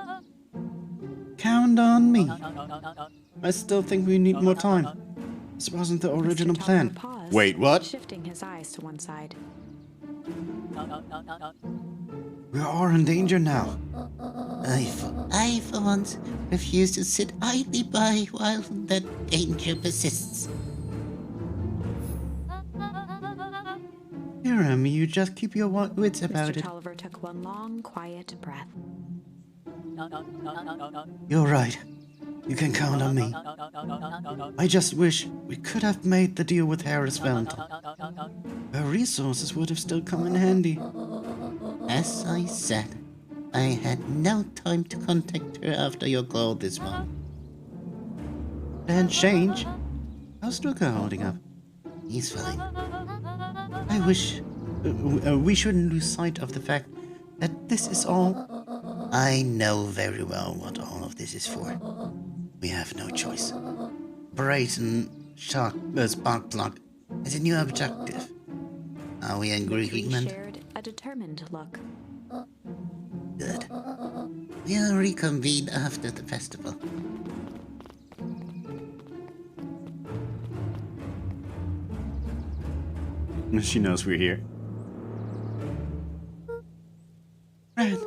Count on me. I still think we need more time. This wasn't the original Mr. plan. Tolliver paused, Wait, what? shifting his eyes to one side. We are in danger now. I, for once, refuse to sit idly by while that danger persists. Jeremy, you just keep your wits about Mr. it. Tolliver took one long, quiet breath. You're right. You can count on me. I just wish we could have made the deal with Harris Valentine. Her resources would have still come in handy. As I said, I had no time to contact her after your call this morning. Plan change. How's Luca holding up? He's fine. I wish we shouldn't lose sight of the fact that this is all. I know very well what all of this is for. We have no choice. Operation Sparkplug is a new objective. Are we in The three agreement? shared a determined look. Good. We'll reconvene after the festival. She knows we're here. Fred,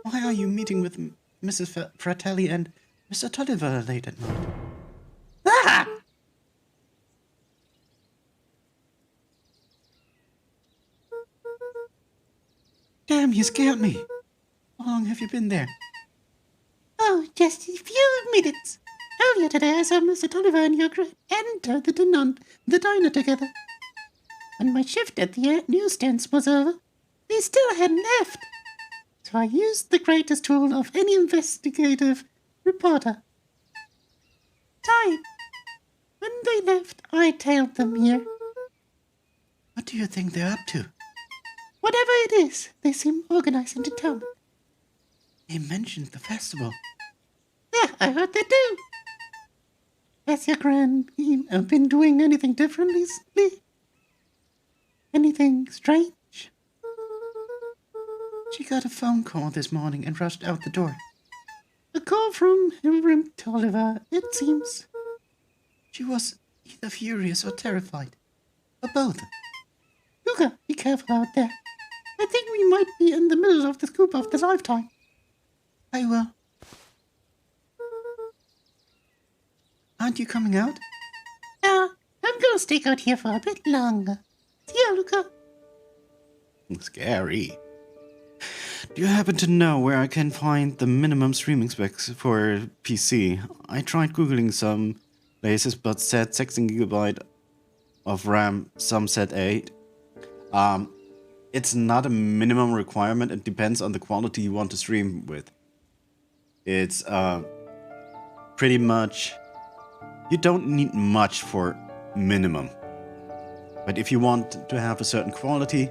why are you meeting with Mrs. Fratelli and Mr. Tolliver late at night? Ah! Damn, you scared me. How long have you been there? Oh, just a few minutes. Earlier today, I saw Mr. Tolliver and your group enter the diner together. When my shift at the newsstands was over, they still hadn't left. So I used the greatest tool of any investigative reporter. Time. When they left, I tailed them here. What do you think they're up to? Whatever it is, they seem organized and determined. They mentioned the festival. Yeah, I heard that too. Has your grand been doing anything different recently? Anything strange? She got a phone call this morning and rushed out the door. A call from Henry Tolliver, it seems. She was either furious or terrified. Or both. Luca, be careful out there. I think we might be in the middle of the scoop of the lifetime. I will. Aren't you coming out? Yeah, I'm gonna stick out here for a bit longer. See ya, Luca. Scary. Do you happen to know where I can find the minimum streaming specs for PC? I tried googling some places, but said 16 GB of RAM, some said 8. It's not a minimum requirement. It depends on the quality you want to stream with. It's pretty much, you don't need much for minimum. But if you want to have a certain quality,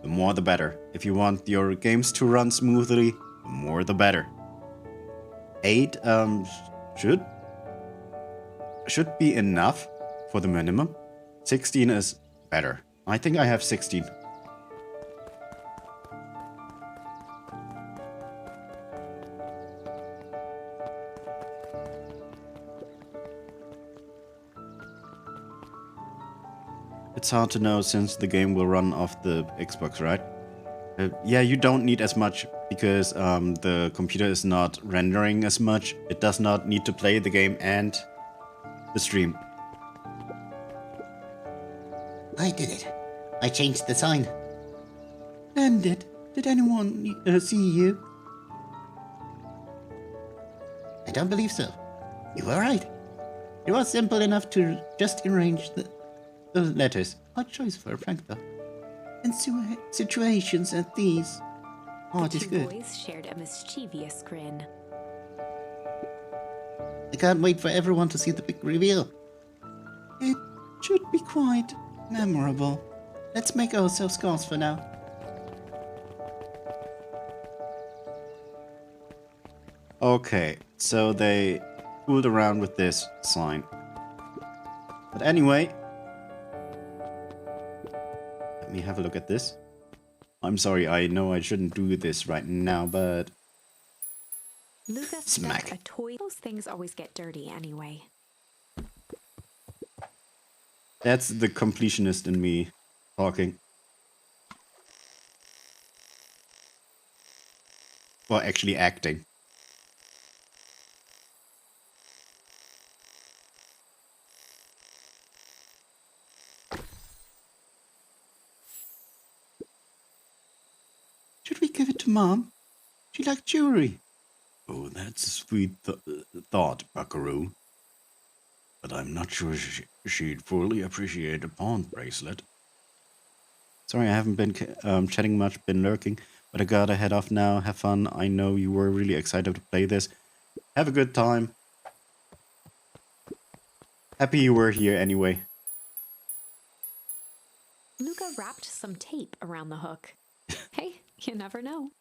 the more the better. If you want your games to run smoothly, the more the better. 8 should be enough for the minimum. 16 is better. I think I have 16. It's hard to know since the game will run off the Xbox, right? Yeah, you don't need as much because the computer is not rendering as much. It does not need to play the game and the stream. I did it. I changed the sign. Splendid. Did anyone see you? I don't believe so. You were right. It was simple enough to just arrange the letters. Odd choice for a prank, though. In situations like these, art is The good. boys shared a mischievous grin. I can't wait for everyone to see the big reveal. It should be quite memorable. Let's make ourselves scarce for now. Okay, so they fooled around with this sign. But anyway, let me have a look at this. I'm sorry, I know I shouldn't do this right now, but Luca Smack. stuck a toy. Those things always get dirty anyway. that's the completionist in me talking. Well, actually acting. Should we give it to Mom? She likes jewelry. Oh, that's a sweet thought, Buckaroo. But I'm not sure she'd fully appreciate a pawn bracelet. Sorry, I haven't been chatting much, been lurking, but I gotta head off now. Have fun. I know you were really excited to play this. Have a good time. Happy you were here anyway. Luca wrapped some tape around the hook. Hey, you never know.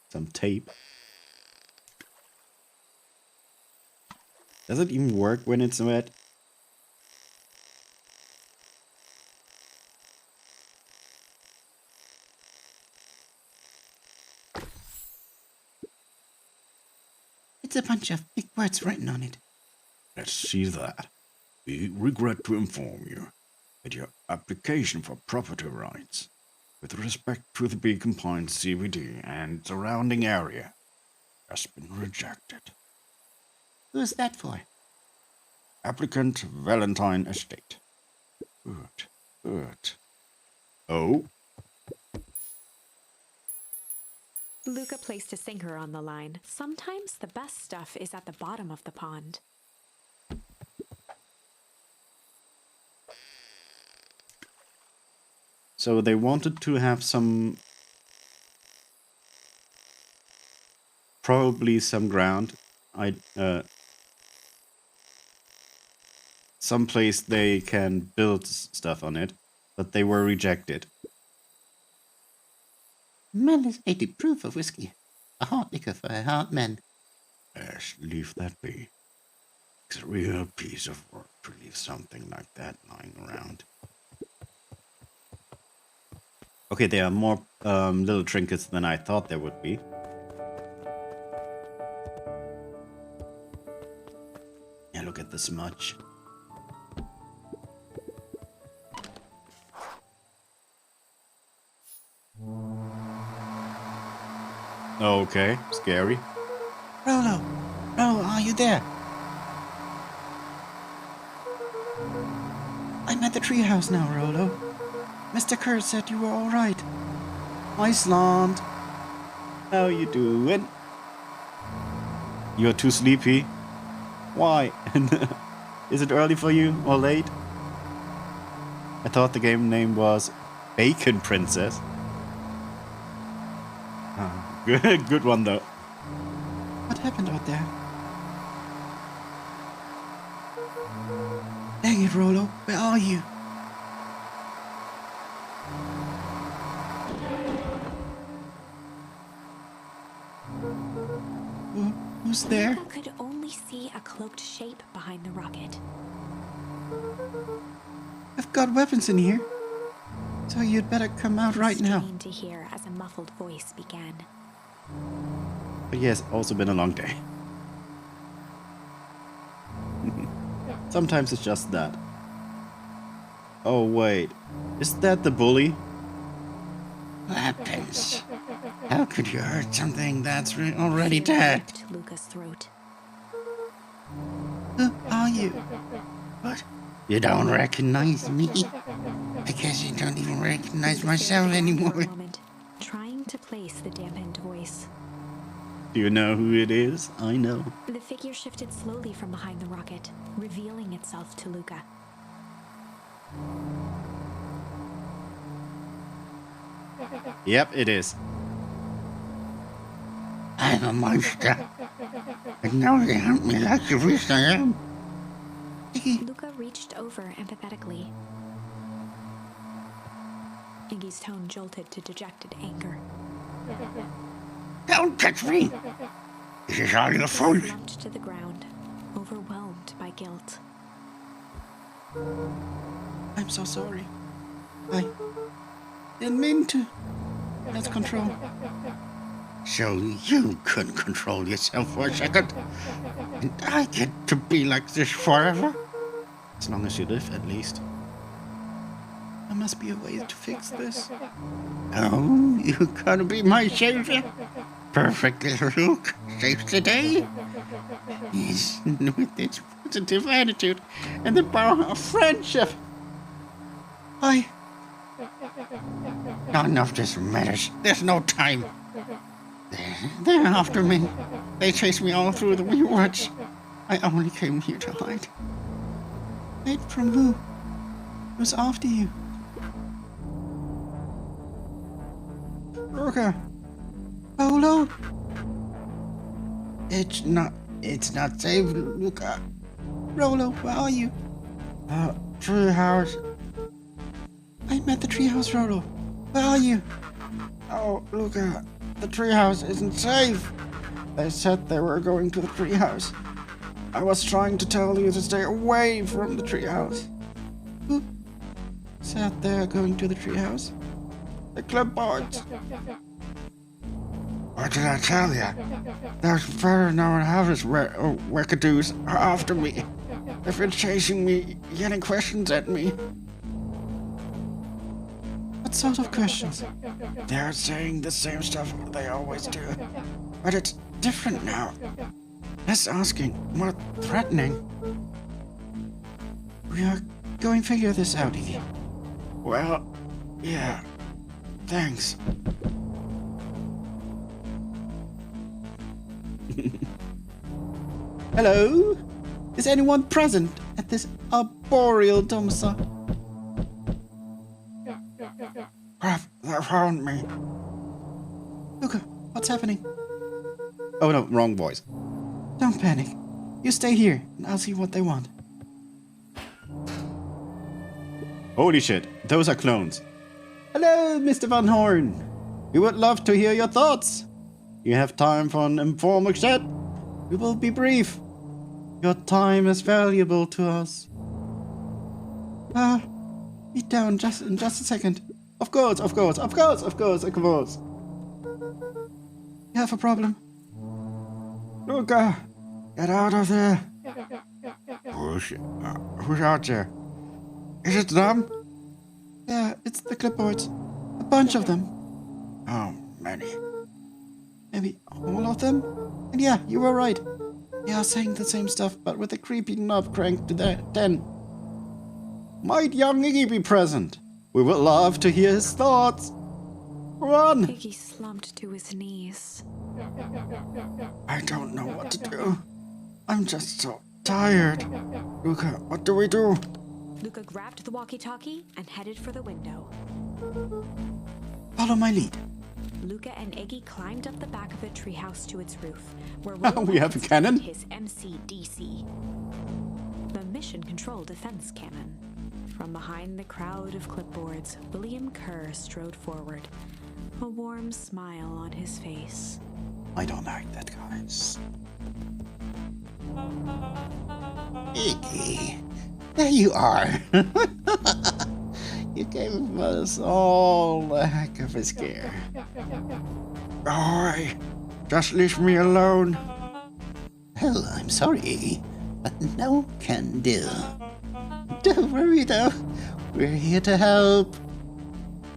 Some tape. Does it even work when it's wet? It's a bunch of big words written on it. Let's see that. We regret to inform you that your application for property rights with respect to the Beacon Pines CBD and surrounding area has been rejected. Who's that for? Applicant Valentine Estate. Good. Oh? Luca placed a sinker on the line. Sometimes the best stuff is at the bottom of the pond. So they wanted to have some... probably some ground. Some place they can build stuff on it, but they were rejected. Man is 80 proof of whiskey. A hard liquor for a hard man. Yes, leave that be. It's a real piece of work to leave something like that lying around. Okay, there are more little trinkets than I thought there would be. Yeah, look at the smudge. Okay, scary. Rolo! Rolo, are you there? I'm at the treehouse now, Rolo. Mr. Kurt said you were alright. Iceland! How you doing? You're too sleepy? Why? Is it early for you or late? I thought the game name was Bacon Princess. Ah, good one though. What happened out there? Dang it, Rolo. Where are you? Who's there? Luca could only see a cloaked shape behind the rocket. I've got weapons in here. So you'd better come out right now. Strained to hear as a muffled voice began. But yes, also been a long day. Sometimes it's just that. Oh wait, is that the bully? Weapons. How could you hurt something that's already dead? Gripped Luca's throat. Who are you? What? You don't recognize me? I guess you don't even recognize myself anymore. For a moment, trying to place the dampened voice. Do you know who it is? I know. The figure shifted slowly from behind the rocket, revealing itself to Luca. Yep, it is. I'm a monster. But now they hunt me like the beast I am. Luca reached over empathetically. Iggy's tone jolted to dejected anger. Don't touch me! This is all your fault. He slumped to the ground, overwhelmed by guilt. I'm so sorry. I didn't mean to. Let's control. So you couldn't control yourself for a second? And I get to be like this forever? As long as you live, at least. There must be a way to fix this. Oh, you're gonna be my savior? Perfect little Luke. Saves the day. Yes, with its positive attitude and the power of friendship. None of this matters. There's no time. They're after me. They chased me all through the wee woods. I only came here to hide. Hide from who? Who's after you? Ruka. Polo? It's not safe, Luca. Rolo, where are you? Treehouse. I'm at the treehouse, Rolo. Where are you? Oh, Luca, the treehouse isn't safe. They said they were going to the treehouse. I was trying to tell you to stay away from the treehouse. Who said they're going to the treehouse? The clipboards. What did I tell you? Those very known houses wackadoos are after me. They've been chasing me, yelling questions at me. What sort of questions? They're saying the same stuff they always do. But it's different now. Less asking, more threatening. We are going to figure this out, Iggy. Well, yeah. Thanks. Hello? Is anyone present at this arboreal domicile? Crap, they found me. Luca, what's happening? Oh no, wrong voice. Don't panic. You stay here, and I'll see what they want. Holy shit, those are clones. Hello, Mr. Van Horn. We would love to hear your thoughts. You have time for an informal chat? We will be brief. Your time is valuable to us. Be down in just a second. Of course. You have a problem? Luca, get out of there. Who's out there? Is it them? Yeah, it's the clipboards. A bunch of them. How many? Maybe all of them? And yeah, you were right. They are saying the same stuff, but with a creepy knob cranked to 10. Might young Iggy be present? We would love to hear his thoughts. Run! Iggy slumped to his knees. I don't know what to do. I'm just so tired. Luca, what do we do? Luca grabbed the walkie-talkie and headed for the window. Follow my lead. Luca and Iggy climbed up the back of the treehouse to its roof, where We have a cannon? his MCDC, the Mission Control Defense Cannon. From behind the crowd of clipboards, William Kerr strode forward, a warm smile on his face. I don't like that, guys. Iggy, there you are. You gave us all a heck of a scare. Boy, just leave me alone. Well, I'm sorry, Iggy, but no can do. Don't worry though, we're here to help.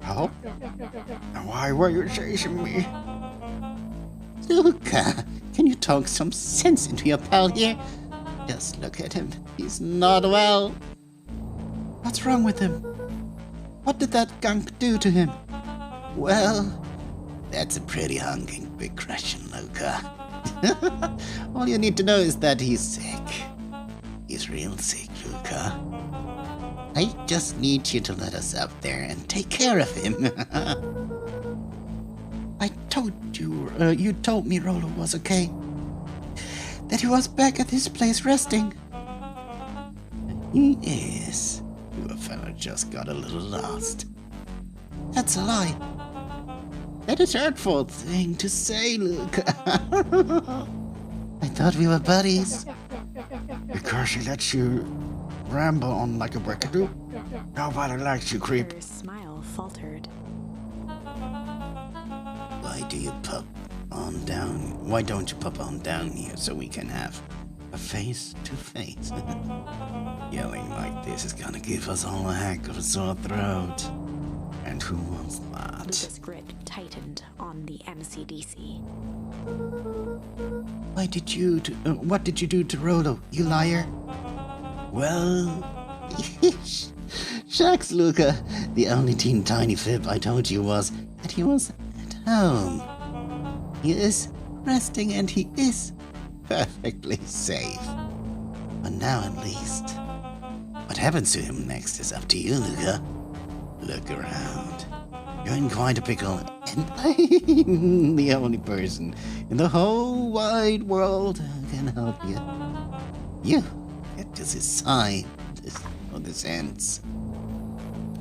Help? And why were you chasing me? Luca, can you talk some sense into your pal here? Just look at him, he's not well. What's wrong with him? What did that gunk do to him? Well, that's a pretty honking big question, Luca. All you need to know is that he's sick. He's real sick, Luca. I just need you to let us up there and take care of him. I told you, you told me Rolo was okay. That he was back at his place resting. He is. Your fella just got a little lost. That's a lie. That is hurtful thing to say, Luca. I thought we were buddies. Because she lets you ramble on like a wackadoo? Nobody likes you, creep. Kerr's smile faltered. Why do you pop on down? Why don't you pop on down here so we can have a face to face? Yelling like this is gonna give us all a heck of a sore throat. And who wants that? Luca's grip tightened on the MCDC. What did you do to Rolo, you liar? Well, shucks, Luca. The only teeny tiny fib I told you was that he was at home. He is resting and he is perfectly safe. For now, at least. What happens to him next is up to you, Luca. Look around. You're in quite a pickle, and I'm the only person in the whole wide world who can help you. You get to decide how this ends.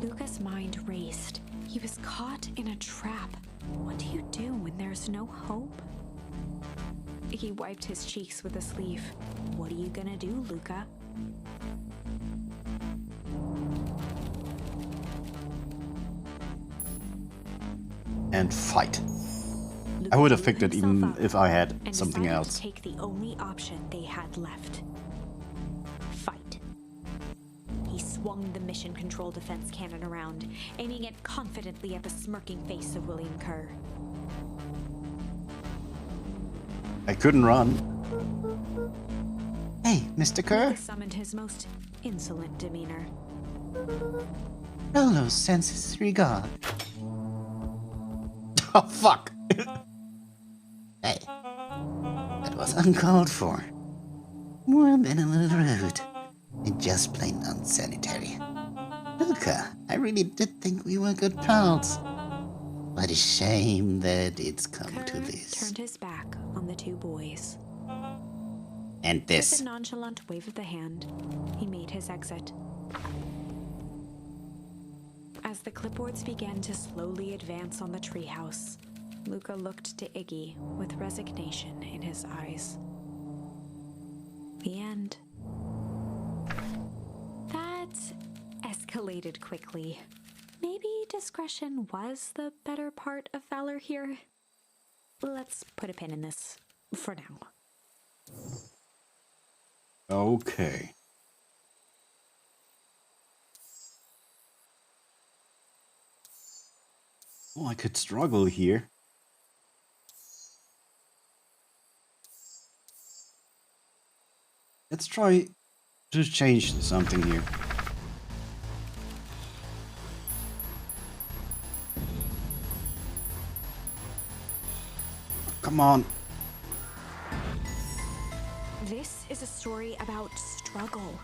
Luca's mind raced. He was caught in a trap. What do you do when there's no hope? Iggy wiped his cheeks with a sleeve. What are you gonna do, Luca? And fight. Luca I would have drew picked it himself even up if I had and something decided else. to take the only option they had left. Fight. He swung the Mission Control Defense Cannon around, aiming it confidently at the smirking face of William Kerr. I couldn't run. Hey, Mr. Kerr. Luca summoned his most insolent demeanor. Rolo sends his regard. Oh, fuck. Hey, that was uncalled for. More than a little rude. And just plain unsanitary. Luca, I really did think we were good pals. What a shame that it's come to Kerr this. turned his back on the two boys. And With this. a nonchalant wave of the hand, he made his exit. As the clipboards began to slowly advance on the treehouse, Luca looked to Iggy with resignation in his eyes. The end. That escalated quickly. Maybe discretion was the better part of valor here. Let's put a pin in this for now. Okay. Oh, I could struggle here. Let's try to change something here. Come on. This is a story about struggle.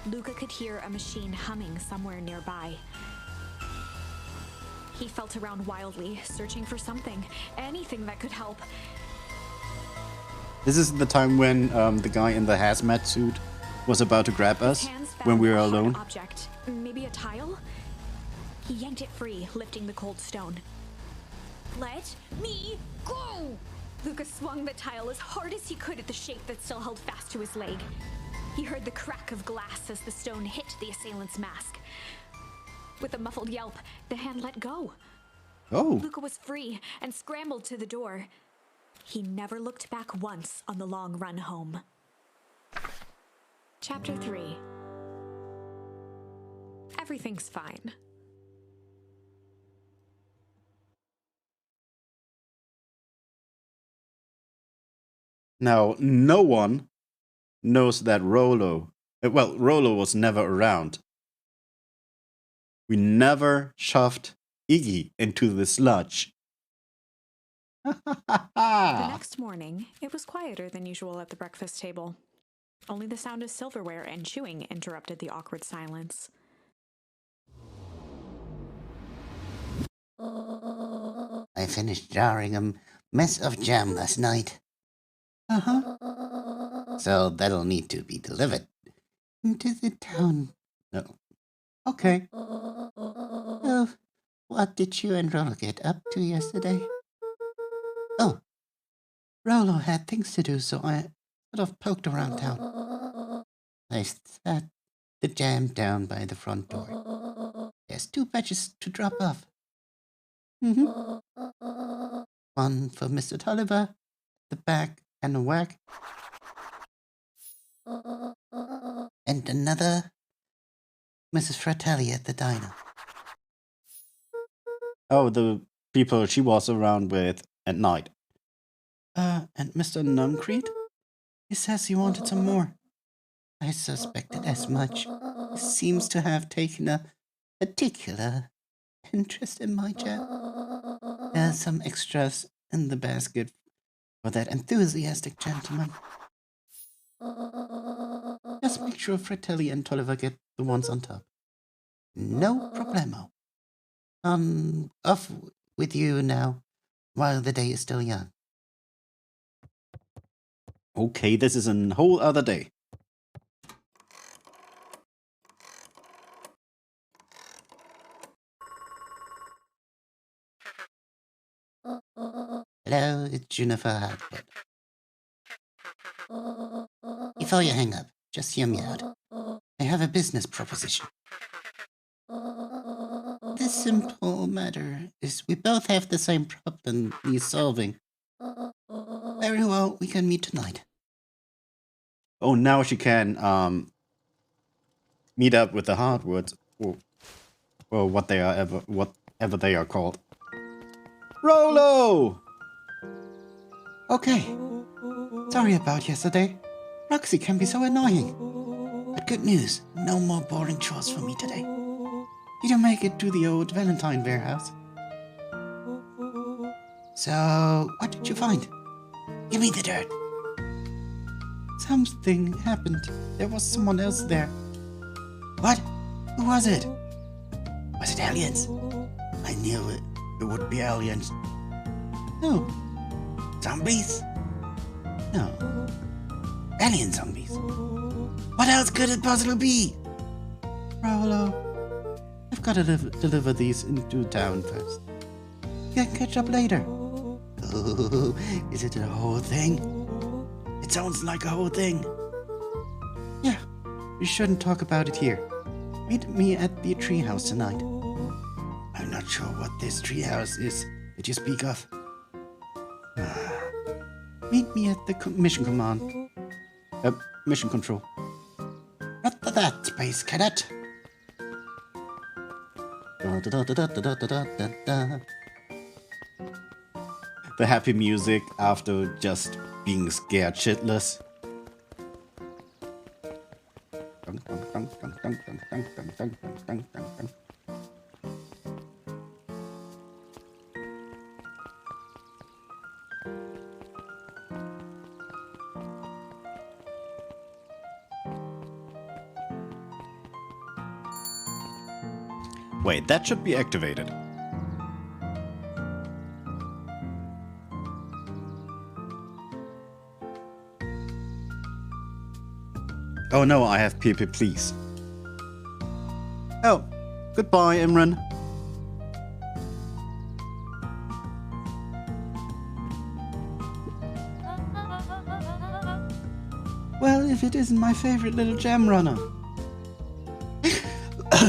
Luca could hear a machine humming somewhere nearby. He felt around wildly, searching for something, anything that could help. This is the time when the guy in the hazmat suit was about to grab us Hands when found we were a hard alone. object, maybe a tile? He yanked it free, lifting the cold stone. Let me go! Luca swung the tile as hard as he could at the shape that still held fast to his leg. He heard the crack of glass as the stone hit the assailant's mask. With a muffled yelp, the hand let go. Oh, Luca was free and scrambled to the door. He never looked back once on the long run home. Chapter 3. Everything's fine. now no one knows that Rolo. Well, Rolo was never around. We never shoved Iggy into the sludge. The next morning, it was quieter than usual at the breakfast table. Only the sound of silverware and chewing interrupted the awkward silence. I finished jarring a mess of jam last night. So that'll need to be delivered into the town. No. Okay. Oh, what did you and Rolo get up to yesterday? Oh, Rolo had things to do, so I sort of poked around town. I sat the jam down by the front door. There's 2 batches to drop off. One for Mr. Tolliver, the back and a whack. And another Mrs. Fratelli at the diner. Oh, the people she was around with at night. And Mr. Nuncreed? He says he wanted some more. I suspected as much. He seems to have taken a particular interest in my jam. There's some extras in the basket for that enthusiastic gentleman. Just make sure Fratelli and Tolliver get the ones on top. No problemo. Off with you now, while the day is still young. Okay, this is a whole other day. Hello, it's Juniper Hartwood. Before you hang up, just hear me out. I have a business proposition. The simple matter is we both have the same problem needs solving. Very well, we can meet tonight. Oh, now she can meet up with the hardwoods, or whatever they are called. Rolo! Okay. Sorry about yesterday. Roxy can be so annoying. But good news, no more boring chores for me today. Did you make it to the old Valentine warehouse? So, what did you find? Give me the dirt. Something happened. There was someone else there. What? Who was it? Was it aliens? I knew it. It would be aliens. No. Zombies? No. Alien zombies. What else could it possibly be? Rolo, I've got to deliver these into town first. We can catch up later. Oh, is it a whole thing? It sounds like a whole thing. Yeah, we shouldn't talk about it here. Meet me at the treehouse tonight. I'm not sure what this treehouse is that you speak of. Meet me at the mission command. Mission control. Not that, Space Cadet. The happy music after just being scared shitless. Wait, that should be activated. Oh no, I have PP, please. Oh, goodbye, Imran. Well, if it isn't my favorite little jam runner.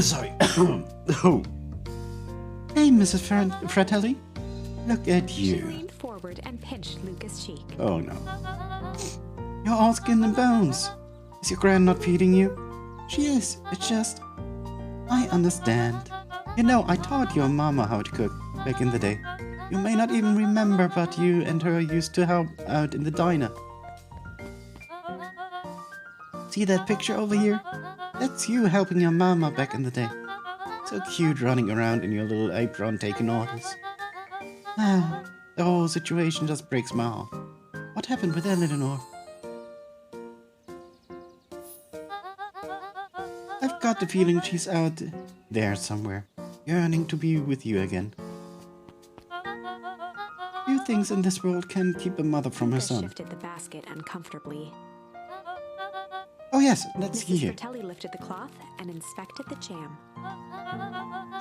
Sorry. Oh. Hey, Mrs. Fratelli. Look at She you. leaned forward and pinched Luca's cheek. Oh no. You're all skin and bones. Is your gran not feeding you? She is. It's just... I understand. You know, I taught your mama how to cook back in the day. You may not even remember, but you and her used to help out in the diner. See that picture over here? That's you helping your mama back in the day. So cute running around in your little apron taking orders. Ah, the whole situation just breaks my heart. What happened with Eleanor? I've got the feeling she's out there somewhere, yearning to be with you again. Few things in this world can keep a mother from her Luca son. shifted the basket uncomfortably. Oh yes, let's Mrs. hear. Fratelli lifted the cloth and inspected the jam.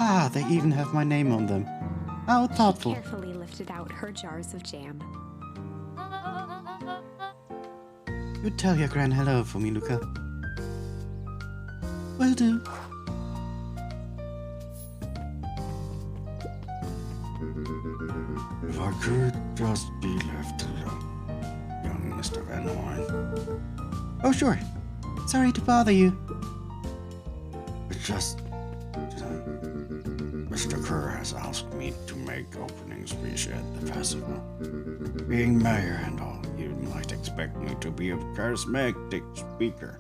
Ah, they even have my name on them. How thoughtful. Carefully lifted out her jars of jam. You tell your gran hello for me, Luca. Will do. If I could just be left alone, young Mr. Van Horn. Oh sure. Sorry to bother you. It's just... Mr. Kerr has asked me to make opening speech at the festival. Being mayor and all, you might expect me to be a charismatic speaker.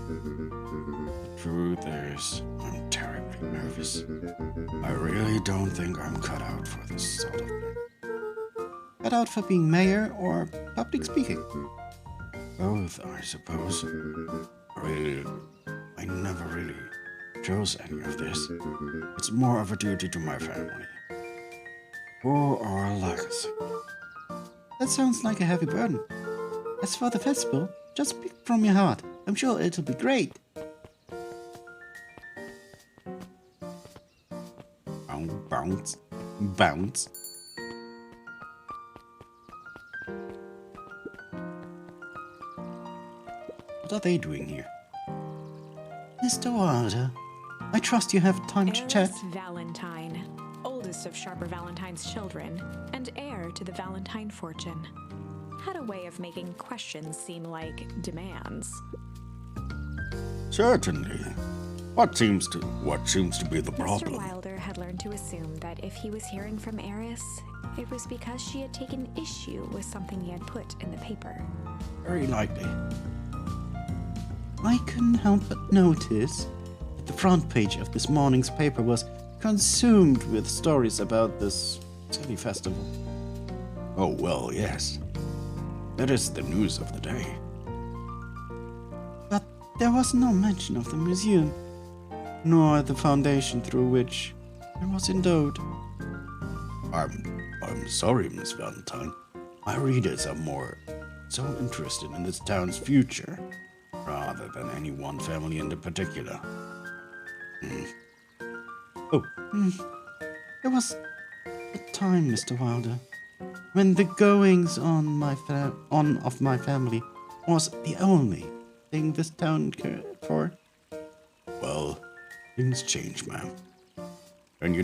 The truth is, I'm terribly nervous. I really don't think I'm cut out for this sort of thing. Cut out for being mayor or public speaking? Both, I suppose. I never really chose any of this. It's more of a duty to my family. Or our legacy. That sounds like a heavy burden. As for the festival, just speak from your heart. I'm sure it'll be great. Bounce. Bounce. What are they doing here? Mr. Wilder, I trust you have time to chat. Eris Valentine, oldest of Sharper Valentine's children, and heir to the Valentine fortune, had a way of making questions seem like demands. Certainly. What seems to be the Mr. problem? Wilder had learned to assume that if he was hearing from Eris, it was because she had taken issue with something he had put in the paper. Very likely. I couldn't help but notice that the front page of this morning's paper was consumed with stories about this silly festival. Oh, well, yes. That is the news of the day. there was no mention of the museum, nor the foundation through which it was endowed. I'm sorry, Miss Valentine. My readers are more so interested in this town's future, rather than any one family in particular. There was a time, Mr. Wilder, when the goings on of my family was the only thing this town cared for. Well, things change, ma'am. And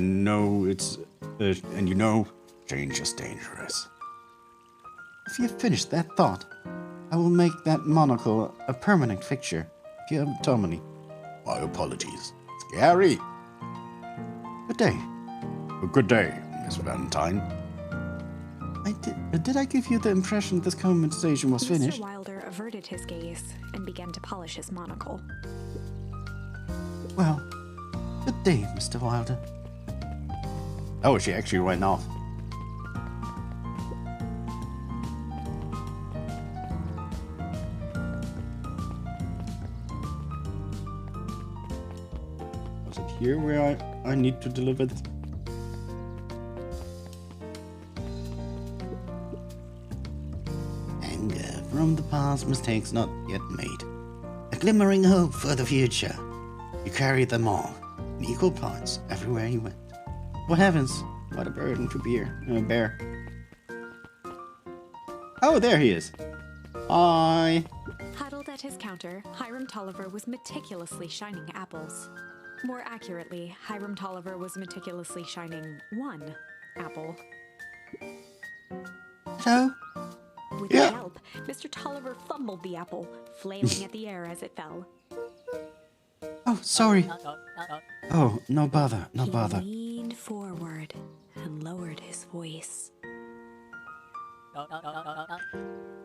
change is dangerous. If you've finished that thought, I will make that monocle a permanent fixture of your autonomy. My apologies. Scary. Good day. Good day, Miss Valentine. Did I give you the impression this conversation was finished? Mr. Wilder averted his gaze and began to polish his monocle. Well, good day, Mr. Wilder. Oh, she actually went off. Was it here where I need to deliver this? Anger from the past, mistakes not yet made. A glimmering hope for the future. You carried them all, in equal parts, everywhere you went. For heavens, what a burden to bear. Oh, there he is. Hi. Huddled at his counter, Hiram Tolliver was meticulously shining apples. More accurately, Hiram Tolliver was meticulously shining one apple. Hello? With Yeah. help, Mr. Tolliver fumbled the apple, flailing at the air as it fell. Oh, sorry. Oh, no bother, no He bother. leaned forward and lowered his voice.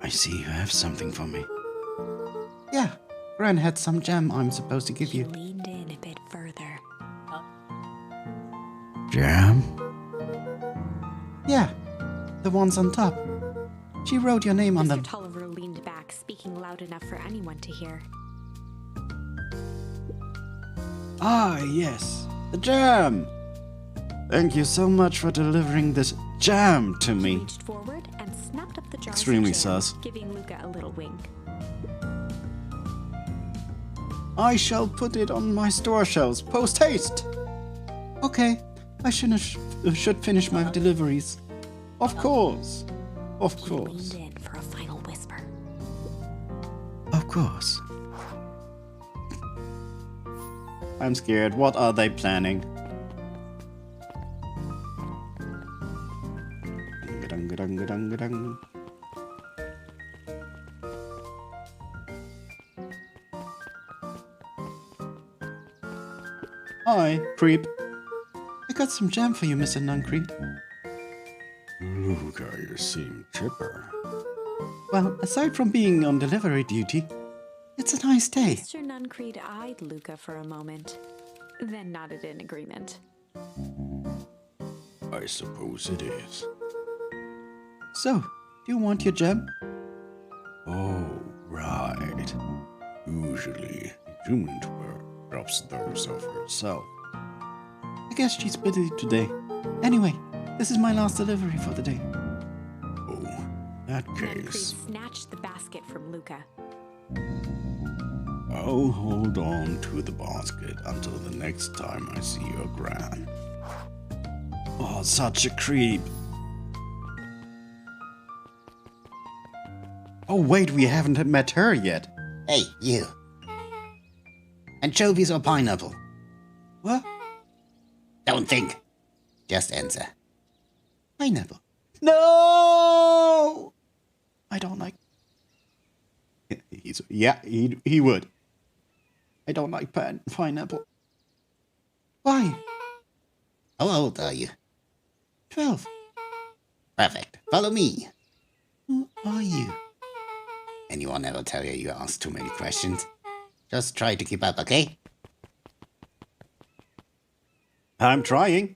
I see you have something for me. Yeah, Gran had some jam I'm supposed to give He you. leaned in a bit further. Jam? Yeah, the ones on top. She wrote your name on Mr. them. Tolliver leaned back, speaking loud enough for anyone to hear. Ah, yes, the jam. Thank you so much for delivering this jam to He me. reached forward and snapped up the jar Extremely of jam, sus. giving Luca a little wink. I shall put it on my store shelves post haste. Okay, I should finish my deliveries. Of course. Of He course. leaned in for a final whisper. Of course. I'm scared. What are they planning? Dung-a-dung-a-dung-a-dung-a-dung. Hi, creep. I got some jam for you, Mr. Nuncreed. Luca, you seem chipper. Well, aside from being on delivery duty, it's a nice day. Mr. Nuncreed eyed Luca for a moment, then nodded in agreement. I suppose it is. So, do you want your jam? Oh, right. Usually, the human tour drops those off herself. I guess she's busy today. Anyway, this is my last delivery for the day. Oh, that Nuncreed case, snatched the basket from Luca. I'll hold on to the basket until the next time I see your Gran. Oh, such a creep. Oh, wait, we haven't met her yet. Hey, you. Anchovies or pineapple? What? Don't think. Just answer. Pineapple. No! I don't like. He would. I don't like pineapple. Why? How old are you? 12. Perfect. Follow me. Who are you? Anyone ever tell you you ask too many questions? Just try to keep up, okay? I'm trying.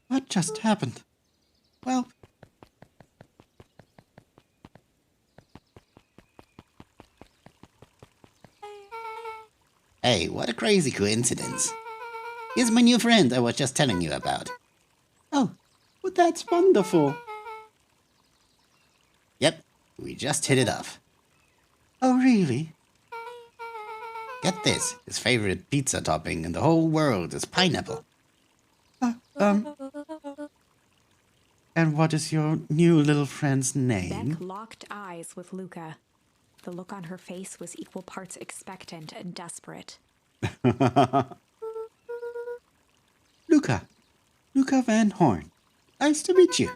What just happened? Well, Hey, what a crazy coincidence. Here's my new friend I was just telling you about. Oh, well, that's wonderful. Yep, we just hit it off. Oh, really? Get this, his favorite pizza topping in the whole world is pineapple. And what is your new little friend's Beck name? locked eyes with Luca. The look on her face was equal parts expectant and desperate. Luca. Luca Van Horn. Nice to meet you.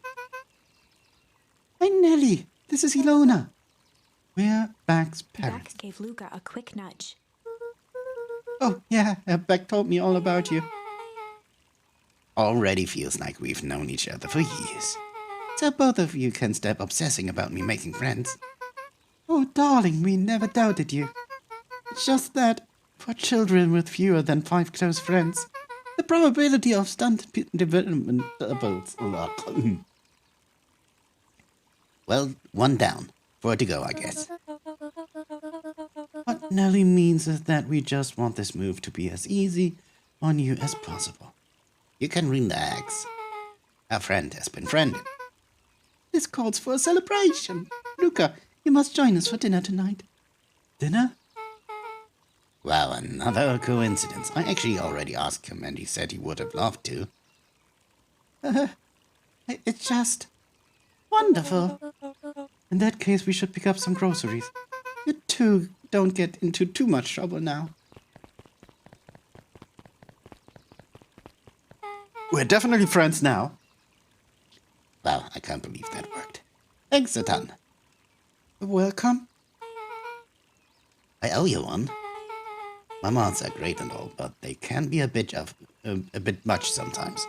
Hi, Nellie. This is Ilona. We're Beck's parents. Beck gave Luca a quick nudge. Oh, yeah, Beck told me all about you. Already feels like we've known each other for years. So both of you can stop obsessing about me making friends. Oh, darling, we never doubted you. It's just that, for children with fewer than 5 close friends, the probability of stunt development doubles a lot. Well, one down. 4 to go, I guess. What Nellie means is that we just want this move to be as easy on you as possible. You can relax. Our friend has been friended. This calls for a celebration. Luca, you must join us for dinner tonight. Dinner? Wow, another coincidence. I actually already asked him and he said he would have loved to. It's just wonderful. In that case, we should pick up some groceries. You two don't get into too much trouble now. We're definitely friends now. Wow, I can't believe that worked. Thanks a ton. Welcome. I owe you one. My mods are great and all, but they can be a bit much sometimes.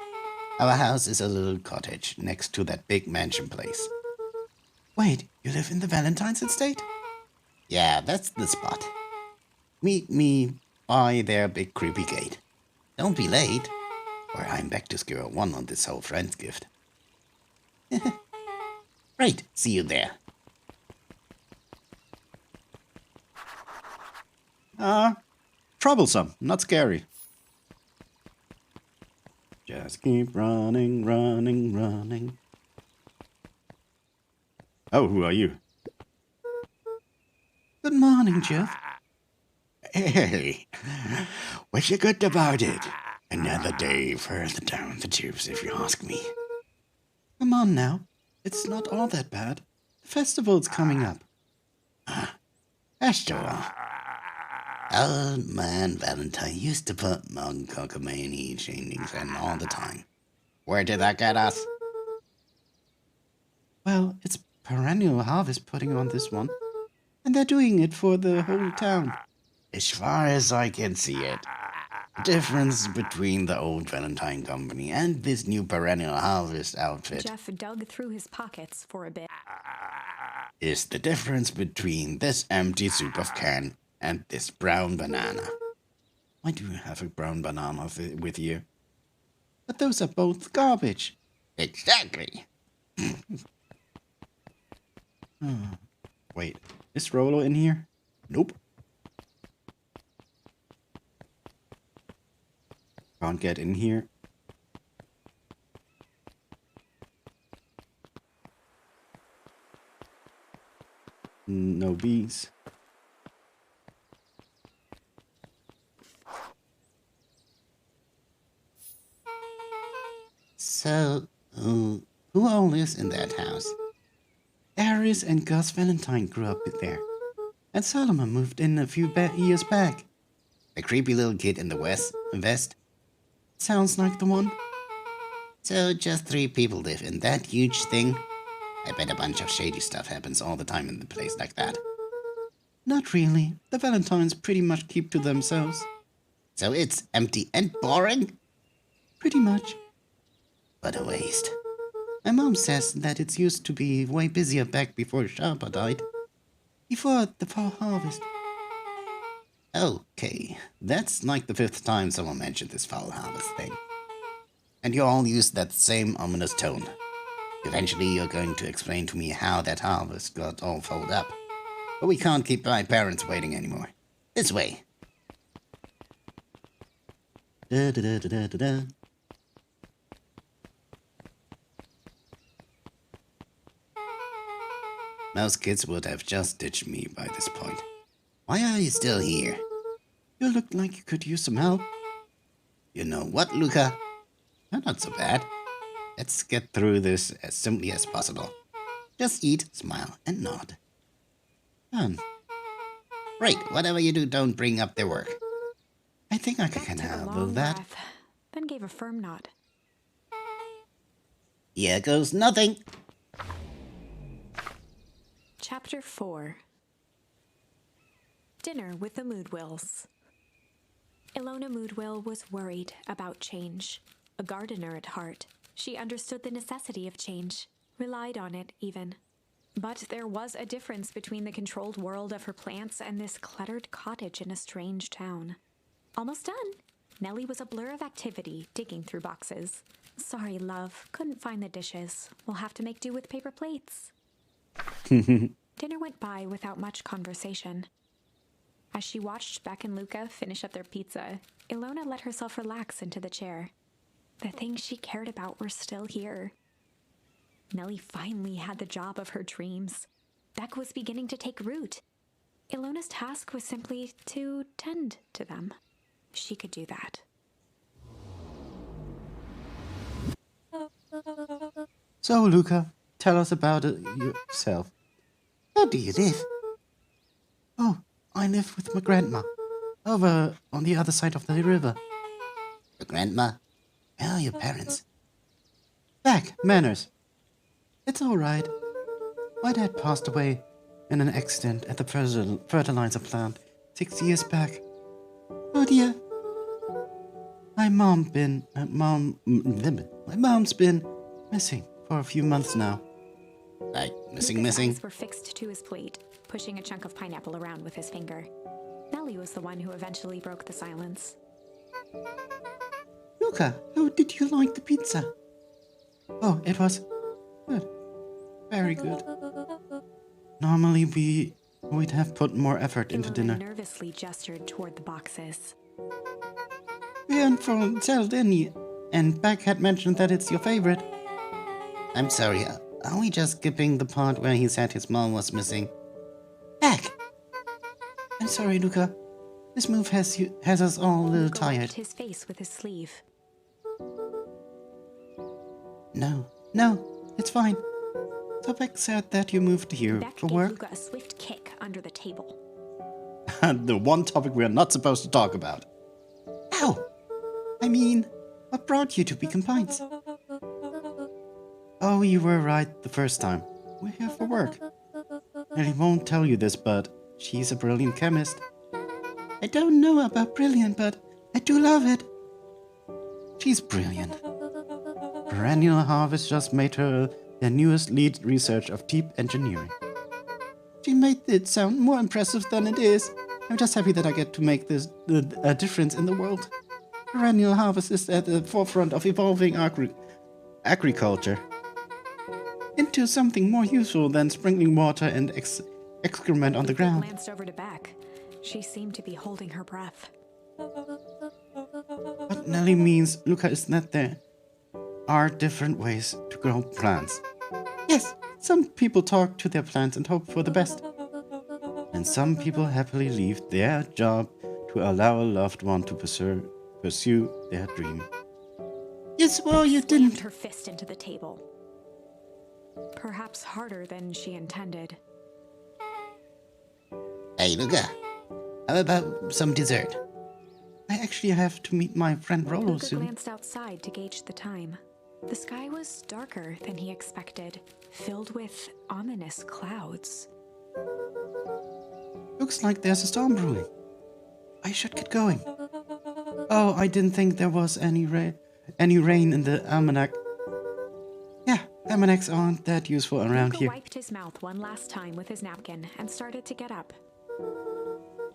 Our house is a little cottage next to that big mansion place. Wait, you live in the Valentine's estate? Yeah, that's the spot. Meet me by their big creepy gate. Don't be late, or I'm back to square one on this whole friend's gift. Right, see you there. Troublesome, not scary. Just keep running, running, running. Oh, who are you? Good morning, Jeff. Hey, what's so good about it? Another day further down the tubes, if you ask me. Come on now. It's not all that bad. The festival's coming up. Festival. Old man Valentine used to put Mug Cockamani changings in all the time. Where did that get us? Well, it's perennial harvest putting on this one. And they're doing it for the whole town. As far as I can see it, the difference between the old Valentine company and this new perennial harvest outfit Jeff dug through his pockets for a bit. is the difference between this empty soup of can and this brown banana. Why do you have a brown banana with you? But those are both garbage. Exactly. Wait, is Rolo in here? Nope. Can't get in here. No bees. So, who all lives in that house? Aris and Gus Valentine grew up there. And Solomon moved in a few years back. The creepy little kid in the west? Sounds like the one. So just 3 people live in that huge thing? I bet a bunch of shady stuff happens all the time in a place like that. Not really. The Valentines pretty much keep to themselves. So it's empty and boring? Pretty much. What a waste. My mom says that it used to be way busier back before Sharpa died. Before the fall harvest. Okay, that's like the 5th time someone mentioned this foul harvest thing. And you all use that same ominous tone. Eventually you're going to explain to me how that harvest got all fouled up. But we can't keep my parents waiting anymore. This way. Da, da, da, da, da, da, da. Most kids would have just ditched me by this point. Why are you still here? You look like you could use some help. You know what, Luca? You're not so bad. Let's get through this as simply as possible. Just eat, smile, and nod. Done. Right, whatever you do, don't bring up their work. I think I Beck can took a handle long that. breath, then gave a firm nod. Here goes nothing. Chapter 4. Dinner with the Moodwills. Ilona Moodwill was worried about change. A gardener at heart, she understood the necessity of change, relied on it even. But there was a difference between the controlled world of her plants and this cluttered cottage in a strange town. Almost done. Nellie was a blur of activity, digging through boxes. Sorry, love, couldn't find the dishes. We'll have to make do with paper plates. Dinner went by without much conversation. As she watched Beck and Luca finish up their pizza, Ilona let herself relax into the chair. The things she cared about were still here. Nellie finally had the job of her dreams. Beck was beginning to take root. Ilona's task was simply to tend to them. She could do that. So, Luca, tell us about it yourself. Where do you live? Oh, I live with my grandma. Over on the other side of the river. Your grandma? Where are your parents? Back, manners. It's all right. My dad passed away in an accident at the fertilizer plant 6 years back. Oh dear. My mom's been missing for a few months now. Like, Luca's missing? eyes were fixed to his plate, pushing a chunk of pineapple around with his finger. Nellie was the one who eventually broke the silence. Luca, how did you like the pizza? Oh, it was good. Very good. Normally we'd have put more effort into Ilona dinner. nervously gestured toward the boxes. We aren't from Sardini, and Beck had mentioned that it's your favorite. I'm sorry, are we just skipping the part where he said his mom was missing? Back! I'm sorry, Luca. This move has us all a little Luca wiped tired. his face with his sleeve. No, it's fine. So Beck said that you moved here Beck for gave work. Luca a swift kick under the table. The one topic we are not supposed to talk about. Ow! I mean, what brought you to Beacon Pines? Oh, you were right the first time. We're here for work. Nellie won't tell you this, but she's a brilliant chemist. I don't know about brilliant, but I do love it. She's brilliant. Perennial Harvest just made her their newest lead research of deep engineering. She made it sound more impressive than it is. I'm just happy that I get to make a difference in the world. Perennial Harvest is at the forefront of evolving agriculture into something more useful than sprinkling water and excrement on the Luca ground. glanced over to Beck. She seemed to be holding her breath. What Nellie means, Luca, is that there are different ways to grow plants. Yes, some people talk to their plants and hope for the best. And some people happily leave their job to allow a loved one to pursue their dream. You swore you Slammed didn't. her fist into the table. Perhaps harder than she intended. Hey, Luca. How about some dessert? I actually have to meet my friend Rolo Luca soon. glanced outside to gauge the time. The sky was darker than he expected, filled with ominous clouds. Looks like there's a storm brewing. I should get going. Oh, I didn't think there was any rain in the almanac. Yeah, almanacs aren't that useful around Luca here. wiped his mouth one last time with his napkin and started to get up.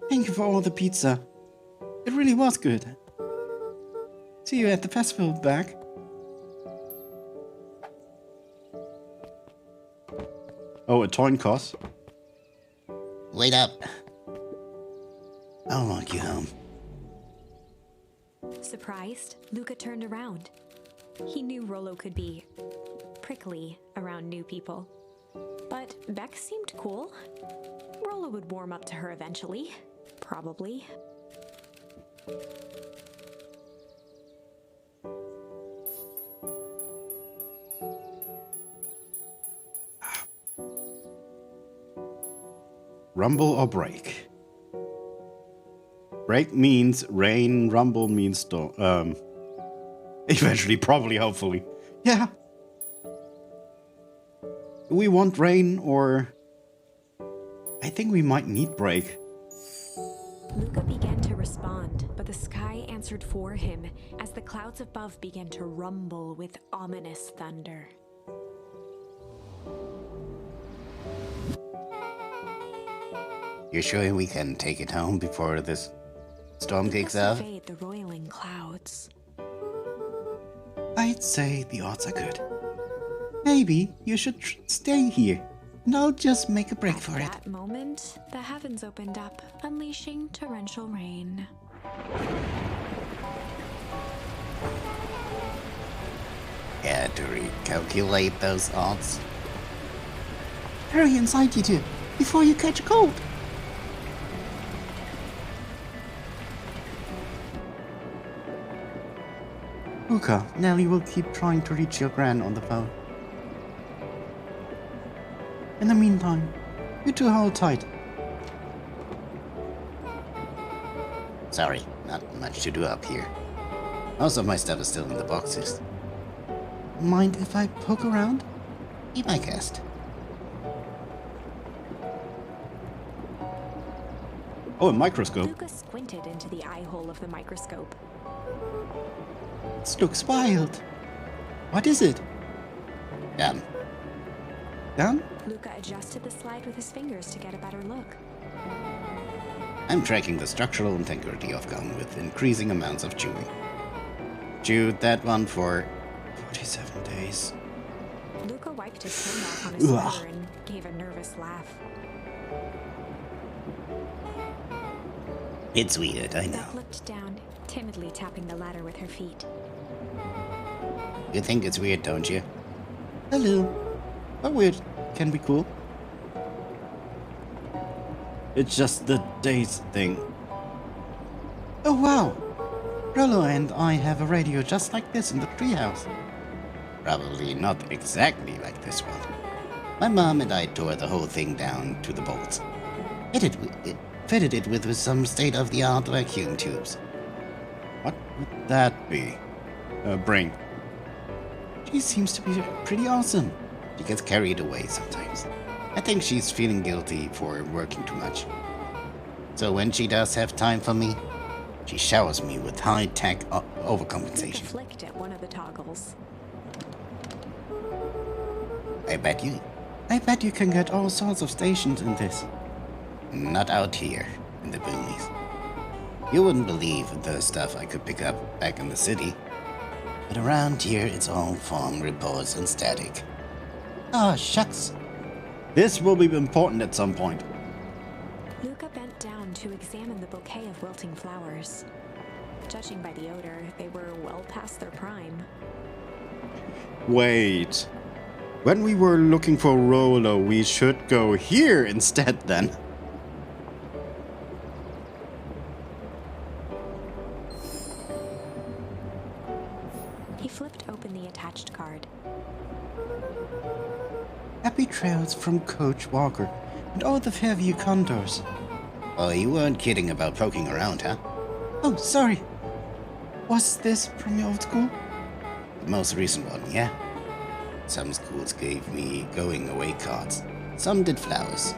Thank you for all the pizza. It really was good. See you at the festival, Beck. Oh, a coin cost? Wait up. I'll walk you home. Surprised, Luca turned around. He knew Rollo could be prickly around new people. But Beck seemed cool. Rollo would warm up to her eventually. Probably. Rumble or break? Break means rain, rumble means storm. Eventually, probably, hopefully. Yeah. Do we want rain or... I think we might need break. Luca began to respond, but the sky answered for him as the clouds above began to rumble with ominous thunder. You sure we can take it home before this storm Luca kicks off? surveyed the roiling clouds. I'd say the odds are good. Maybe you should stay here, and I'll just make a break for At it. that moment, the heavens opened up, unleashing torrential rain. Yeah, to recalculate those odds. Hurry inside, you two, before you catch a cold. Luca, Nellie will keep trying to reach your gran on the phone. In the meantime, you two hold tight. Sorry, not much to do up here. Most of my stuff is still in the boxes. Mind if I poke around? Be my guest. Oh, a microscope. Luca squinted into the eye hole of the microscope. This looks wild. What is it? Done. Done? Luca adjusted the slide with his fingers to get a better look. I'm tracking the structural integrity of gum with increasing amounts of chewing. Chewed that one for 47 days. Luca wiped his hand off on his Ugh. sweater and gave a nervous laugh. It's weird, I know. Beck looked down, timidly tapping the ladder with her feet. You think it's weird, don't you? A little. But weird can be cool. It's just the days thing. Oh wow! Rollo and I have a radio just like this in the treehouse. Probably not exactly like this one. My mom and I tore the whole thing down to the bolts. Fitted it with some state-of-the-art vacuum tubes. What would that be? Bring. She seems to be pretty awesome. She gets carried away sometimes. I think she's feeling guilty for working too much. So when she does have time for me, she showers me with high-tech Luca overcompensation. flicked at one of the toggles. I bet you can get all sorts of stations in this. not out here in the boonies. You wouldn't believe the stuff I could pick up back in the city. But around here, it's all phone reports and static. Ah, shucks. This will be important at some point. Luca bent down to examine the bouquet of wilting flowers. Judging by the odor, they were well past their prime. Wait. When we were looking for Rollo, we should go here instead then. He flipped open the attached card. Happy trails from Coach Walker and all the Fairview Condors. Oh, you weren't kidding about poking around, huh? Oh, sorry. Was this from your old school? The most recent one, yeah. Some schools gave me going-away cards. Some did flowers.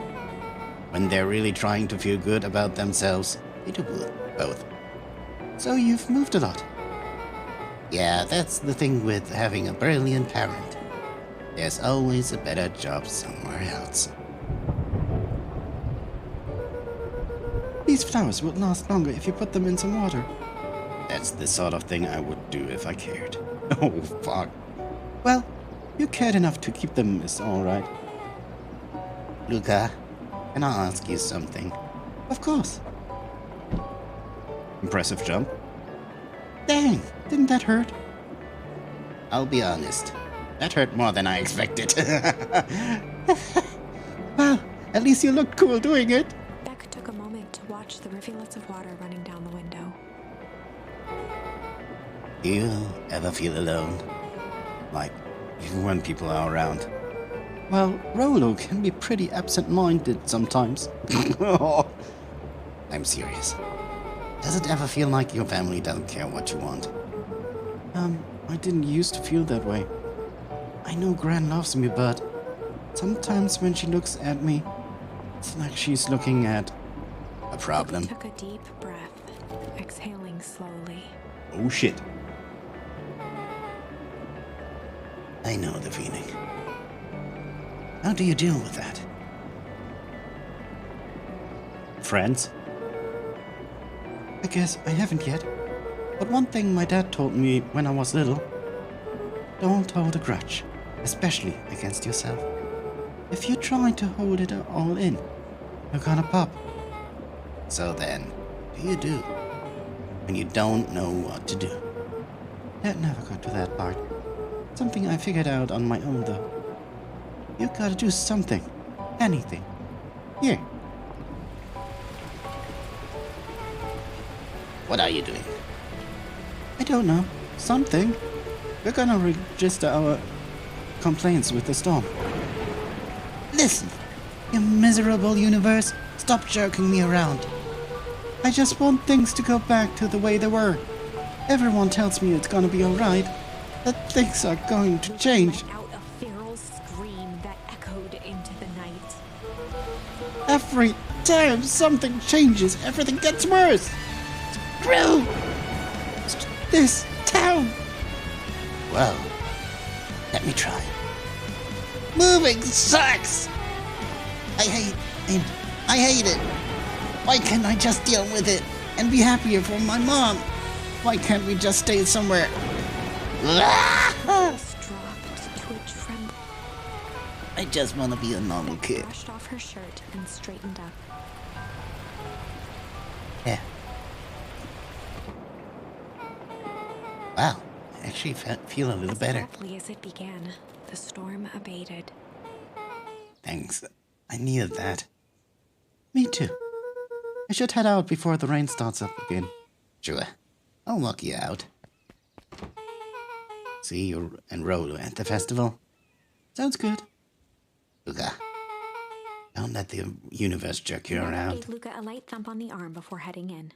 When they're really trying to feel good about themselves, they do both. So you've moved a lot. Yeah, that's the thing with having a brilliant parent. There's always a better job somewhere else. These flowers would last longer if you put them in some water. That's the sort of thing I would do if I cared. Oh, fuck. Well, you cared enough to keep them, is alright. Luca, can I ask you something? Of course. Impressive jump. Dang, didn't that hurt? I'll be honest. That hurt more than I expected. Well, at least you looked cool doing it. Beck took a moment to watch the rivulets of water running down the window. Do you ever feel alone? Like, even when people are around. Well, Rolo can be pretty absent-minded sometimes. I'm serious. Does it ever feel like your family doesn't care what you want? I didn't used to feel that way. I know Gran loves me, but sometimes when she looks at me, it's like she's looking at A problem? Took a deep breath, exhaling slowly. oh shit. I know the feeling. How do you deal with that? Friends? I guess I haven't yet. But one thing my dad told me when I was little: don't hold a grudge, especially against yourself. If you try to hold it all in, you're gonna pop. So then, what do you do when you don't know what to do? Dad never got to that part. Something I figured out on my own though. You gotta do something. Anything. Here. What are you doing? I don't know. Something. We're gonna register our complaints with the storm. Listen, you miserable universe, stop jerking me around. I just want things to go back to the way they were. Everyone tells me it's gonna be alright, that things are going to change. Let out a feral scream that echoed into the night. Every time something changes, everything gets worse. Screw this town. Well, let me try. Moving sucks! I hate it. Why can't I just deal with it and be happier for my mom? Why can't we just stay somewhere? Voice dropped to a tremble. I just want to be a normal Beck kid. brushed off her shirt and straightened up. Yeah. Wow, I actually feel a little As better. abruptly as it began, the storm abated. Thanks. I needed that. Me too. I should head out before the rain starts up again. Sure. I'll walk you out. See you and Rolo at the festival. Sounds good. Luca, don't let the universe jerk you Beck around. gave Luca a light thump on the arm before heading in.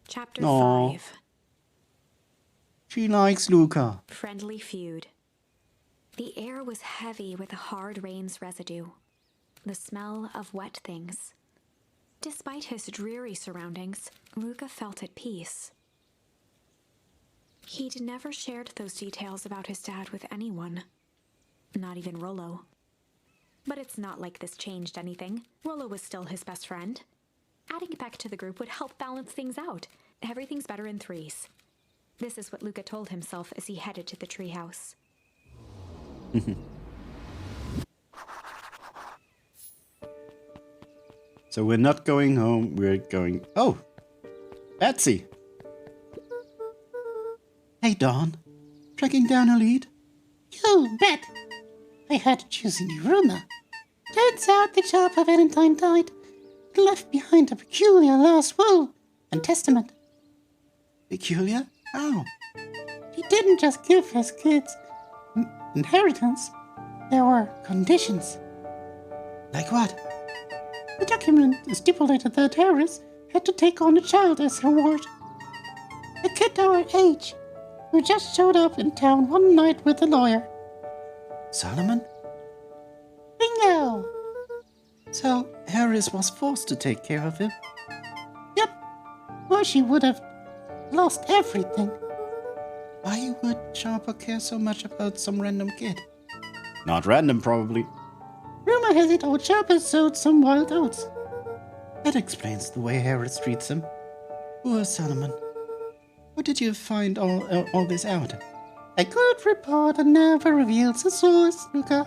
Chapter Aw. 5. She likes Luca. Friendly Feud. The air was heavy with a hard rain's residue, the smell of wet things. Despite his dreary surroundings, Luca felt at peace. He'd never shared those details about his dad with anyone, not even Rollo. But it's not like this changed anything. Rollo was still his best friend. Adding Beck to the group would help balance things out. Everything's better in threes. This is what Luca told himself as he headed to the treehouse. So we're not going home, we're going... Oh! Betsy! Hey, Dawn. Tracking down a lead? You bet! I heard a juicy new rumor. Turns out the Sharper Valentine died and left behind a peculiar last will and testament. Peculiar? How? He didn't just give his kids inheritance. There were conditions. Like what? The document stipulated that Harris had to take on a child as a reward. A kid our age, who just showed up in town one night with a lawyer. Solomon? Bingo! So Harris was forced to take care of him? Yep. Or she would have lost everything. Why would Sharper care so much about some random kid? Not random, probably. Rumor has it old Sharper sowed some wild oats. That explains the way Harris treats him. Poor Solomon. How did you find all this out? A good reporter never reveals a source, Luca.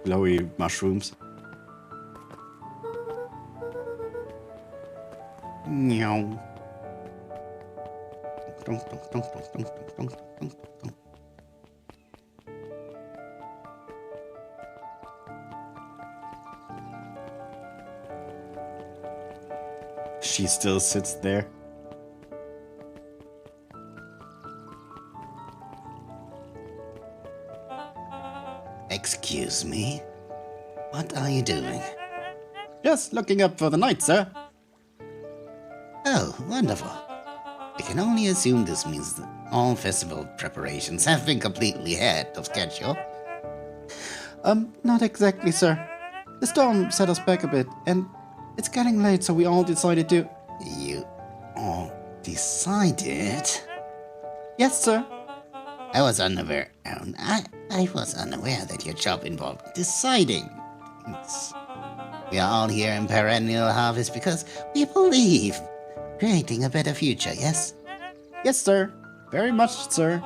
Glowy mushrooms. Meow. She still sits there. Excuse me? What are you doing? Just looking up for the night, sir. Oh, wonderful. I can only assume this means that all festival preparations have been completely ahead of schedule. Not exactly, sir. The storm set us back a bit, and it's getting late, so we all decided to... You all decided? Yes, sir. I was unaware. I was unaware that your job involved deciding things. We are all here in Perennial Harvest because we believe creating a better future, yes? Yes, sir. Very much, sir.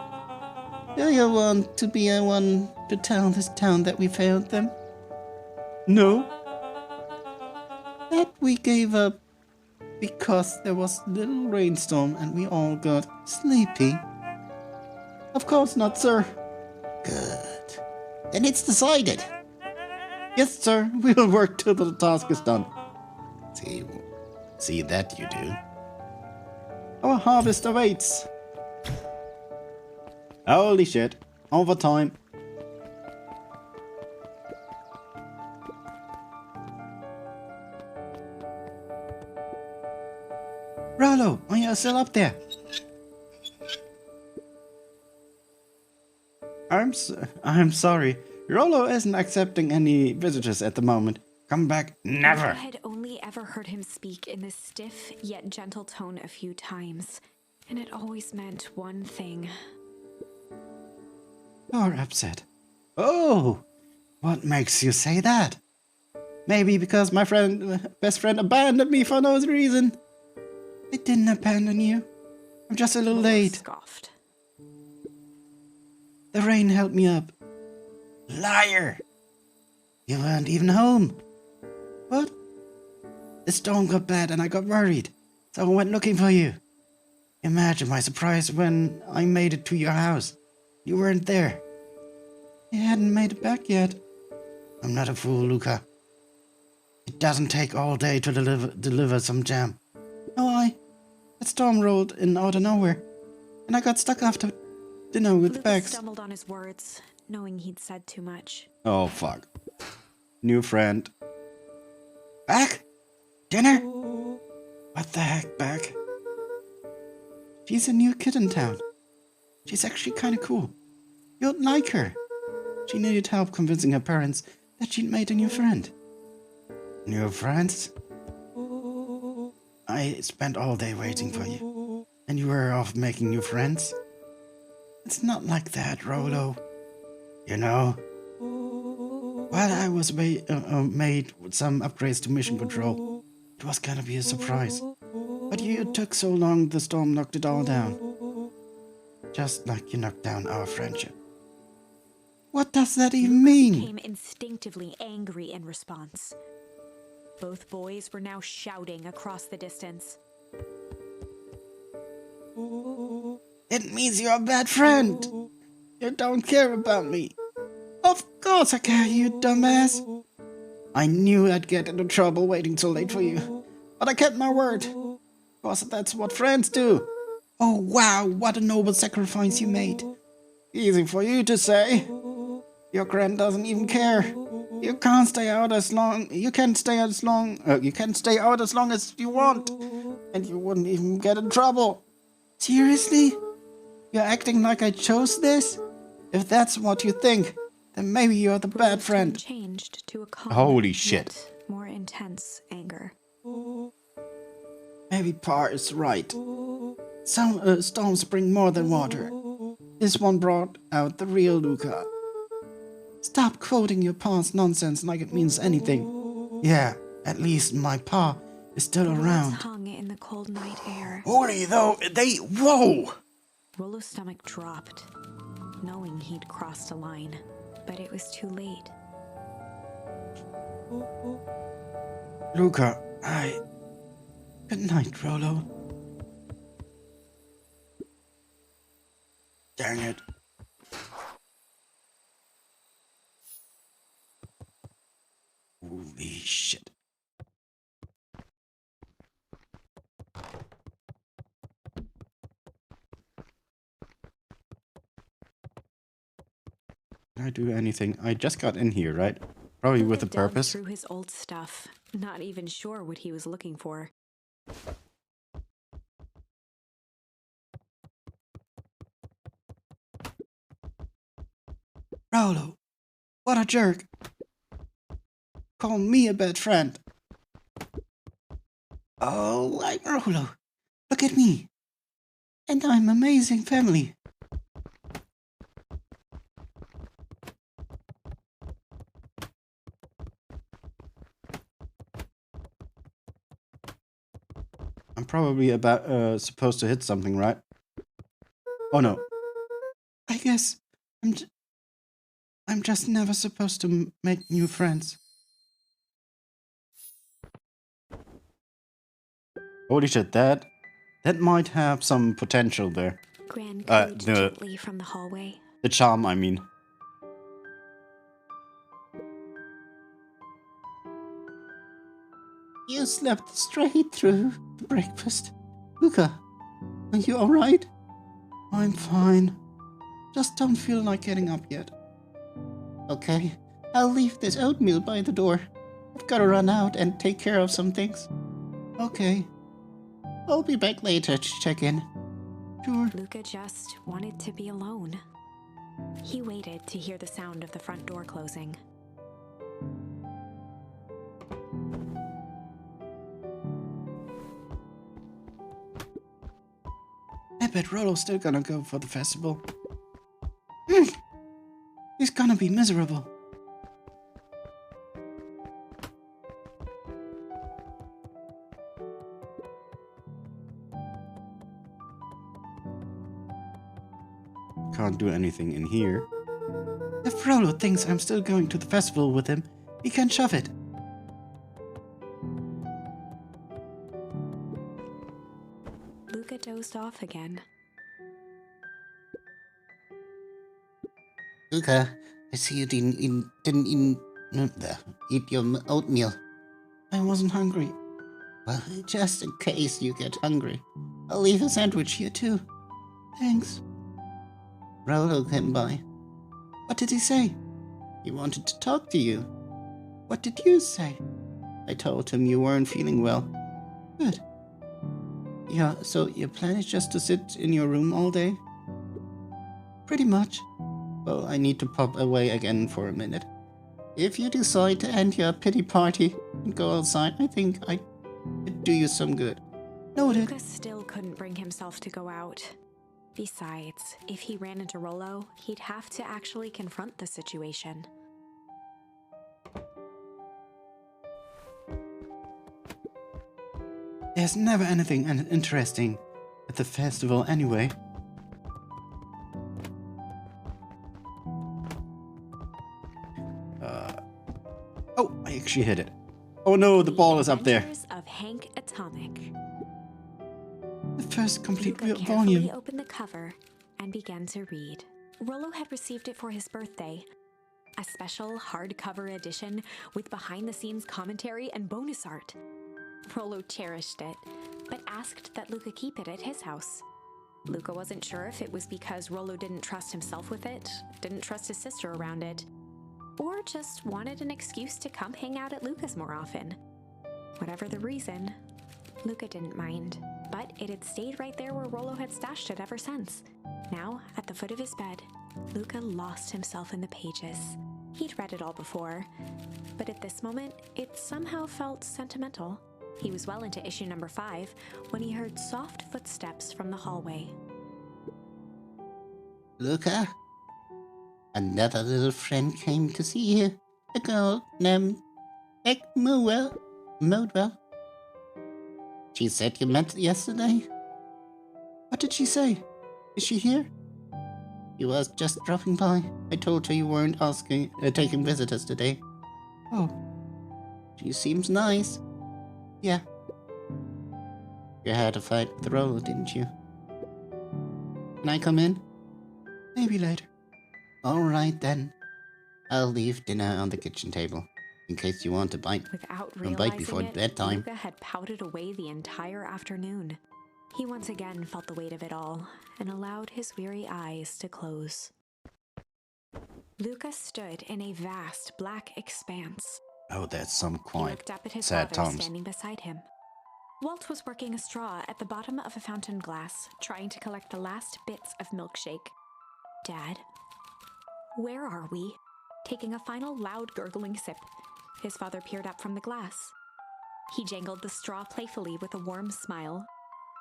Do you want to be the one to tell this town that we failed them? No. That we gave up because there was a little rainstorm and we all got sleepy? Of course not, sir. Good. Then it's decided. Yes, sir. We'll work till the task is done. See that you do. Our harvest awaits. Holy shit. Overtime. Rollo, are you still up there? I'm sorry. Rollo isn't accepting any visitors at the moment. Come back. Never. I had only ever heard him speak in this stiff yet gentle tone a few times, and it always meant one thing. You're upset. Oh, what makes you say that? Maybe because my best friend abandoned me for no reason. I didn't abandon you. I'm just a little Lola late. scoffed. The rain held me up. Liar! You weren't even home. What? The storm got bad and I got worried, so I went looking for you. Imagine my surprise when I made it to your house. You weren't there. You hadn't made it back yet. I'm not a fool, Luca. It doesn't take all day to deliver some jam. No, the storm rolled in out of nowhere, and I got stuck after dinner with Lucas bags. stumbled on his words, knowing he'd said too much. Oh, fuck. New friend. Back? Dinner? What the heck, Beck? She's a new kid in town. She's actually kind of cool. You'll like her. She needed help convincing her parents that she'd made a new friend. New friends? I spent all day waiting for you, and you were off making new friends. It's not like that, Rollo. You know, while I was made with some upgrades to mission control, it was gonna be a surprise. But you took so long, the storm knocked it all down. Just like you knocked down our friendship. What does that even mean? Became instinctively angry in response. Both boys were now shouting across the distance. It means you're a bad friend. You don't care about me. Of course I care, you dumbass. I knew I'd get into trouble waiting so late for you, but I kept my word. Because that's what friends do. Oh wow, what a noble sacrifice you made. Easy for you to say. Your grand doesn't even care. You can't stay out as long. You can stay out as long as you want, and you wouldn't even get in trouble. Seriously? You're acting like I chose this? If that's what you think, then maybe you're the bad friend. Changed to a calm, Holy shit. yet more intense anger. Maybe Pa is right. Some storms bring more than water. This one brought out the real Luca. Stop quoting your pa's nonsense like it means anything. Yeah, at least my pa is still The words around. hung in the cold night air. Holy though, whoa! Rollo's stomach dropped, knowing he'd crossed a line, but it was too late. Luca, Good night, Rollo. Dang it. Holy shit. Can I do anything? I just got in here, right? Probably with a Luca delved purpose. through his old stuff, not even sure what he was looking for. Rolo, what a jerk! Call me a bad friend. Oh, I'm Rollo. Look at me. And I'm amazing family. I'm probably supposed to hit something, right? Oh no. I guess I'm just never supposed to make new friends. Holy shit, that might have some potential there. Gran cooed the gently from the hallway. the charm, I mean. You slept straight through the breakfast. Luca, are you alright? I'm fine. Just don't feel like getting up yet. Okay, I'll leave this oatmeal by the door. I've gotta run out and take care of some things. Okay, I'll be back later to check in. sure. Luca just wanted to be alone. He waited to hear the sound of the front door closing. I bet Rollo's still gonna go for the festival. He's gonna be miserable. Can't do anything in here. If Rollo thinks I'm still going to the festival with him, he can shove it. Luca dozed off again. Luca, I see you didn't eat your oatmeal. I wasn't hungry. Well, just in case you get hungry, I'll leave a sandwich here too. Thanks. Rollo came by. What did he say? He wanted to talk to you. What did you say? I told him you weren't feeling well. Good. Yeah, so your plan is just to sit in your room all day? Pretty much. Well, I need to pop away again for a minute. If you decide to end your pity party and go outside, I think it'd do you some good. Noted. Luca still couldn't bring himself to go out. Besides, if he ran into Rollo, he'd have to actually confront the situation. There's never anything interesting at the festival anyway. Oh, I actually hit it. Oh no, the ball is up there. Adventures of Hank Atomic. The first complete Luca volume. carefully opened the cover and began to read. Rollo had received it for his birthday. A special hardcover edition with behind-the-scenes commentary and bonus art. Rollo cherished it, but asked that Luca keep it at his house. Luca wasn't sure if it was because Rollo didn't trust himself with it, didn't trust his sister around it, or just wanted an excuse to come hang out at Luca's more often. Whatever the reason, Luca didn't mind, but it had stayed right there where Rollo had stashed it ever since. Now, at the foot of his bed, Luca lost himself in the pages. He'd read it all before, but at this moment, it somehow felt sentimental. He was well into issue number 5 when he heard soft footsteps from the hallway. Luca? Another little friend came to see you. A girl named Modwell. She said you met yesterday. What did she say? Is she here? She was just dropping by. I told her you weren't taking visitors today. Oh, She seems nice. yeah. You had a fight with the roll, didn't you? Can I come in? Maybe later. All right then. I'll leave dinner on the kitchen table in case you want to bite. Without Don't bite realizing before it, bedtime. Luca had pouted away the entire afternoon. He once again felt the weight of it all and allowed his weary eyes to close. Luca stood in a vast black expanse. Oh, that's some He quite looked up at his sad father times. standing beside him. Walt was working a straw at the bottom of a fountain glass, trying to collect the last bits of milkshake. Dad, where are we? Taking a final loud gurgling sip, his father peered up from the glass. He jangled the straw playfully with a warm smile,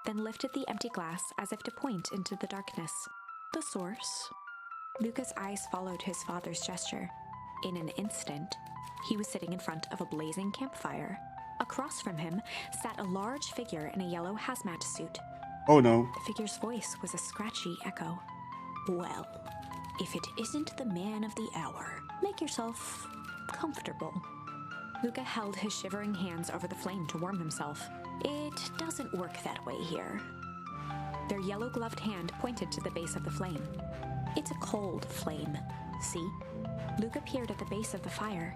then lifted the empty glass as if to point into the darkness. The source? Luca's eyes followed his father's gesture. In an instant, he was sitting in front of a blazing campfire. Across from him sat a large figure in a yellow hazmat suit. Oh no. The figure's voice was a scratchy echo. Well, if it isn't the man of the hour, make yourself comfortable. Luca held his shivering hands over the flame to warm himself. It doesn't work that way here. Their yellow-gloved hand pointed to the base of the flame. It's a cold flame, see? Luca peered at the base of the fire.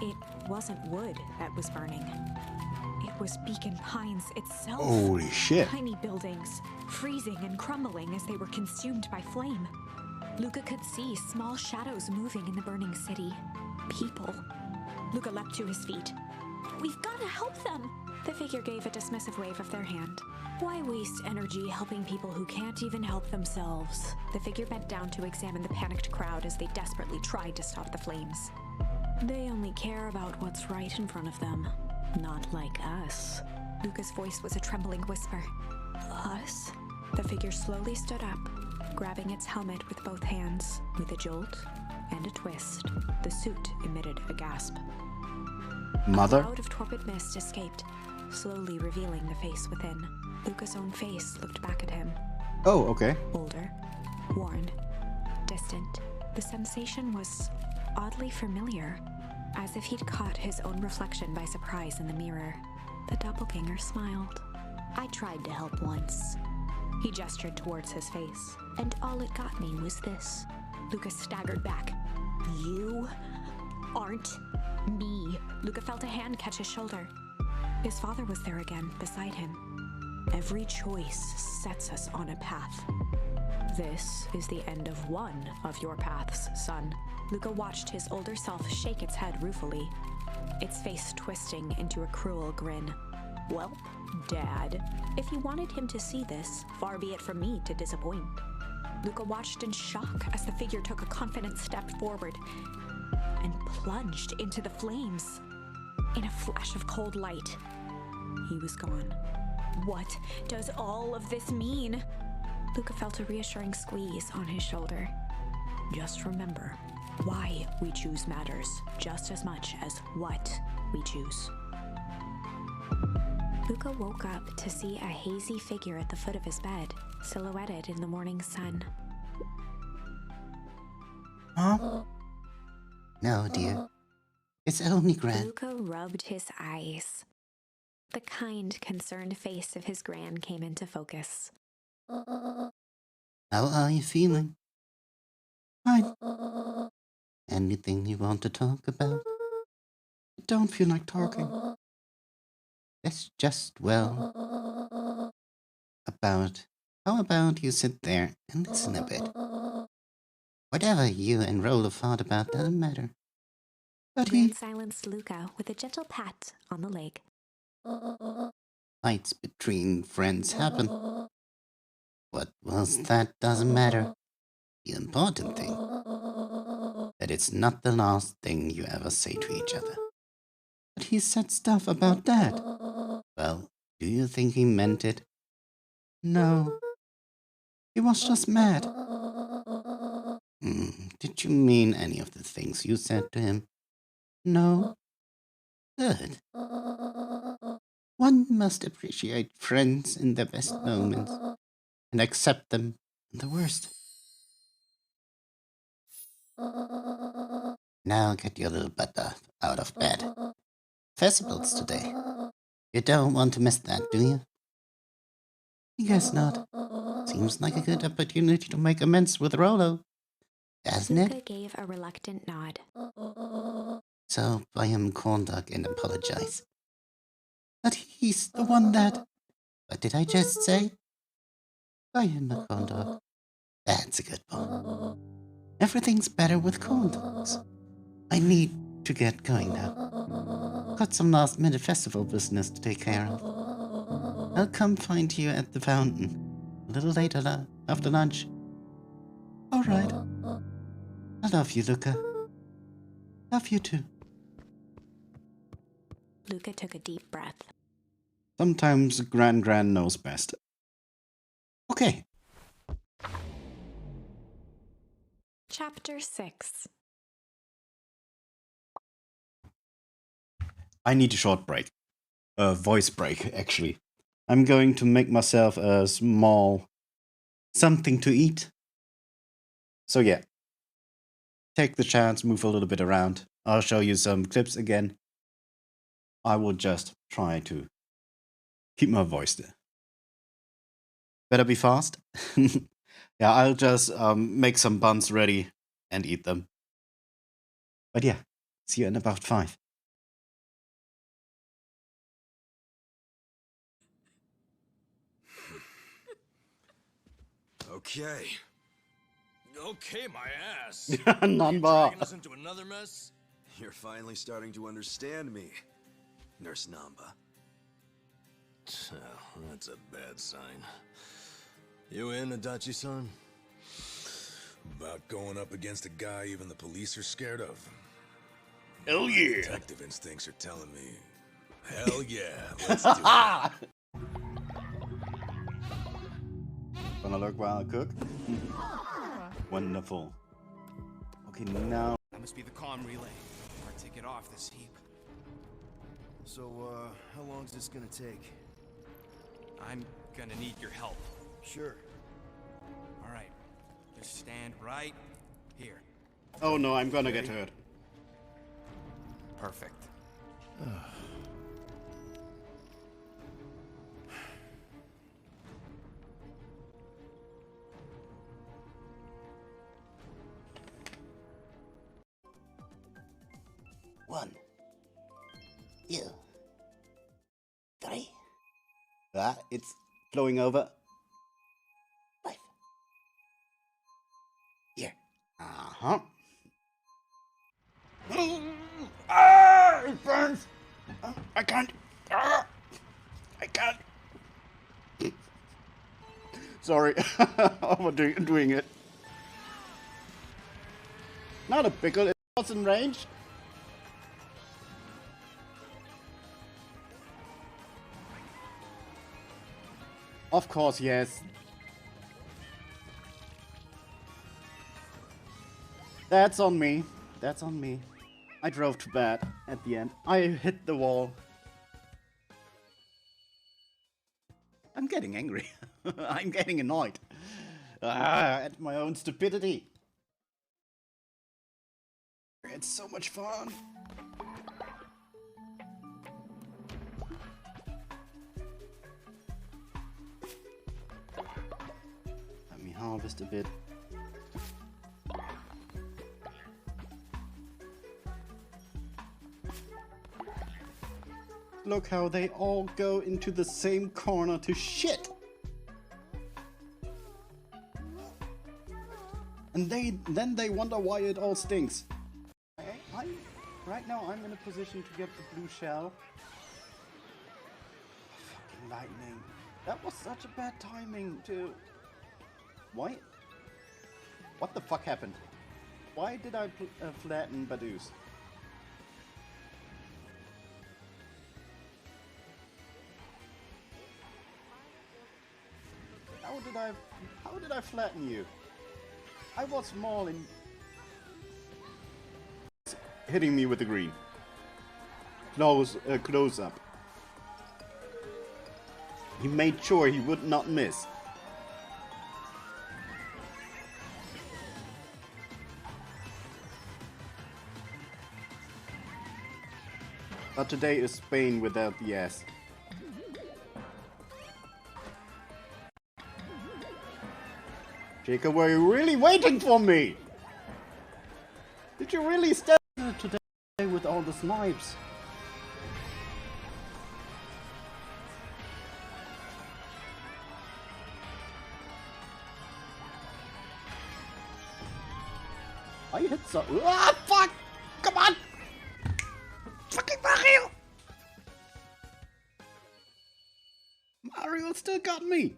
It wasn't wood that was burning. It was Beacon Pines itself. Holy shit. Tiny buildings, freezing and crumbling as they were consumed by flame. Luca could see small shadows moving in the burning city. People. Luca leapt to his feet. We've got to help them! The figure gave a dismissive wave of their hand. Why waste energy helping people who can't even help themselves? The figure bent down to examine the panicked crowd as they desperately tried to stop the flames. They only care about what's right in front of them. Not like us. Luca's voice was a trembling whisper. Us? The figure slowly stood up, grabbing its helmet with both hands. With a jolt and a twist, the suit emitted a gasp. Mother? A cloud of torpid mist escaped, slowly revealing the face within. Luca's own face looked back at him. Oh, okay. Older, worn, distant. The sensation was oddly familiar, as if he'd caught his own reflection by surprise in the mirror. The doppelganger smiled. I tried to help once. He gestured towards his face, and all it got me was this. Luca staggered back. You aren't me. Luca felt a hand catch his shoulder. His father was there again, beside him. Every choice sets us on a path. This is the end of one of your paths, son. Luca watched his older self shake its head ruefully, its face twisting into a cruel grin. Well, Dad, if you wanted him to see this, far be it from me to disappoint. Luca watched in shock as the figure took a confident step forward and plunged into the flames. In a flash of cold light, he was gone. What does all of this mean? Luca felt a reassuring squeeze on his shoulder. Just remember, why we choose matters just as much as what we choose. Luca woke up to see a hazy figure at the foot of his bed, silhouetted in the morning sun. Huh? No, dear. It's only Gran. Luca rubbed his eyes. The kind, concerned face of his gran came into focus. How are you feeling? Fine. Anything you want to talk about? I don't feel like talking. Let's just, well, how about you sit there and listen a bit? Whatever you and Roller fought about doesn't matter. But Gran he silenced Luca with a gentle pat on the leg. fights between friends happen. What was that doesn't matter. The important thing, that it's not the last thing you ever say to each other. But he said stuff about Dad. Well, do you think he meant it? No. He was just mad. Did you mean any of the things you said to him? No. Good. One must appreciate friends in their best moments and accept them in the worst. Now get your little butt out of bed. Festivals today. You don't want to miss that, do you? I guess not. Seems like a good opportunity to make amends with Rolo, doesn't Luca it? gave a reluctant nod. So buy him corn dog and apologize. But he's the one that... What did I just say? Buy him a corn dog. That's a good boy. Everything's better with corn dogs. I need to get going now. Got some last minute festival business to take care of. I'll come find you at the fountain a little later after lunch. All right. I love you, Luca. Love you too. Luca took a deep breath. Sometimes Gran knows best. Okay. Chapter 6. I need a short break. A voice break, actually. I'm going to make myself a small something to eat. So yeah. Take the chance, move a little bit around. I'll show you some clips again. I will just try to keep my voice there. Better be fast. Yeah, I'll just make some buns ready and eat them. But yeah, see you in about 5. Okay. Okay, my ass. Namba. Dragging us into another mess? You're finally starting to understand me, Nurse Namba. Oh, that's a bad sign. You in, Adachi-san? About going up against a guy even the police are scared of. Hell yeah. Detective instincts are telling me, hell yeah, let's do it. Gonna look while I cook. Wonderful. Okay, now. That must be the comm relay. Our ticket off this heap. So, how long is this gonna take? I'm gonna need your help. Sure. All right. Just stand right here. Oh no, I'm gonna get hurt. Perfect. One. 2. 3. Ah, it's flowing over. 5. Here. Uh-huh. Ah, it burns. I can't. Ah, I can't. Sorry, overdoing it. Not a pickle. It was in range. Of course, yes. That's on me. That's on me. I drove too bad at the end. I hit the wall. I'm getting angry. I'm getting annoyed. At my own stupidity. It's so much fun. Let me harvest a bit. Look how they all go into the same corner to shit. And then they wonder why it all stinks. Right now I'm in a position to get the blue shell. Fucking lightning. That was such a bad timing too. Why? What the fuck happened? Why did I flatten Badoo's? How did I flatten you? I was small and hitting me with the green. Close up. He made sure he would not miss. But today is Spain without the S. Jacob, were you really waiting for me? Did you really stay today with all the snipes? I hit so. Ah, fuck! Come on! Fucking Mario! Mario still got me!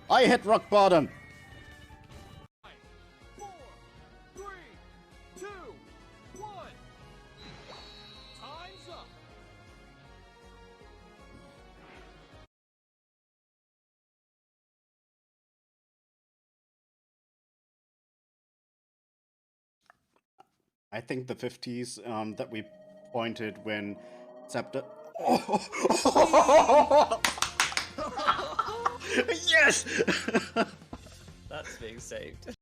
I hit rock bottom! 4, 3, 2, 1. Time's up. I think the 50s that we pointed when Scepter. Yes! That's being saved.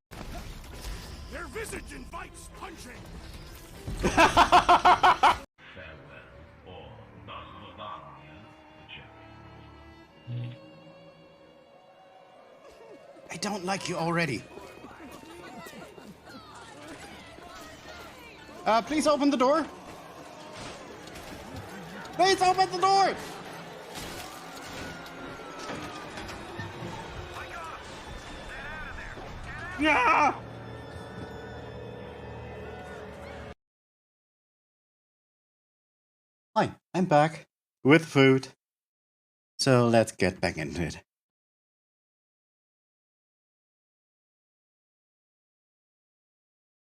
Their visage invites punching. I don't like you already. Please open the door. Please open the door. Yeah. Hi, I'm back with food. So let's get back into it.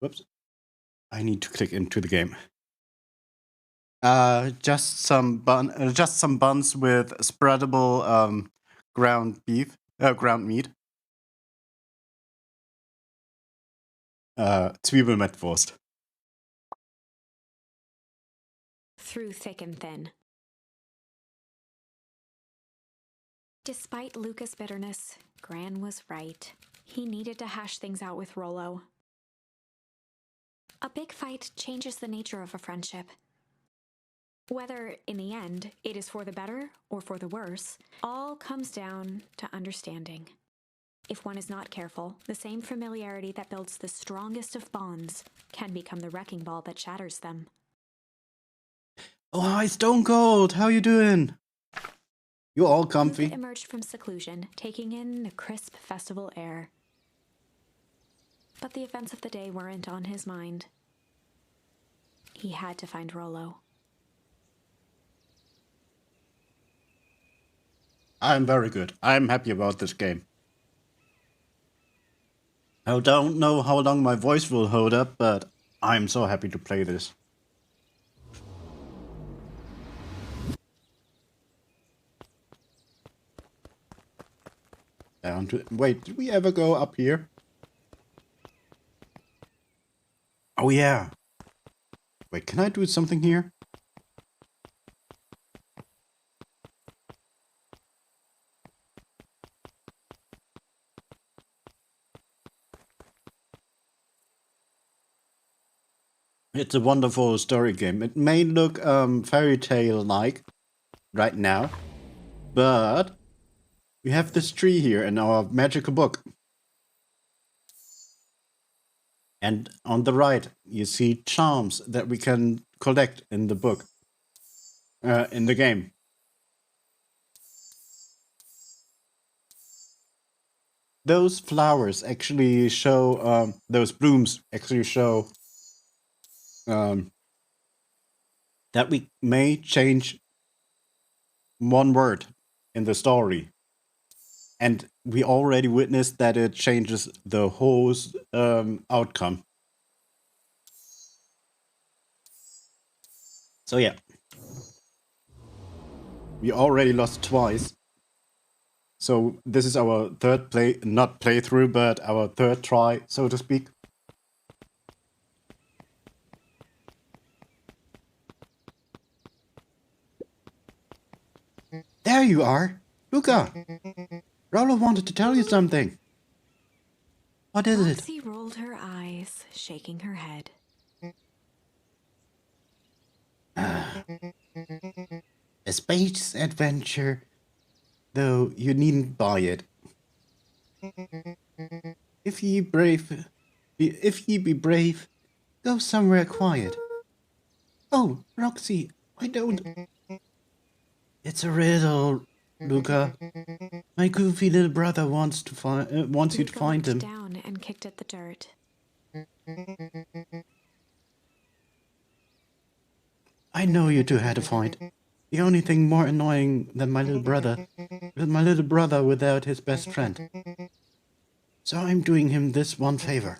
Whoops. I need to click into the game. Just some buns with spreadable ground meat. Zwiebel mit Wurst. Through thick and thin. Despite Luca's bitterness, Gran was right. He needed to hash things out with Rollo. A big fight changes the nature of a friendship. Whether, in the end, it is for the better or for the worse, all comes down to understanding. If one is not careful, the same familiarity that builds the strongest of bonds can become the wrecking ball that shatters them. Oh, hi, Stone Cold. How you doing? You all comfy? Luca emerged from seclusion, taking in the crisp festival air. But the events of the day weren't on his mind. He had to find Rollo. I'm very good. I'm happy about this game. I don't know how long my voice will hold up, but I'm so happy to play this. Down to... Wait, did we ever go up here? Oh yeah. Wait, can I do something here? It's a wonderful story game. It may look fairy tale-like right now, but we have this tree here in our magical book. And on the right, you see charms that we can collect in the book, in the game. Those flowers actually show, those blooms actually show that we may change one word in the story. And we already witnessed that it changes the whole outcome. So yeah. We already lost twice. So this is our third not playthrough, but our third try, so to speak. There you are! Luca! Rollo wanted to tell you something. What is it? Roxy rolled her eyes, shaking her head. A space adventure, though you needn't buy it. If ye be brave, go somewhere quiet. Oh, Roxy, I don't. It's a riddle, Luca. My goofy little brother wants you to Luca find looked him. down and kicked at the dirt. I know you two had a fight. The only thing more annoying than my little brother is my little brother without his best friend. So I'm doing him this one favor.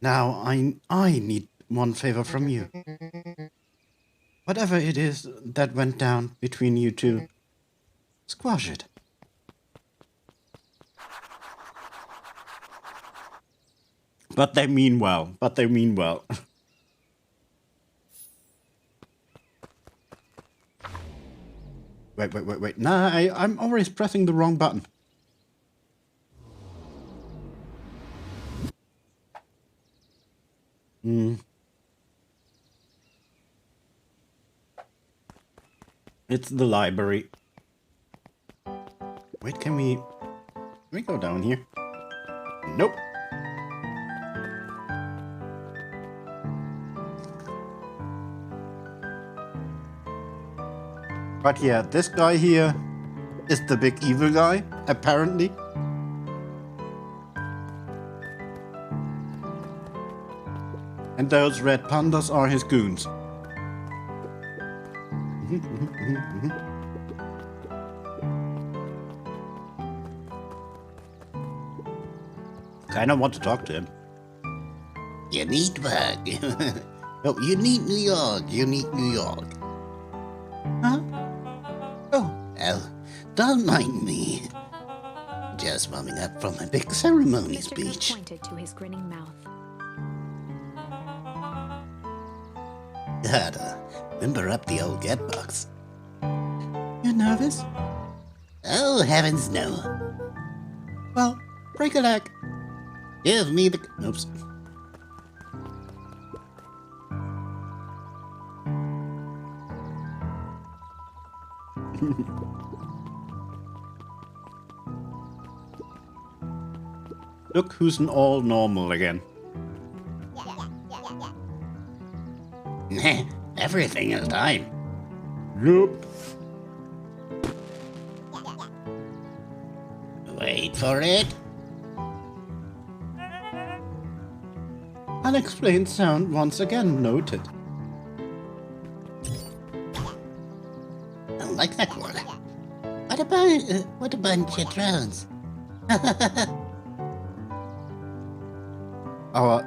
Now I need one favor from you. Whatever it is that went down between you two, squash it. But they mean well. But they mean well. Wait. Nah, I'm always pressing the wrong button. It's the library. Wait, can we go down here? Nope. But yeah, this guy here is the big evil guy, apparently. And those red pandas are his goons. Kinda want to talk to him. You need work. Oh, you need New York. You need New York. Huh? Oh, don't mind me. Just warming up from a big ceremony Mr. speech. Cook pointed to his grinning mouth. Gotta limber up the old get box. You nervous? Oh, heavens no. Well, break a leg. Give me the... Oops. Look who's an all normal again. Everything is time. Nope. Wait for it. Unexplained sound once again noted. I like that word. What a bunch of drones. Oh,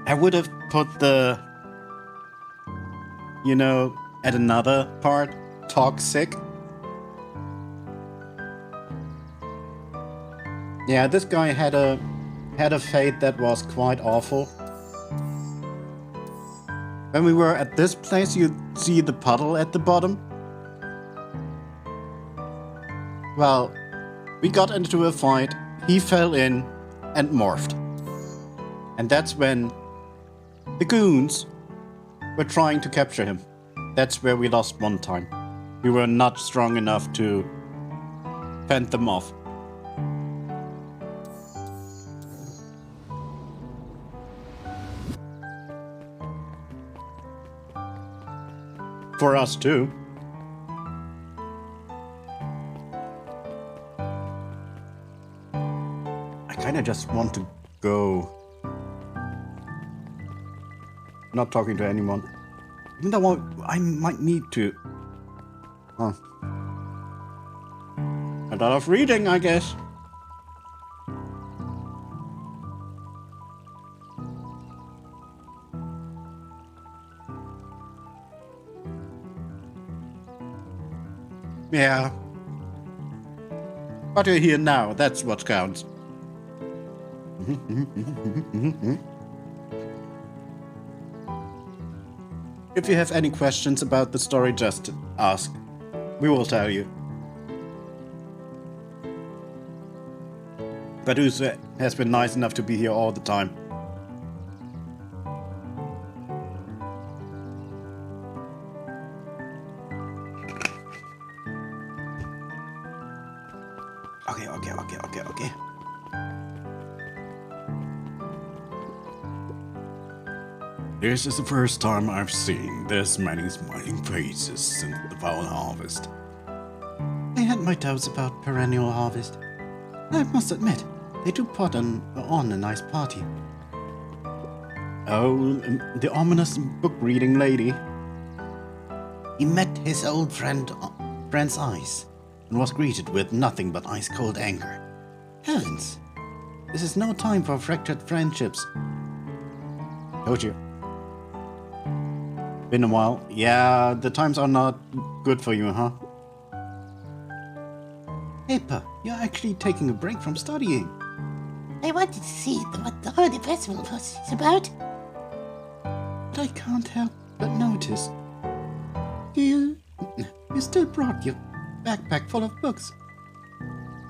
I would have put the, at another part, toxic. Yeah, this guy had a fate that was quite awful. When we were at this place, you see the puddle at the bottom. Well, we got into a fight, he fell in and morphed. And that's when the goons were trying to capture him. That's where we lost one time. We were not strong enough to fend them off. For us too. I kinda just want to go. Not talking to anyone. Even though I might need to. Huh. A lot of reading, I guess. Yeah. But you're here now, that's what counts. If you have any questions about the story, just ask. We will tell you. Producer has been nice enough to be here all the time. Okay. This is the first time I've seen this many smiling faces since the fall harvest. I had my doubts about perennial harvest. I must admit, they do put on a nice party. Oh, the ominous book-reading lady. He met his old friend's eyes and was greeted with nothing but ice-cold anger. Heavens! This is no time for fractured friendships. Told you. Been a while. Yeah, the times are not good for you, huh? Pepper, you're actually taking a break from studying. I wanted to see what the holiday festival was about. But I can't help but notice. You still brought your backpack full of books.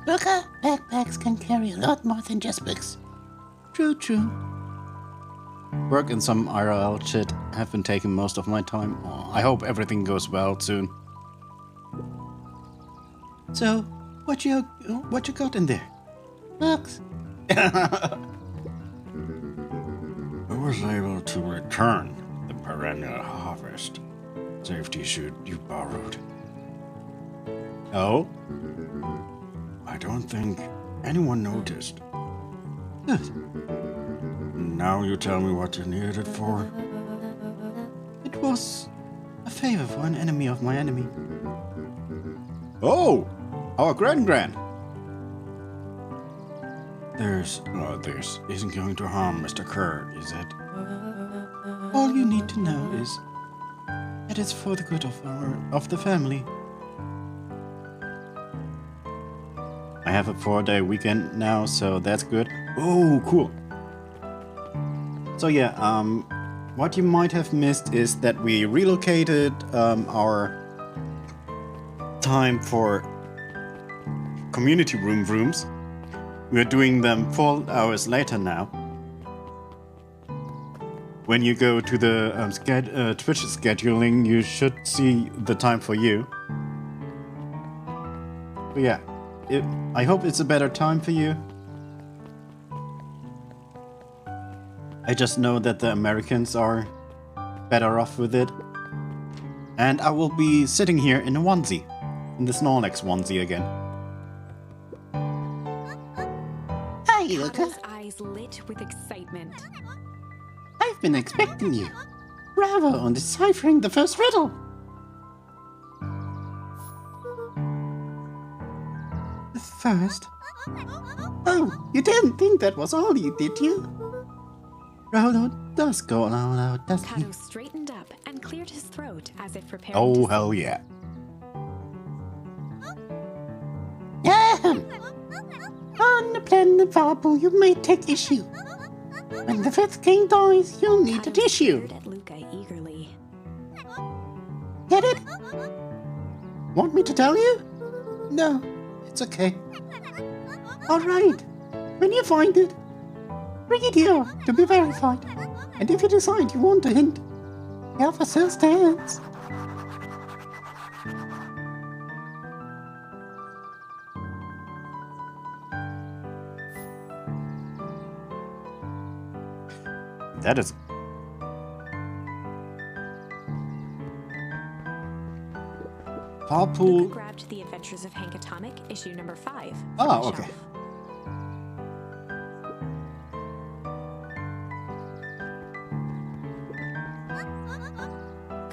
Luca, backpacks can carry a lot more than just books. True. Work and some IRL shit have been taking most of my time. Oh, I hope everything goes well soon. So, what you got in there? Books. Who was able to return the perennial harvest safety suit you borrowed? Oh? I don't think anyone noticed. Good. Now you tell me what you needed it for? It was a favor for an enemy of my enemy. Oh! Our Gran. This isn't going to harm Mr. Kerr, is it? All you need to know is that it's for the good of the family. I have a 4-day weekend now, so that's good. Oh, cool. So yeah, what you might have missed is that we relocated our time for community rooms. We're doing them 4 hours later now. When you go to the Twitch scheduling, you should see the time for you. But yeah, I hope it's a better time for you. I just know that the Americans are better off with it. And I will be sitting here in a onesie. In the Snorlax onesie again. Hi, Luca. His eyes lit with excitement. I've been expecting you. Bravo on deciphering the first riddle. The first? Oh, you didn't think that was all you did you? Rolo does go all out, doesn't he? Kato straightened up and cleared his throat as if preparing Oh, to hell yeah. On the planet Varble, you may take issue. When the fifth king dies, you'll need a Kato tissue. stared at Luca eagerly. Get it? Want me to tell you? No, it's okay. All right. When you find it, bring it here to be verified. And if you decide you want a hint, the offer still stands. That is... Luca Farpool... grabbed The Adventures of Hank Atomic, issue number 5. from Oh, the okay. shelf.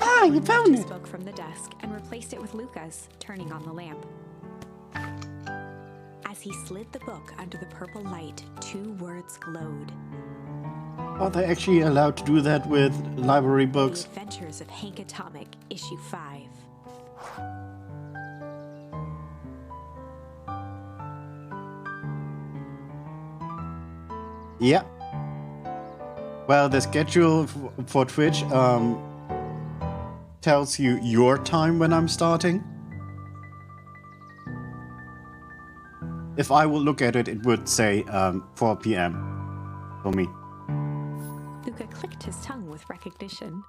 Ah, you found His it. book from the desk and replaced it with Luca's, turning on the lamp. As he slid the book under the purple light, 2 words glowed. Are they actually allowed to do that with library The books? Adventures of Hank Atomic, issue 5. Yeah. Well, the schedule for Twitch tells you your time when I'm starting. if I would look at it, it would say 4 p.m. for me. Luca clicked his tongue with recognition.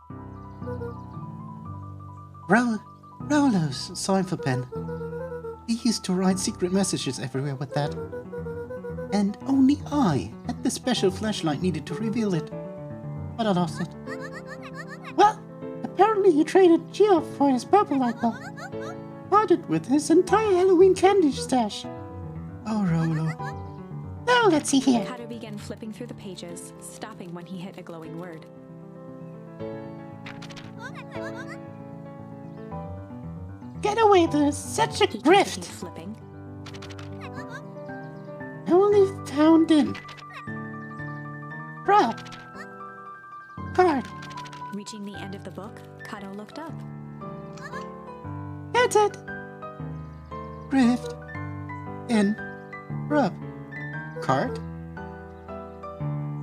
Rolo's cipher pen. He used to write secret messages everywhere with that. And only I had the special flashlight needed to reveal it. But I lost it. Well, apparently he traded Geoff for his purple light bulb. Parted with his entire Halloween candy stash. Oh, Rolo. Now let's see here. Kato began flipping through the pages, stopping when he hit a glowing word. Get away, there's such a He grift. continued flipping. Only found in Rob. Card. Reaching the end of the book, Kato looked up. That's it. Grift. In. Rub. Card.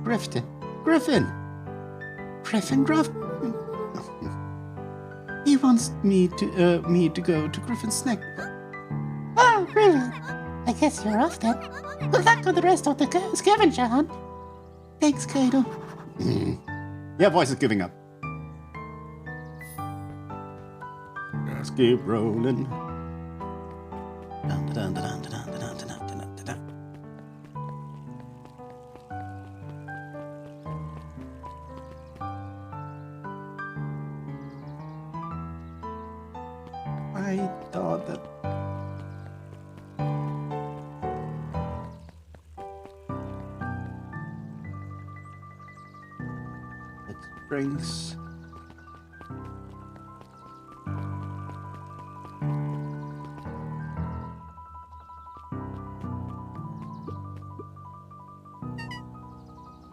Grifton. Griffin. Griffin Gruff. He wants me to go to Griffin's snack. Oh, really? I guess you're off then. Good luck with the rest of the scavenger hunt. Thanks, Kato. Yeah, voice is giving up. Let's keep rolling. Dun, dun, dun, dun, dun, dun, dun, dun, dun, dun, dun. I thought that. It brings.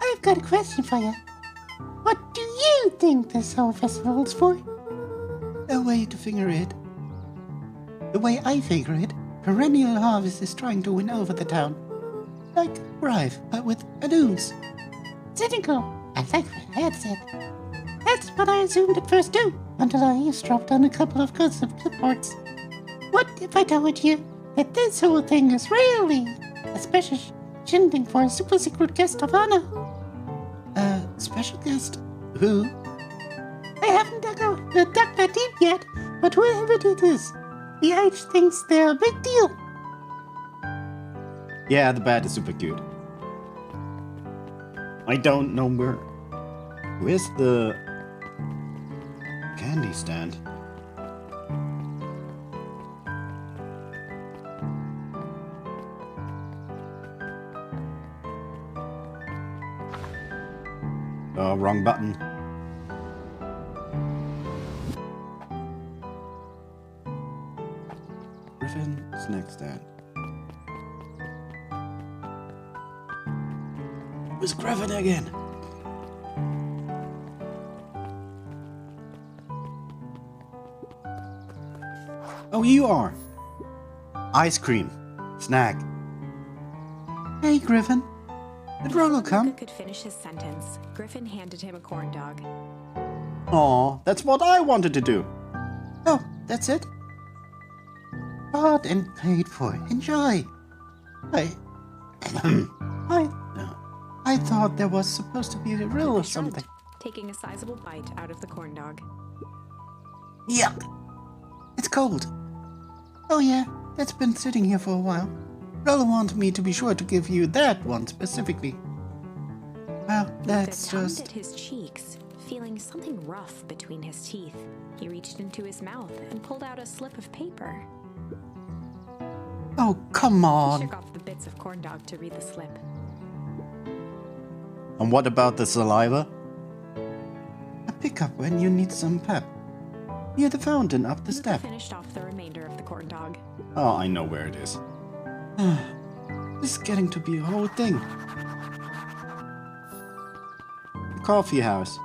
I've got a question for you. What do you think this whole festival's for? A way to figure it. The way I figure it, Perennial Harvest is trying to win over the town. Like Rive, but with balloons. Cynical. I like what Ed said. That's what I assumed at first too, until I eavesdropped on a couple of gossip clipboards. What if I told you that this whole thing is really a special shindig for a super secret guest of honor? Special guest? Who? I haven't dug that deep yet, but whoever it is, the H thinks they're a big deal. Yeah, the bat is super cute. I don't know where. Where's the candy stand? Oh, wrong button. Griffin snack stand. Where's Griffin again? Oh, you are. Ice cream. Snack. Hey, Griffin. Did Rolo Luca come? could finish his sentence. Griffin handed him a corn dog. Aw, that's what I wanted to do. Oh, that's it? Bought and paid for. Enjoy. I thought there was supposed to be a riddle or Luca shrugged, something. taking a sizable bite out of the corn dog. Yuck. It's cold. Oh yeah, that's been sitting here for a while. Rolo wanted me to be sure to give you that one specifically. Well, that's Luca just... tugged at his cheeks, feeling something rough between his teeth. He reached into his mouth and pulled out a slip of paper. Oh, come He on. shook off the bits of corn dog to read the slip. And what about the saliva? A pickup when you need some pep. Near the fountain up the Luca step. finished off the remainder of the corn dog. Oh, I know where it is. This is getting to be a whole thing. The coffee house.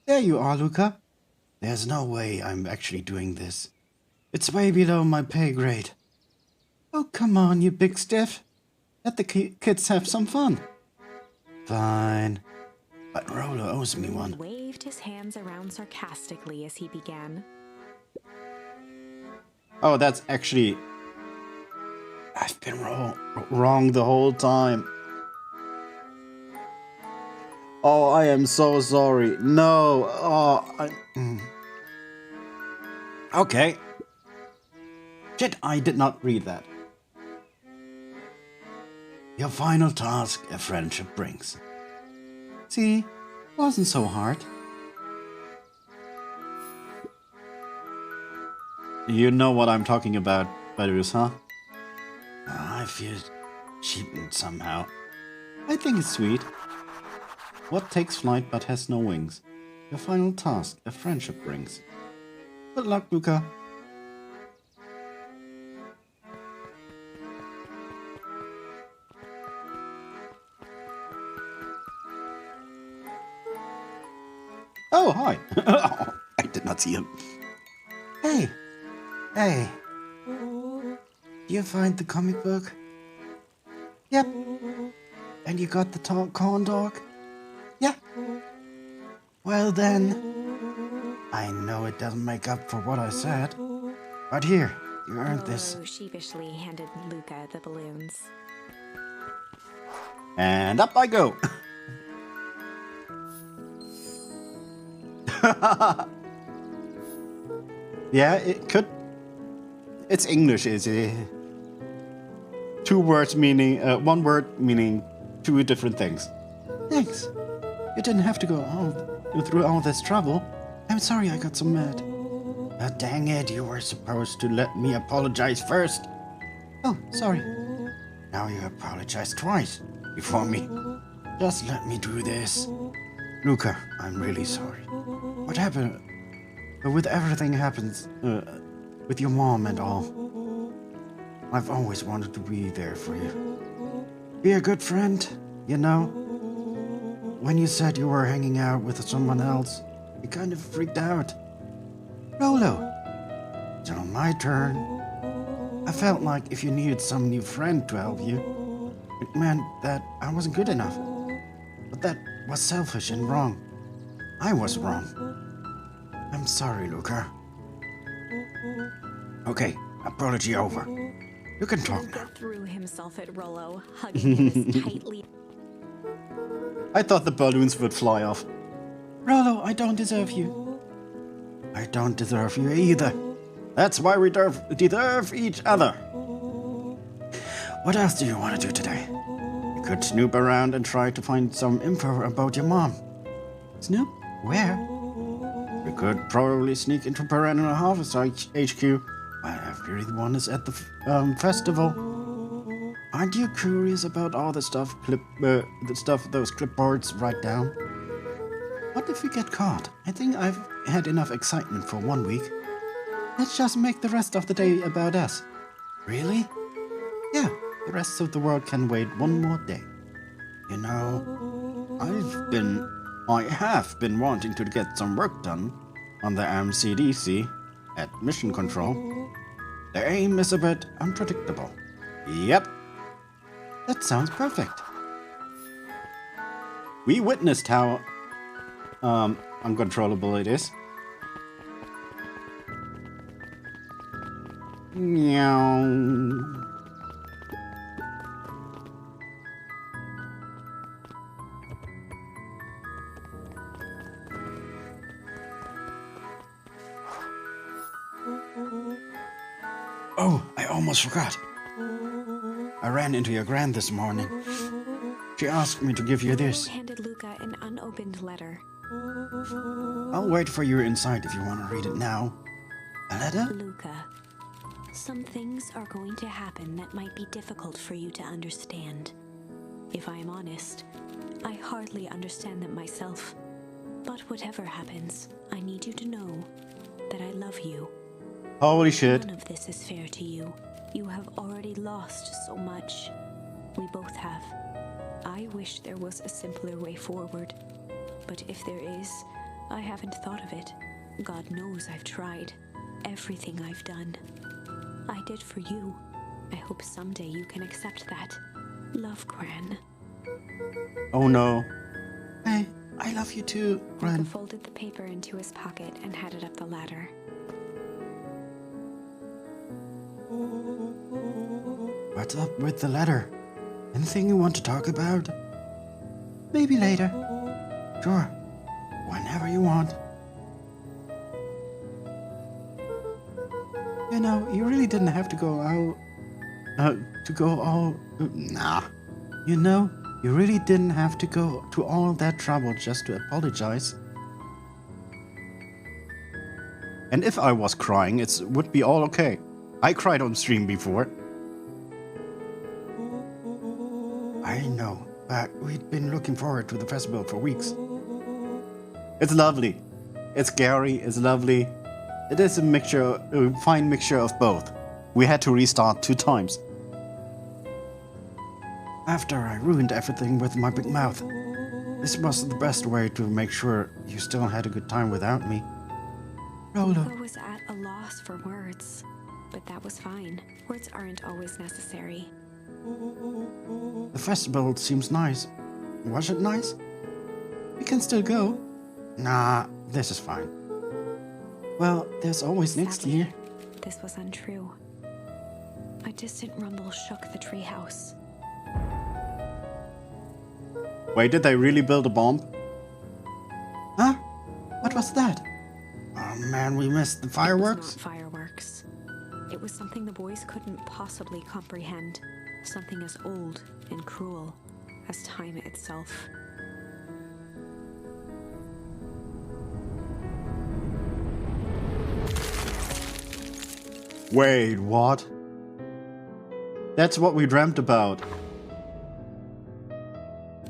There you are, Luca. There's no way I'm actually doing this. It's way below my pay grade. Oh, come on, you big stiff. Let the kids have some fun. Fine. But Rolo owes me He one. waved his hands around sarcastically as he began. Oh, that's actually... I've been wrong the whole time. Oh, I am so sorry. No. Okay. Shit, I did not read that. Your final task a friendship brings. See, wasn't so hard. You know what I'm talking about, Badus, huh? I feel cheapened somehow. I think it's sweet. What takes flight but has no wings? Your final task a friendship brings. Good luck, Luca. Oh, hi. I did not see him. Hey. Hey. Do you find the comic book? Yep. And you got the corn dog? Yeah. Well then, I know it doesn't make up for what I said, but here, you earned this. Rolo sheepishly handed Luca the balloons. And up I go. Yeah, it could. It's English, is it? Two words meaning, one word meaning two different things. Thanks. You didn't have to go through all this trouble. I'm sorry I got so mad. Dang it, you were supposed to let me apologize first. Oh, sorry. Now you apologize twice before me. Just let me do this. Luca, I'm really sorry. What happened? With everything happens, with your mom and all. I've always wanted to be there for you. Be a good friend, you know? When you said you were hanging out with someone else, you kind of freaked out. Rolo, it's now my turn. I felt like if you needed some new friend to help you, it meant that I wasn't good enough. But that was selfish and wrong. I was wrong. I'm sorry, Luca. Okay, apology over. You can talk now. Luca threw himself at Rolo, hugging him as tightly. I thought the balloons would fly off. Rolo, I don't deserve you. I don't deserve you either. That's why we deserve each other. What else do you want to do today? You could snoop around and try to find some info about your mom. Snoop? Where? We could probably sneak into Perennial Harvest HQ while everyone is at the festival. Aren't you curious about all the stuff those clipboards write down? What if we get caught? I think I've had enough excitement for 1 week. Let's just make the rest of the day about us. Really? Yeah, the rest of the world can wait one more day. You know, I have been wanting to get some work done on the MCDC at Mission Control. Their aim is a bit unpredictable. Yep. That sounds perfect. We witnessed how uncontrollable it is. Meow. Oh, I almost forgot. I ran into your grand this morning. She asked me to give you this. Handed Luca an unopened letter. I'll wait for you inside if you want to read it now. A letter? Luca, some things are going to happen that might be difficult for you to understand. If I am honest, I hardly understand them myself. But whatever happens, I need you to know that I love you. Holy shit. None of this is fair to you. You have already lost so much. We both have. I wish there was a simpler way forward. But if there is, I haven't thought of it. God knows I've tried. Everything I've done, I did for you. I hope someday you can accept that. Love, Gran. Oh no. Hey, I love you too, Luca Gran. folded the paper into his pocket and headed up the ladder. What's up with the letter? Anything you want to talk about? Maybe later. Sure. Whenever you want. You know, you really didn't have to go out. Nah. You know, you really didn't have to go to all that trouble just to apologize. And if I was crying, it would be all okay. I cried on stream before. I know, but we'd been looking forward to the festival for weeks. It's lovely. It's scary, it's lovely. It is a fine mixture of both. We had to restart 2 times. After I ruined everything with my big mouth, this was the best way to make sure you still had a good time without me. Rolo. Luca was at a loss for words, but that was fine. Words aren't always necessary. The festival seems nice. Was it nice? We can still go. Nah, this is fine. Well, there's always next Sadly, year. This was untrue. A distant rumble shook the treehouse. Wait, did they really build a bomb? Huh? What was that? Oh man, we missed the fireworks. It was not fireworks. It was something the boys couldn't possibly comprehend. Something as old and cruel as time itself. Wait, what? That's what we dreamt about.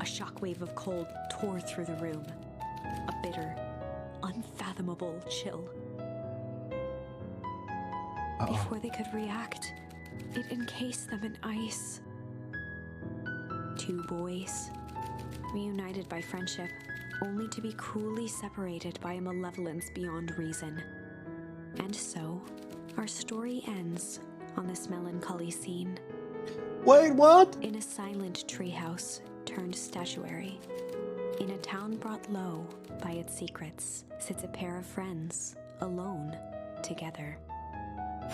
A shockwave of cold tore through the room. A bitter, unfathomable chill. Before they could react, it encased them in ice. 2 boys, reunited by friendship, only to be cruelly separated by a malevolence beyond reason. And so, our story ends on this melancholy scene. Wait, what? In a silent treehouse turned statuary, in a town brought low by its secrets, sits a pair of friends, alone, together,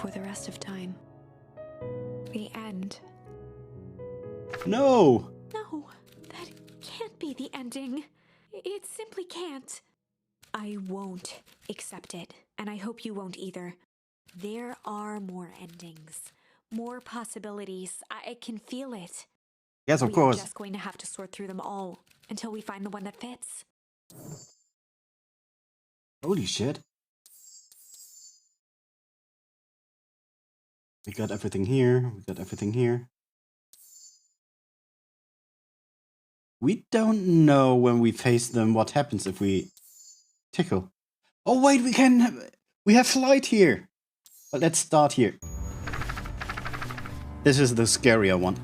for the rest of time. The end. No! No, that can't be the ending. It simply can't. I won't accept it, and I hope you won't either. There are more endings, more possibilities. I can feel it. Yes, of We course. are just going to have to sort through them all until we find the one that fits. Holy shit. We got everything here. We got everything here. We don't know when we face them what happens if we tickle. Oh wait, we have flight here. But let's start here. This is the scarier one.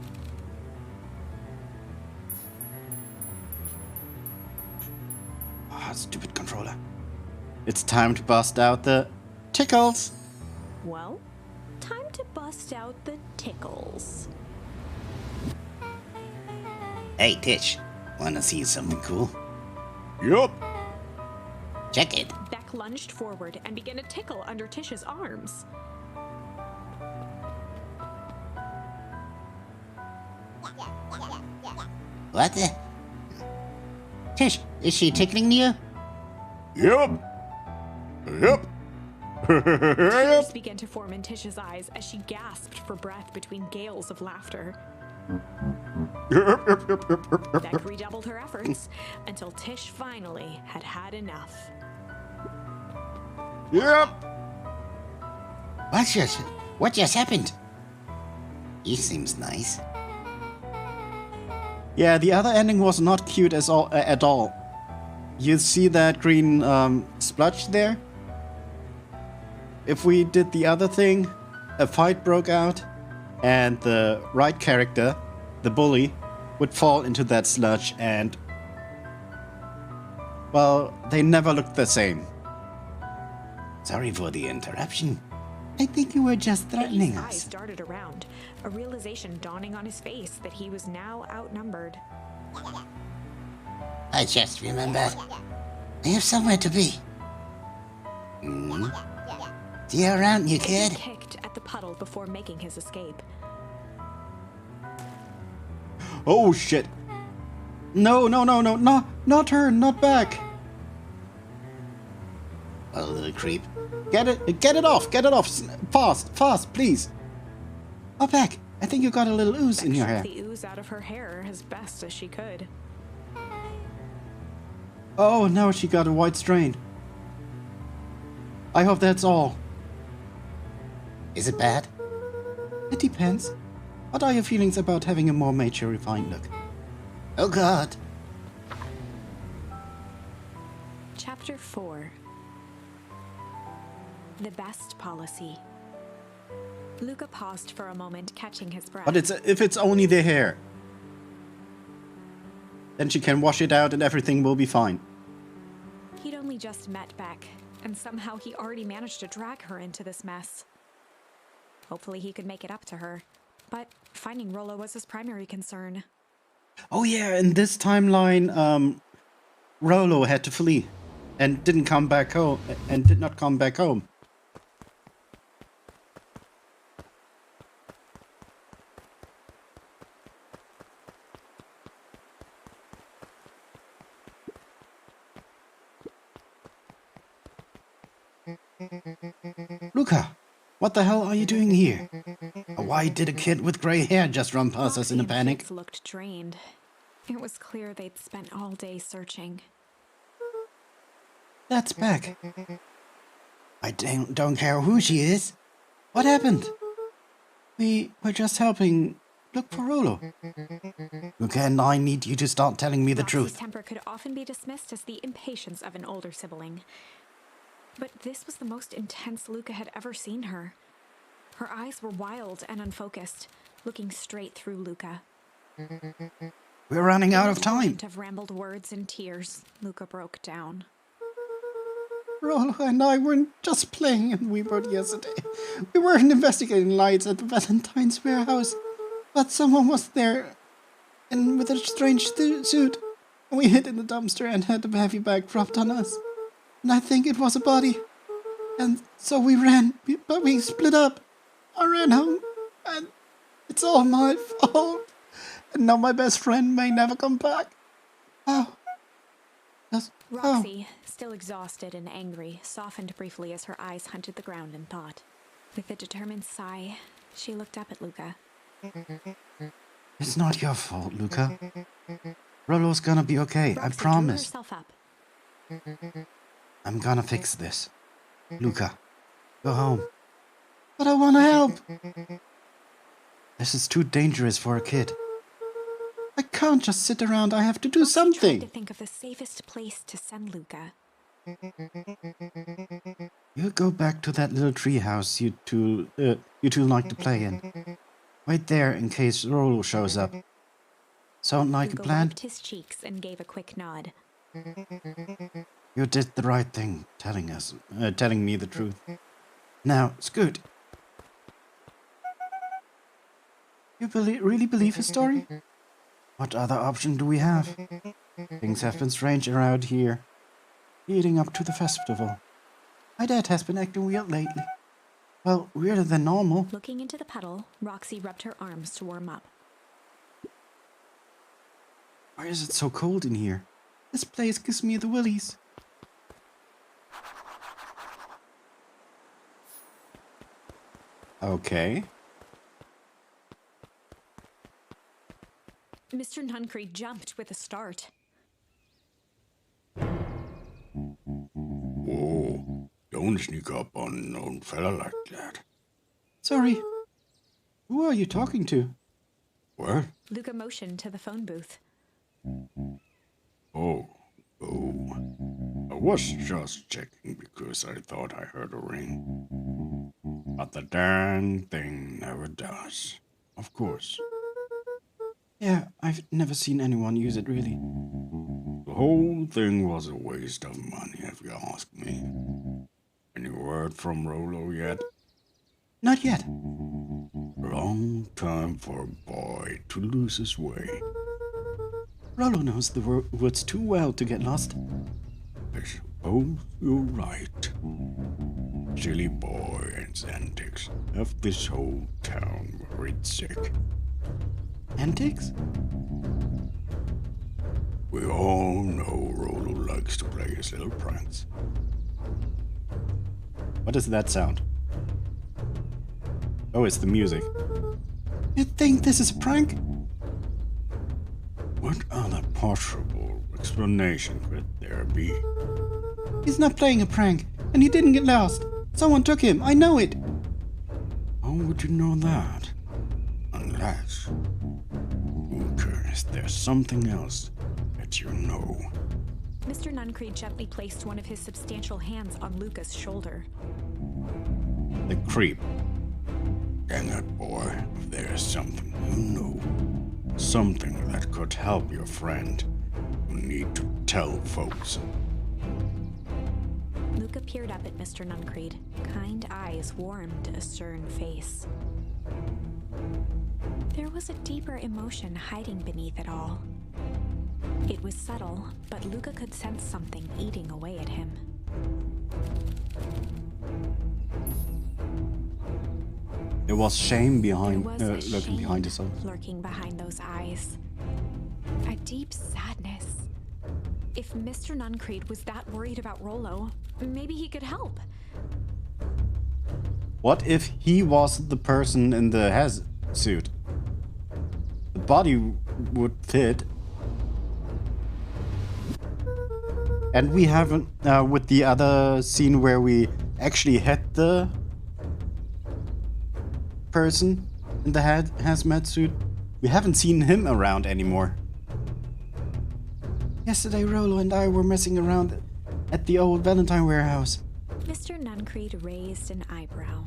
Ah, stupid controller. It's time to bust out the tickles. Well, time to bust out the tickles. Hey, Tish, wanna see something cool? Yup. Check it. Beck lunged forward and began to tickle under Tish's arms. What the? Tish, is she tickling you? Yup. Yup. Tears began to form in Tish's eyes as she gasped for breath between gales of laughter. Beck redoubled her efforts until Tish finally had had enough. Yep. What just happened? He seems nice. Yeah, the other ending was not cute at all. You see that green splotch there? If we did the other thing, a fight broke out, and the right character, the bully, would fall into that sludge and... well, they never looked the same. Sorry for the interruption. I think you were just threatening His eyes us. darted around, a realization dawning on his face that he was now outnumbered. I just remembered. I have somewhere to be. See you around, you He kid. kicked at the puddle before making his escape. Oh shit! No, no, no, no, no, not her, not back. Oh, little creep. Get it off, fast, fast, please. Oh, Beck, I think you got a little ooze in your hair. Shook the ooze out of her hair as best as she could. Oh, now she got a white strain. I hope that's all. Is it bad? It depends. What are your feelings about having a more mature, refined look? Oh, God. Chapter 4. The Best Policy. Luca paused for a moment, catching his breath. But if it's only the hair, then she can wash it out and everything will be fine. He'd only just met Beck, and somehow he already managed to drag her into this mess. Hopefully he could make it up to her, but finding Rollo was his primary concern. Oh yeah, in this timeline, Rollo had to flee and did not come back home. Luca, what the hell are you doing here? Why did a kid with grey hair just run past us in a Roxy and panic? Fitz looked drained. It was clear they'd spent all day searching. That's Beck. I don't care who she is. What happened? We were just helping look for Rollo. Luca and I need you to start telling me the Roxy's truth. temper could often be dismissed as the impatience of an older sibling. But this was the most intense Luca had ever seen her. Her eyes were wild and unfocused, looking straight through Luca. We're running out of time. Of rambled words and tears, Luca broke down. Rollo and I weren't just playing in Weebird yesterday. We weren't investigating lights at the Valentine's warehouse. But someone was there and with a strange suit. And we hid in the dumpster and had the heavy bag dropped on us. And I think it was a body. And so we ran, but we split up. I ran home, and it's all my fault. And now my best friend may never come back. Oh. Roxy, still exhausted and angry, softened briefly as her eyes hunted the ground in thought. With a determined sigh, she looked up at Luca. It's not your fault, Luca. Rollo's gonna be okay, Roxy I promise. drew herself up. I'm gonna fix this. Luca, go home. But I wanna help. This is too dangerous for a kid. I can't just sit around, I have to do Roxy something. tried to think of the safest place to send Luca. You go back to that little tree house you two like to play in. Wait there in case Rollo shows up. Sound like a Luca plan? wiped his cheeks and gave a quick nod. You did the right thing, telling me the truth. Now, Scoot. You really believe his story? What other option do we have? Things have been strange around here, leading up to the festival. My dad has been acting weird lately. Well, weirder than normal. Looking into the puddle, Roxy rubbed her arms to warm up. Why is it so cold in here? This place gives me the willies. Okay. Mr. Nuncree jumped with a start. Whoa, don't sneak up on an old fella like that. Sorry. Who are you talking to? What? Luca motioned to the phone booth. Oh. I was just checking because I thought I heard a ring. But the darn thing never does. Of course. Yeah, I've never seen anyone use it really. The whole thing was a waste of money, if you ask me. Any word from Rollo yet? Not yet. Wrong time for a boy to lose his way. Rollo knows the woods too well to get lost. I suppose you're right. Silly boy and his antics have this whole town worried sick. Antics? We all know Rollo likes to play his little pranks. What is that sound? Oh, it's the music. You think this is a prank? What other possible explanation could there be? He's not playing a prank, and he didn't get lost. Someone took him, I know it. How would you know that? Unless... Okay, is there something else that you know? Mr. Nuncreed gently placed one of his substantial hands on Luca's shoulder. The creep. Dang it, boy. If there is something you know, something that could help your friend, you need to tell folks. Luca peered up at Mr. Nuncreed. Kind eyes warmed a stern face. There was a deeper emotion hiding beneath it all. It was subtle, but Luca could sense something eating away at him. There was shame behind, There was a lurking shame behind his eyes. lurking behind those eyes. A deep sadness. If Mr. Nuncreed was that worried about Rollo, maybe he could help. What if he was the person in the suit? The body would fit. And we haven't, with the other scene where we actually had the person in the hazmat suit, we haven't seen him around anymore. Yesterday, Rollo and I were messing around at the old Valentine warehouse. Mr. Nuncreed raised an eyebrow.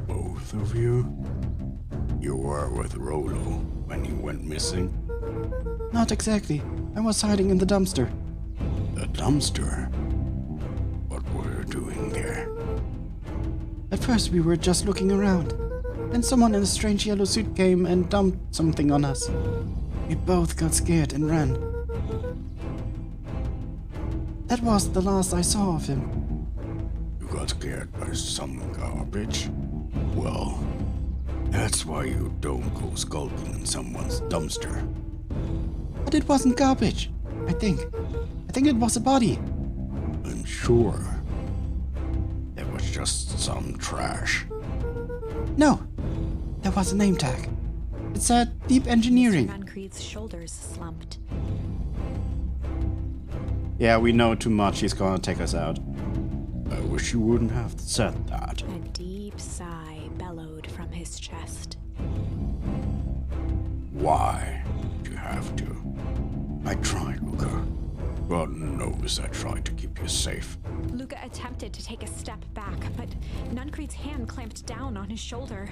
Both of you? You were with Rollo when he went missing? Not exactly. I was hiding in the dumpster. The dumpster? What were you doing there? At first we were just looking around. Then someone in a strange yellow suit came and dumped something on us. We both got scared and ran. That was the last I saw of him. You got scared by some garbage? Well, that's why you don't go skulking in someone's dumpster. But it wasn't garbage, I think. I think it was a body. I'm sure. It was just some trash. No, there was a name tag. It said Deep Engineering. Mr. Nuncreed's shoulders slumped. Yeah, we know too much. He's gonna take us out. I wish you wouldn't have said that. A deep sigh bellowed from his chest. Why did you have to? I tried, Luca. God knows I tried to keep you safe. Luca attempted to take a step back, but Nuncreed's hand clamped down on his shoulder.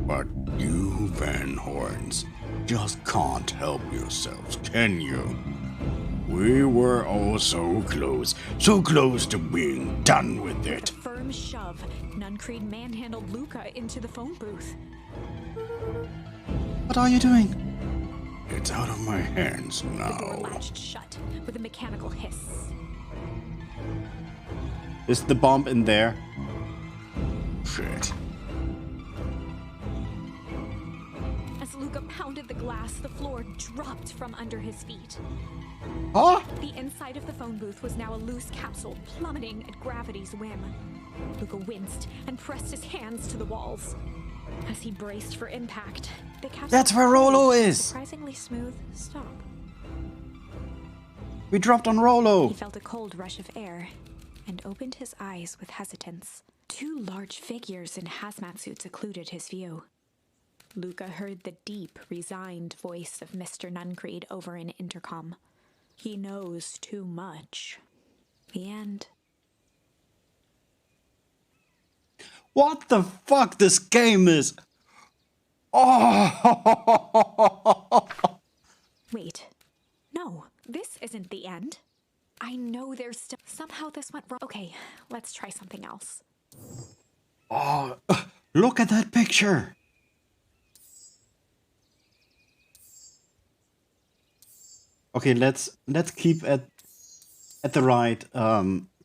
But you Van Horns just can't help yourselves, can you? We were all so close to being done with it. With a firm shove, Nuncreed manhandled Luca into the phone booth. What are you doing? It's out of my hands The door now. latched shut with a mechanical hiss. Is the bomb in there? Shit. As Luca pounded the glass, the floor dropped from under his feet. Huh? The inside of the phone booth was now a loose capsule plummeting at gravity's whim. Luca winced and pressed his hands to the walls. As he braced for impact, the capsule That's where Rollo is! surprisingly smooth stop. We dropped on He Rollo! felt a cold rush of air and opened his eyes with hesitance. Two large figures in hazmat suits occluded his view. Luca heard the deep, resigned voice of Mr. Nuncreed over an intercom. He knows too much. The end. What the fuck this game is? Oh! Wait. No, this isn't the end. I know there's still... Somehow this went wrong. Okay, let's try something else. Oh, look at that picture. Okay, let's keep at the right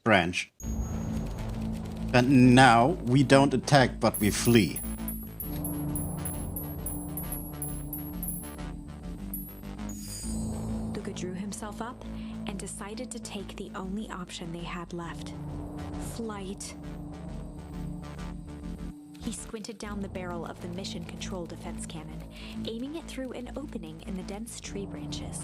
branch. And now we don't attack, but we flee. Luca drew himself up and decided to take the only option they had left: flight. He squinted down the barrel of the mission control defense cannon, aiming it through an opening in the dense tree branches.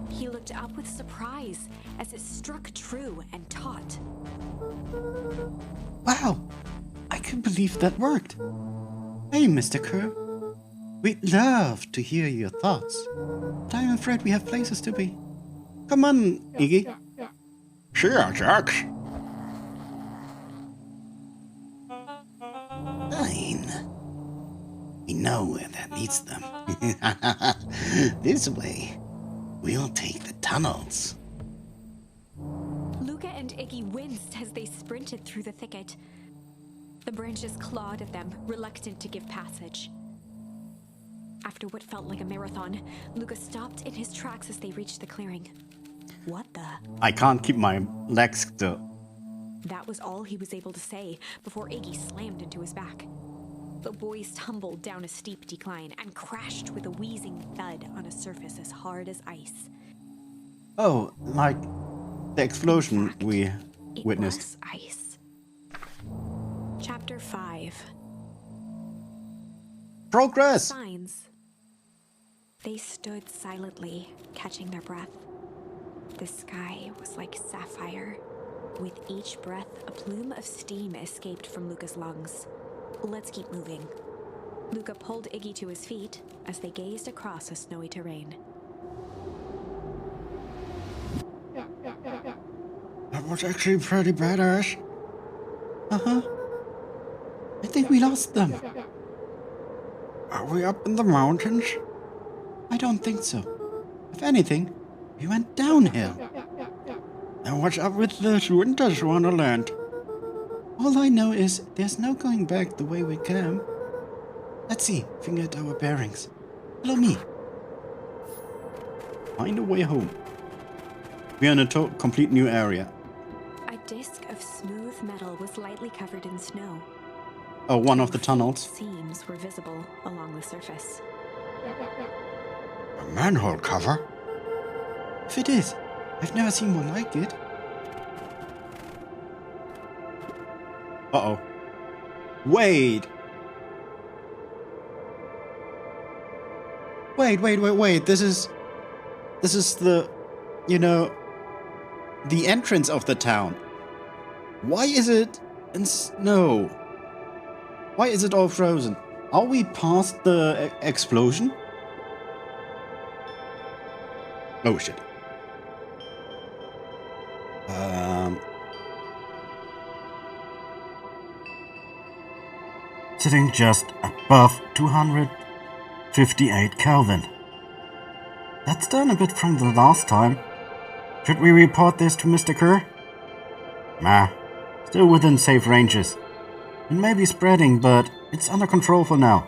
He looked up with surprise as it struck true and taut. Wow, I can't believe that worked. Hey, Mr. Kerr. We'd love to hear your thoughts, but I'm afraid we have places to be. Come on, Iggy. Sure, Jax. Fine. We know where that leads them. This way. We'll take the tunnels. Luca and Iggy winced as they sprinted through the thicket. The branches clawed at them, reluctant to give passage. After what felt like a marathon, Luca stopped in his tracks as they reached the clearing. What the? I can't keep my legs still. That was all he was able to say before Iggy slammed into his back. The boys tumbled down a steep decline and crashed with a wheezing thud on a surface as hard as ice. Oh, like the explosion we witnessed. It was ice. Chapter 5. Progress! Signs. They stood silently, catching their breath. The sky was like sapphire. With each breath, a plume of steam escaped from Luca's lungs. Let's keep moving. Luca pulled Iggy to his feet as they gazed across a snowy terrain. That was actually pretty badass. Uh-huh. I think we lost them. Are we up in the mountains? I don't think so. If anything, we went downhill. And what's up with this winter's wonderland? All I know is there's no going back the way we came. Let's see if we can get our bearings. Follow me. Find a way home. We are in a complete new area. A disc of smooth metal was lightly covered in snow. Oh, one of the tunnels. Seams were visible along the surface. A manhole cover? If it is, I've never seen one like it. Uh-oh. Wait! Wait. This is the, the entrance of the town. Why is it in snow? Why is it all frozen? Are we past the explosion? Oh shit. Sitting just above 258 Kelvin. That's down a bit from the last time. Should we report this to Mr. Kerr? Nah, still within safe ranges. It may be spreading, but it's under control for now.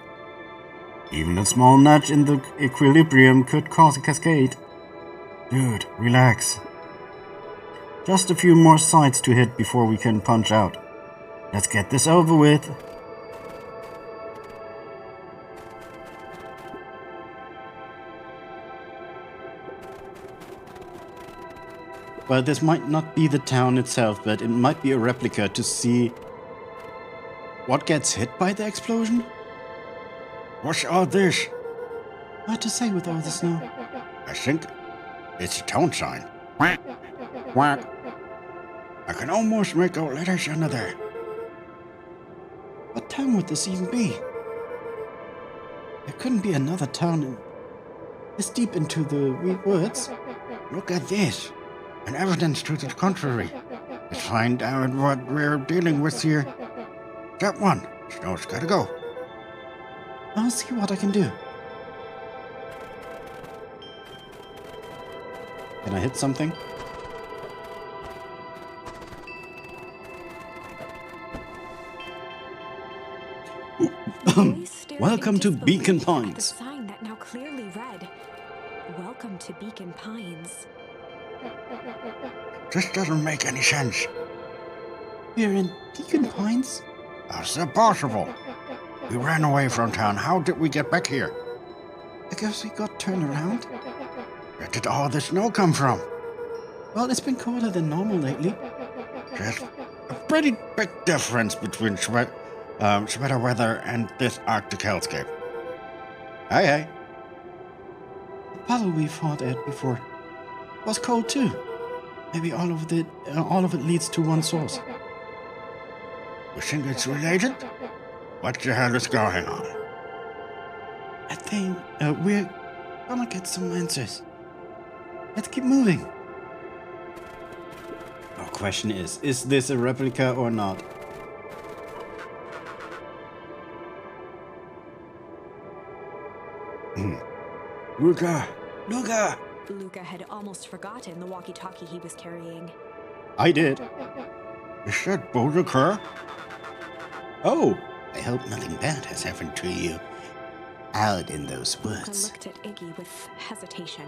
Even a small nudge in the equilibrium could cause a cascade. Dude, relax. Just a few more sites to hit before we can punch out. Let's get this over with. Well, this might not be the town itself, but it might be a replica to see what gets hit by the explosion. What's all this? Hard to say with all the snow. I think it's a town sign. Quack. Quack. I can almost make out letters under there. What town would this even be? There couldn't be another town this deep into the woods. Look at this. And evidence to the contrary. Let's find out what we're dealing with here. Step 1. Snow's gotta go. I'll see what I can do. Can I hit something? Welcome to Beacon The Pines. sign that now clearly read, "Welcome to Beacon Pines." This doesn't make any sense. We're in Beacon Pines? How's that possible? We ran away from town. How did we get back here? I guess we got turned around. Where did all the snow come from? Well, it's been colder than normal lately. There's a pretty big difference between sweater weather and this Arctic hellscape. Hey, hey. The puddle we fought at before was cold too. Maybe all of it leads to one source. You think it's related? What the hell is going on? I think we're gonna get some answers. Let's keep moving. Our question is this a replica or not? Luca! Luca! Luca had almost forgotten the walkie-talkie he was carrying. I did. Is that Boulder? Oh, I hope nothing bad has happened to you out in those Luca woods. looked at Iggy with hesitation.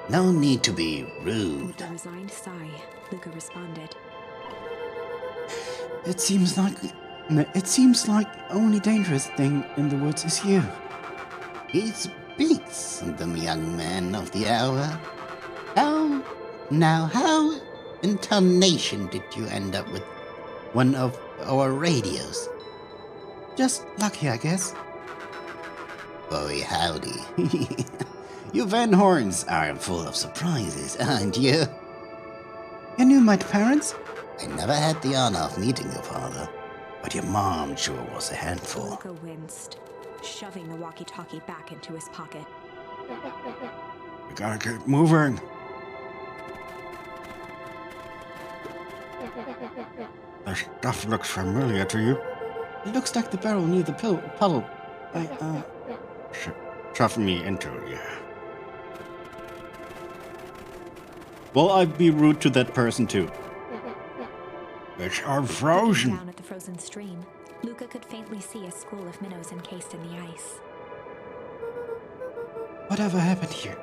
No need to be With rude. a resigned sigh, Luca responded. It seems like the only dangerous thing in the woods is you. He speaks, the young man of the hour. How in tarnation did you end up with one of our radios? Just lucky, I guess. Boy, howdy. You Van Horns are full of surprises, aren't you? You knew my parents? I never had the honor of meeting your father, but your mom sure was a handful. Luca winced, shoving the walkie-talkie back into his pocket. We gotta keep moving. The stuff looks familiar to you. It looks like the barrel near the puddle. Shove me into it, yeah. well, I'd be rude to that person too. It's all Looking frozen. down at the frozen stream, Luca could faintly see a school of minnows encased in the ice. Whatever happened here?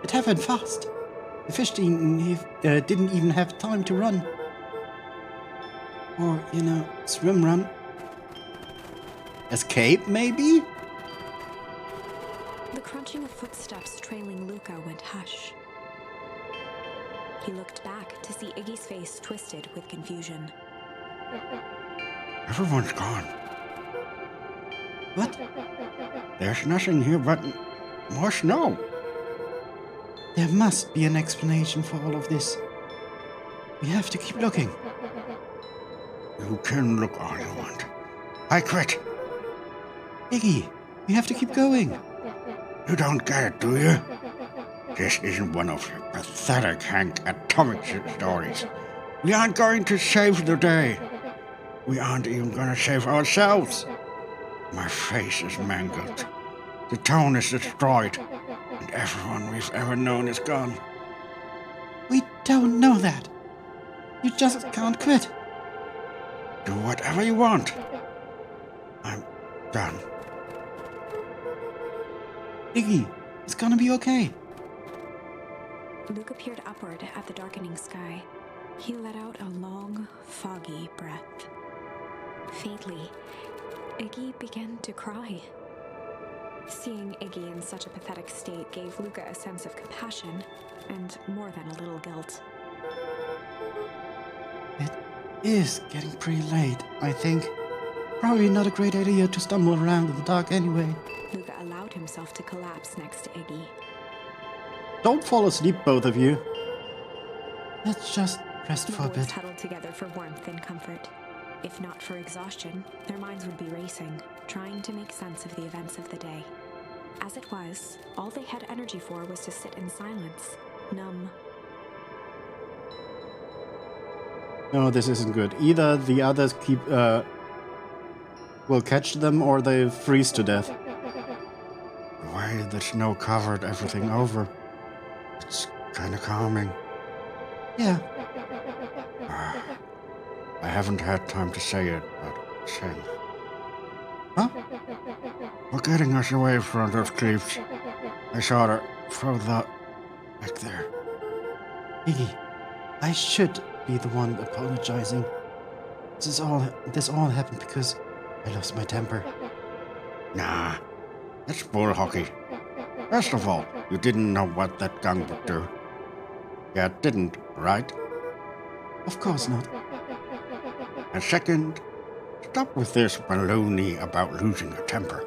It happened fast. The fish didn't even have time to run. Or, swim run. Escape, maybe? The crunching of footsteps trailing Luca went hush. He looked back to see Iggy's face twisted with confusion. Everyone's gone. What? There's nothing here but more snow. There must be an explanation for all of this. We have to keep looking. You can look all you want. I quit. Iggy, we have to keep going. You don't get it, do you? This isn't one of your pathetic Hank Atomic stories. We aren't going to save the day. We aren't even going to save ourselves. My face is mangled. The town is destroyed. And everyone we've ever known is gone. We don't know that. You just can't quit. Do whatever you want. I'm done. Iggy, it's gonna be okay. Luca peered upward at the darkening sky. He let out a long, foggy breath. Faintly, Iggy began to cry. Seeing Iggy in such a pathetic state gave Luca a sense of compassion and more than a little guilt. It is getting pretty late, I think. Probably not a great idea to stumble around in the dark anyway. Luca allowed himself to collapse next to Iggy. Don't fall asleep, both of you. Let's just rest The for a boys bit. huddled together for warmth and comfort. If not for exhaustion, their minds would be racing, trying to make sense of the events of the day. As it was, all they had energy for was to sit in silence, numb. No, this isn't good. Either the others will catch them or they freeze to death. The way the snow covered everything over, it's kind of calming. Yeah, I haven't had time to say it, but same. Huh? We're getting us away from those cliffs. I saw her further back there. Iggy, I should be the one apologizing. This all happened because I lost my temper. Nah, that's bull hockey. First of all, you didn't know what that gun would do. Yeah, it didn't, right? Of course not. And second, stop with this baloney about losing your temper.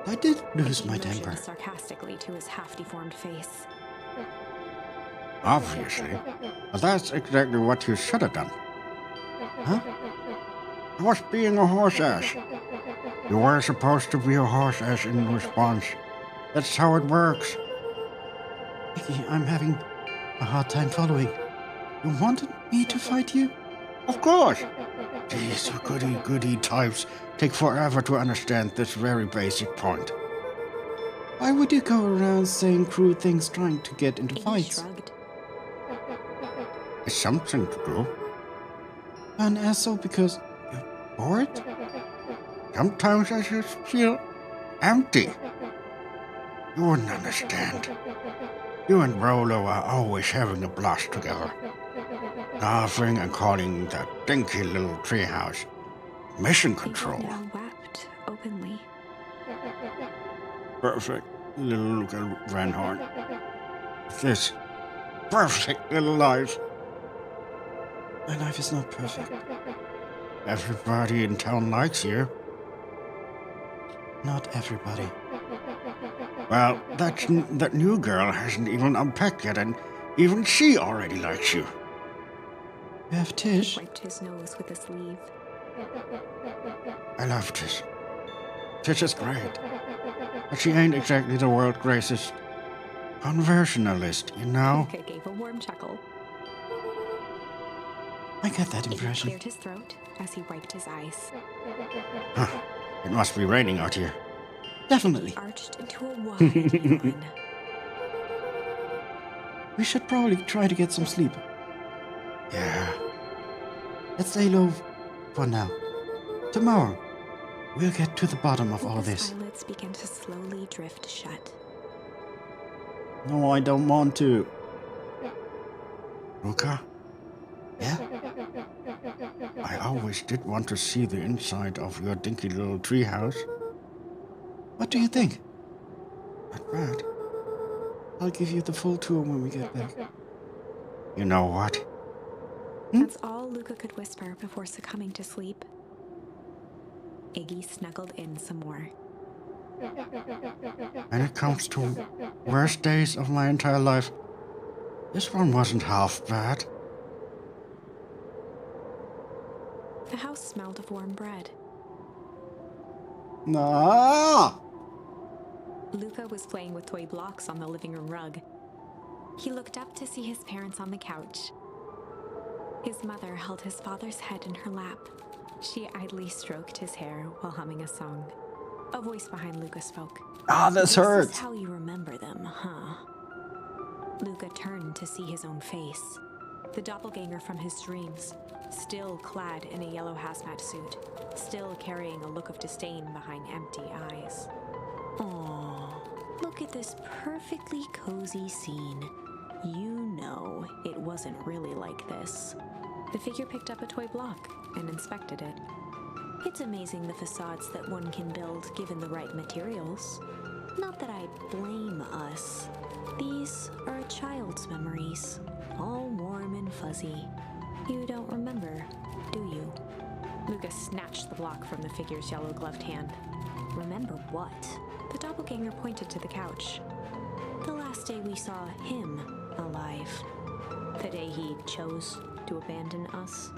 I did lose Iggy my motioned temper. sarcastically to his half-deformed face. Obviously. But that's exactly what you should have done. Huh? I was being a horse ass. You were supposed to be a horse ass in response. That's how it works. Iggy, I'm having a hard time following. You wanted me to fight you? Of course. These goody-goody types take forever to understand this very basic point. Why would you go around saying crude things trying to get into Iggy fights? shrugged. It's something to do. An asshole because you're bored? Sometimes I just feel empty. You wouldn't understand. You and Rolo are always having a blast together. Laughing and calling that dinky little treehouse mission control. Iggy now wept openly. Perfect little Van Horn. This perfect little life. My life is not perfect. Everybody in town likes you. Not everybody. Well, that new girl hasn't even unpacked yet, and even she already likes you. You have Tish. Wiped his nose with a sleeve. I love Tish. Tish is great. But she ain't exactly the world's greatest conversationalist, you know? Luca gave a warm chuckle. I get that Iggy impression. cleared his throat as he wiped his eyes. Huh. It must be raining out here. Definitely. He arched into a wide yawn. We should probably try to get some sleep. Yeah. Let's lay low for now. Tomorrow, we'll get to the bottom of all Luca's this. eyelids began to slowly drift shut. No, I don't want to. Luca, Yeah? I always did want to see the inside of your dinky little treehouse. What do you think? Not bad. I'll give you the full tour when we get back. You know what? That's all Luca could whisper before succumbing to sleep. Iggy snuggled in some more. When it comes to worst days of my entire life, this one wasn't half bad. The house smelled of warm bread. No! Luca was playing with toy blocks on the living room rug. He looked up to see his parents on the couch. His mother held his father's head in her lap. She idly stroked his hair while humming a song. A voice behind Luca spoke. Ah, this This hurts. is how you remember them, huh? Luca turned to see his own face. The doppelganger from his dreams, still clad in a yellow hazmat suit, still carrying a look of disdain behind empty eyes. Aww, look at this perfectly cozy scene. You know it wasn't really like this. The figure picked up a toy block and inspected it. It's amazing the facades that one can build given the right materials. Not that I blame us. These are a child's memories, all warm and fuzzy. You don't remember, do you? Luca snatched the block from the figure's yellow-gloved hand. Remember what? The doppelganger pointed to the couch. The last day we saw him alive. The day he chose to abandon us.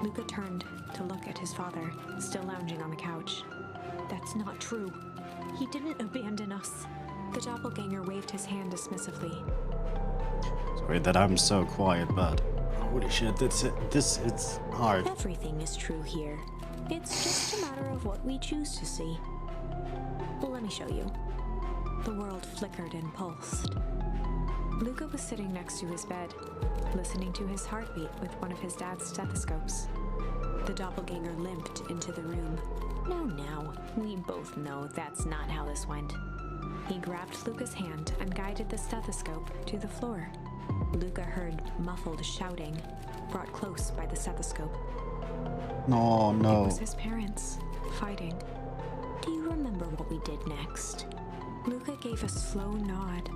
Luca turned to look at his father, still lounging on the couch. That's not true. He didn't abandon us. The doppelganger waved his hand dismissively. Sorry that I'm so quiet, but holy shit, it's hard. Everything is true here. It's just a matter of what we choose to see. Well, let me show you. The world flickered and pulsed. Luca was sitting next to his bed, listening to his heartbeat with one of his dad's stethoscopes. The doppelganger limped into the room. No, we both know that's not how this went. He grabbed Luca's hand and guided the stethoscope to the floor. Luca heard muffled shouting, brought close by the stethoscope. No, It no. was his parents, fighting. Do you remember what we did next? Luca gave a slow nod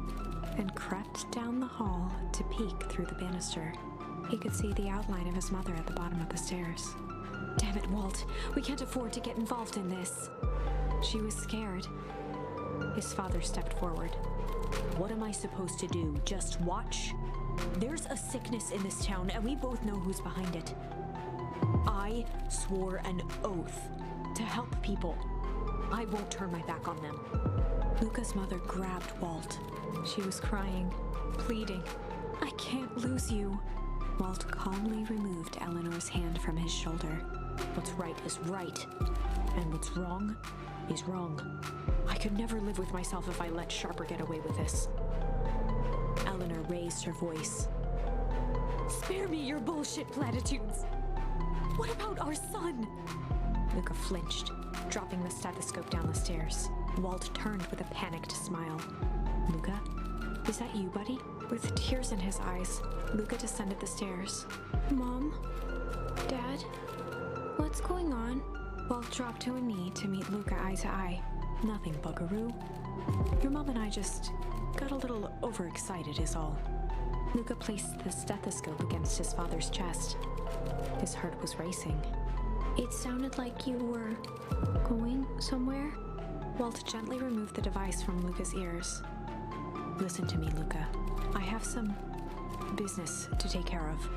and crept down the hall to peek through the banister. He could see the outline of his mother at the bottom of the stairs. Damn it, Walt. We can't afford to get involved in this. She was scared. His father stepped forward. What am I supposed to do? Just watch? There's a sickness in this town, and we both know who's behind it. I swore an oath to help people. I won't turn my back on them. Luca's mother grabbed Walt. She was crying, pleading. I can't lose you. Walt calmly removed Eleanor's hand from his shoulder. What's right is right, and what's wrong is wrong. I could never live with myself if I let Sharper get away with this. Eleanor raised her voice. Spare me your bullshit platitudes. What about our son? Luca flinched, dropping the stethoscope down the stairs. Walt turned with a panicked smile. Luca, is that you, buddy? With tears in his eyes, Luca descended the stairs. Mom? Dad? What's going on? Walt dropped to a knee to meet Luca eye to eye. Nothing, buckaroo. Your mom and I just got a little overexcited is all. Luca placed the stethoscope against his father's chest. His heart was racing. It sounded like you were going somewhere? Walt gently removed the device from Luca's ears. Listen to me, Luca. I have some business to take care of.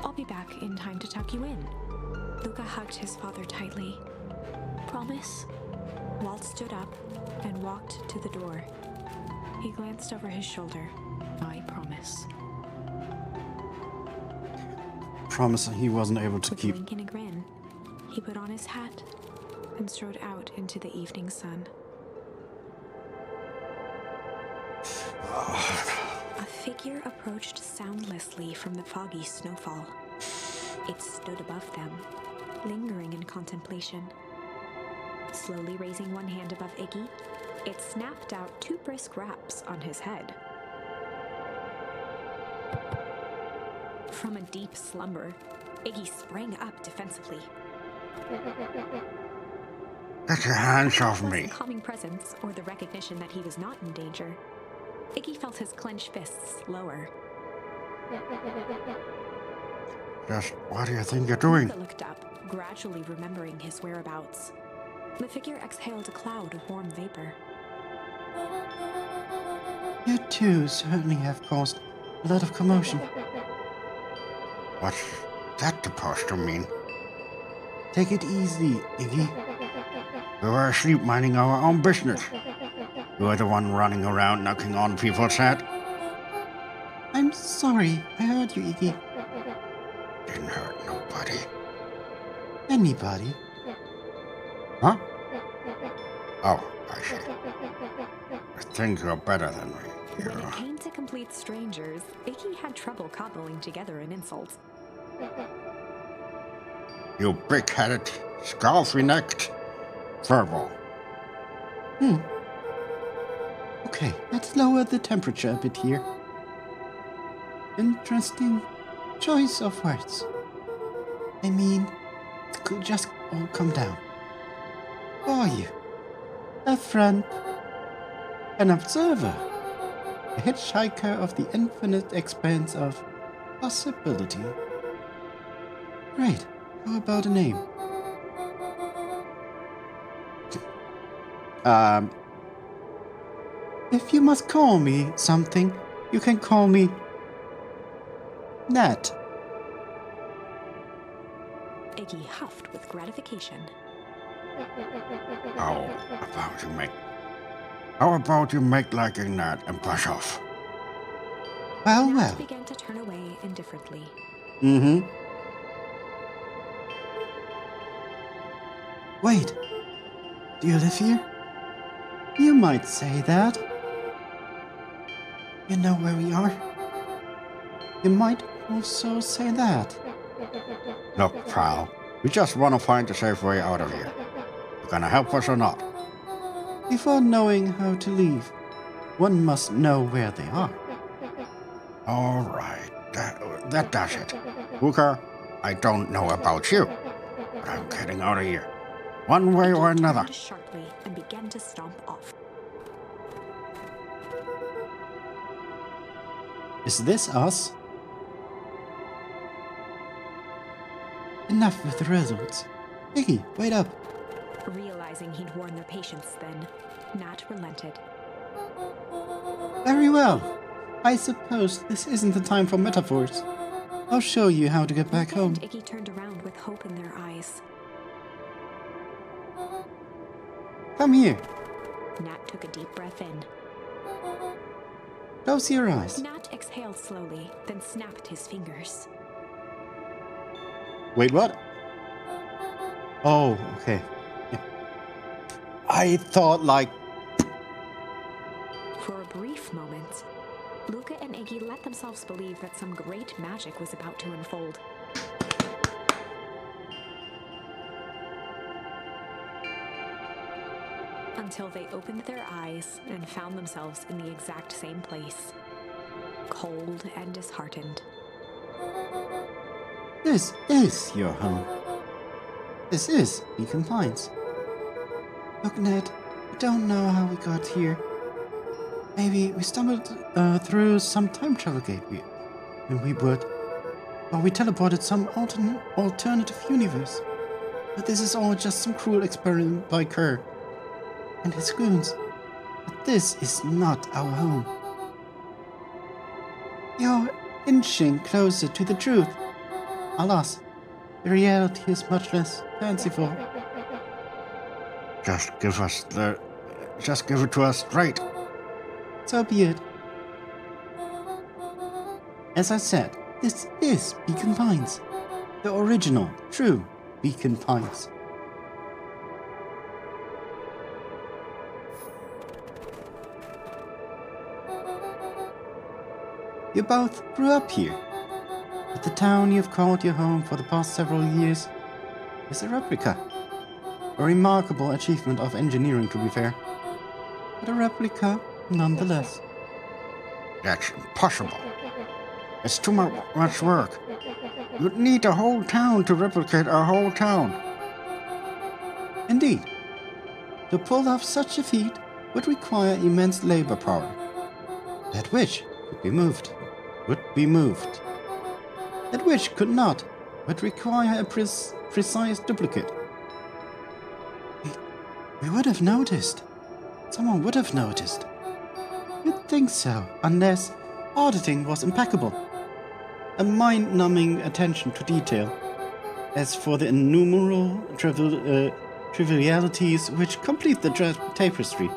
I'll be back in time to tuck you in. Luca hugged his father tightly. Promise? Walt stood up and walked to the door. He glanced over his shoulder. I promise. Promise he wasn't able to With keep. a wink and a grin, he put on his hat and strode out into the evening sun. A figure approached soundlessly from the foggy snowfall. It stood above them, lingering in contemplation. Slowly raising one hand above Iggy, it snapped out 2 brisk raps on his head. From a deep slumber, Iggy sprang up defensively. Get your hands off It wasn't me. calming presence or the recognition that he was not in danger. Iggy felt his clenched fists lower. Just what do you think you're doing? Luca looked up, gradually remembering his whereabouts. The figure exhaled a cloud of warm vapor. You two certainly have caused a lot of commotion. What's that supposed to mean? Take it easy, Iggy. We were asleep minding our own business. You were the one running around knocking on people's head. I'm sorry, I heard you, Iggy. Didn't hurt nobody. Anybody? Huh? Oh, I see. I think you're better than me. When it came to complete strangers, Iggy had trouble cobbling together an insult. You big-headed, scalfy-necked verbal. Okay, let's lower the temperature a bit here. Interesting choice of words. I mean, it could just all come down. Who are you? A friend? An observer? A hitchhiker of the infinite expanse of possibility? Great. How about a name? If you must call me something, you can call me Nat. Iggy huffed with gratification. How about you make like a gnat and brush off? Well, Nat well. began to turn away indifferently. Wait. Do you live here? You might say that. You know where we are? You might also say that. Look, pal, We just want to find a safe way out of here. You gonna help us or not? Before knowing how to leave, one must know where they are. All right, that does it. Hooker, I don't know about you, but I'm getting out of here. One way or another. Turned sharply and began to stomp off. Is this us? Enough with the riddles. Iggy, wait up. Realizing he'd worn their patience then, Nat relented. Very well. I suppose this isn't the time for metaphors. I'll show you how to get back home. And Iggy turned around with hope in their eyes. Come here. Nat took a deep breath in. Close your eyes. Nat exhaled slowly, then snapped his fingers. Wait, what? Oh, okay. Yeah. I thought like... For a brief moment, Luca and Iggy let themselves believe that some great magic was about to unfold. Until they opened their eyes and found themselves in the exact same place, cold and disheartened. This is your home. This is Beacon Pines. Look, Ned, we don't know how we got here. Maybe we stumbled through some time travel gate we would. Or we teleported some alternative universe. But this is all just some cruel experiment by Kerr and his goons. But this is not our home. You're inching closer to the truth. Alas, the reality is much less fanciful. Just give it to us straight. So be it. As I said, this is Beacon Pines. The original, true Beacon Pines. You both grew up here, but the town you've called your home for the past several years is a replica. A remarkable achievement of engineering, to be fair, but a replica nonetheless. That's impossible. It's too much work. You'd need a whole town to replicate a whole town. Indeed. To pull off such a feat would require immense labor power. That which could be moved. That which could not, would require a precise duplicate. We would have noticed. Someone would have noticed. You'd think so, unless auditing was impeccable. A mind-numbing attention to detail. As for the innumerable trivialities which complete the tapestry.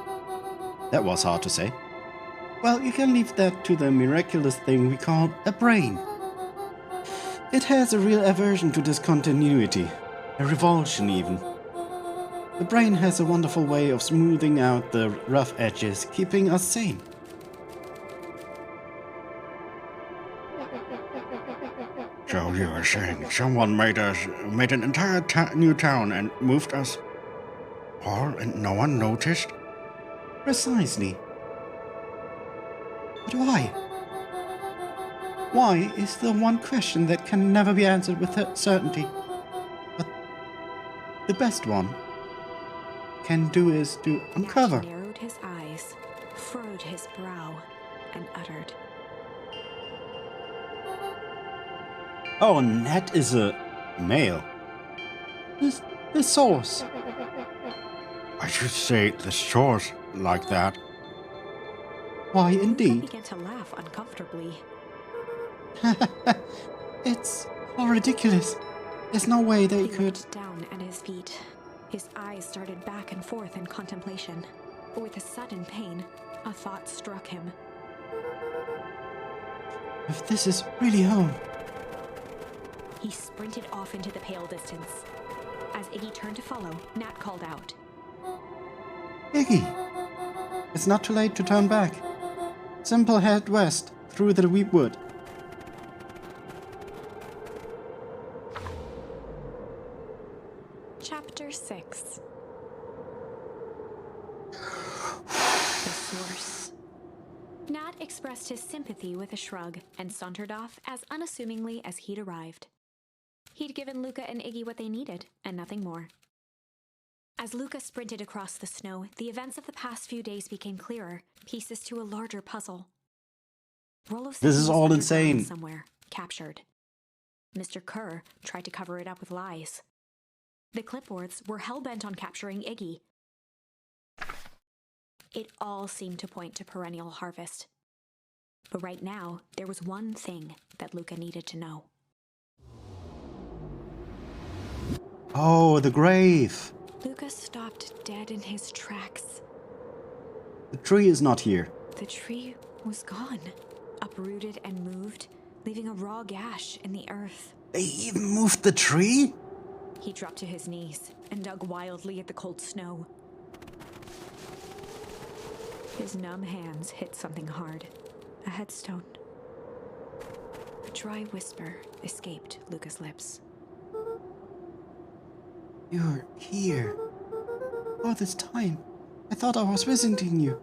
That was hard to say. Well, you can leave that to the miraculous thing we call a brain. It has a real aversion to discontinuity, a revulsion even. The brain has a wonderful way of smoothing out the rough edges, keeping us sane. So you were saying someone made an entire new town and moved us all and no one noticed? Precisely. But why? Why is the one question that can never be answered with certainty. But the best one can do is to uncover. He narrowed his eyes, furrowed his brow, and uttered, Oh, and that is a male. The source. I should say the source like that. Why, Luca indeed. began to laugh uncomfortably. It's all ridiculous. There's no way they He could. looked down at his feet. His eyes started back and forth in contemplation. With a sudden pain, a thought struck him. If this is really home. He sprinted off into the pale distance. As Iggy turned to follow, Nat called out. Iggy! It's not too late to turn back. Simple head west, through the weep wood. expressed his sympathy with a shrug and sauntered off as unassumingly as he'd arrived. He'd given Luca and Iggy what they needed, and nothing more. As Luca sprinted across the snow, the events of the past few days became clearer, pieces to a larger puzzle. Rolo said This he is was all underground insane. somewhere, captured. Mr. Kerr tried to cover it up with lies. The clipboards were hell-bent on capturing Iggy. It all seemed to point to perennial harvest. But right now, there was one thing that Luca needed to know. Oh, the grave. Luca stopped dead in his tracks. The tree is not here. The tree was gone, uprooted and moved, leaving a raw gash in the earth. They even moved the tree? He dropped to his knees and dug wildly at the cold snow. His numb hands hit something hard, a headstone. A dry whisper escaped Luca's lips. You're here. All this time, I thought I was visiting you.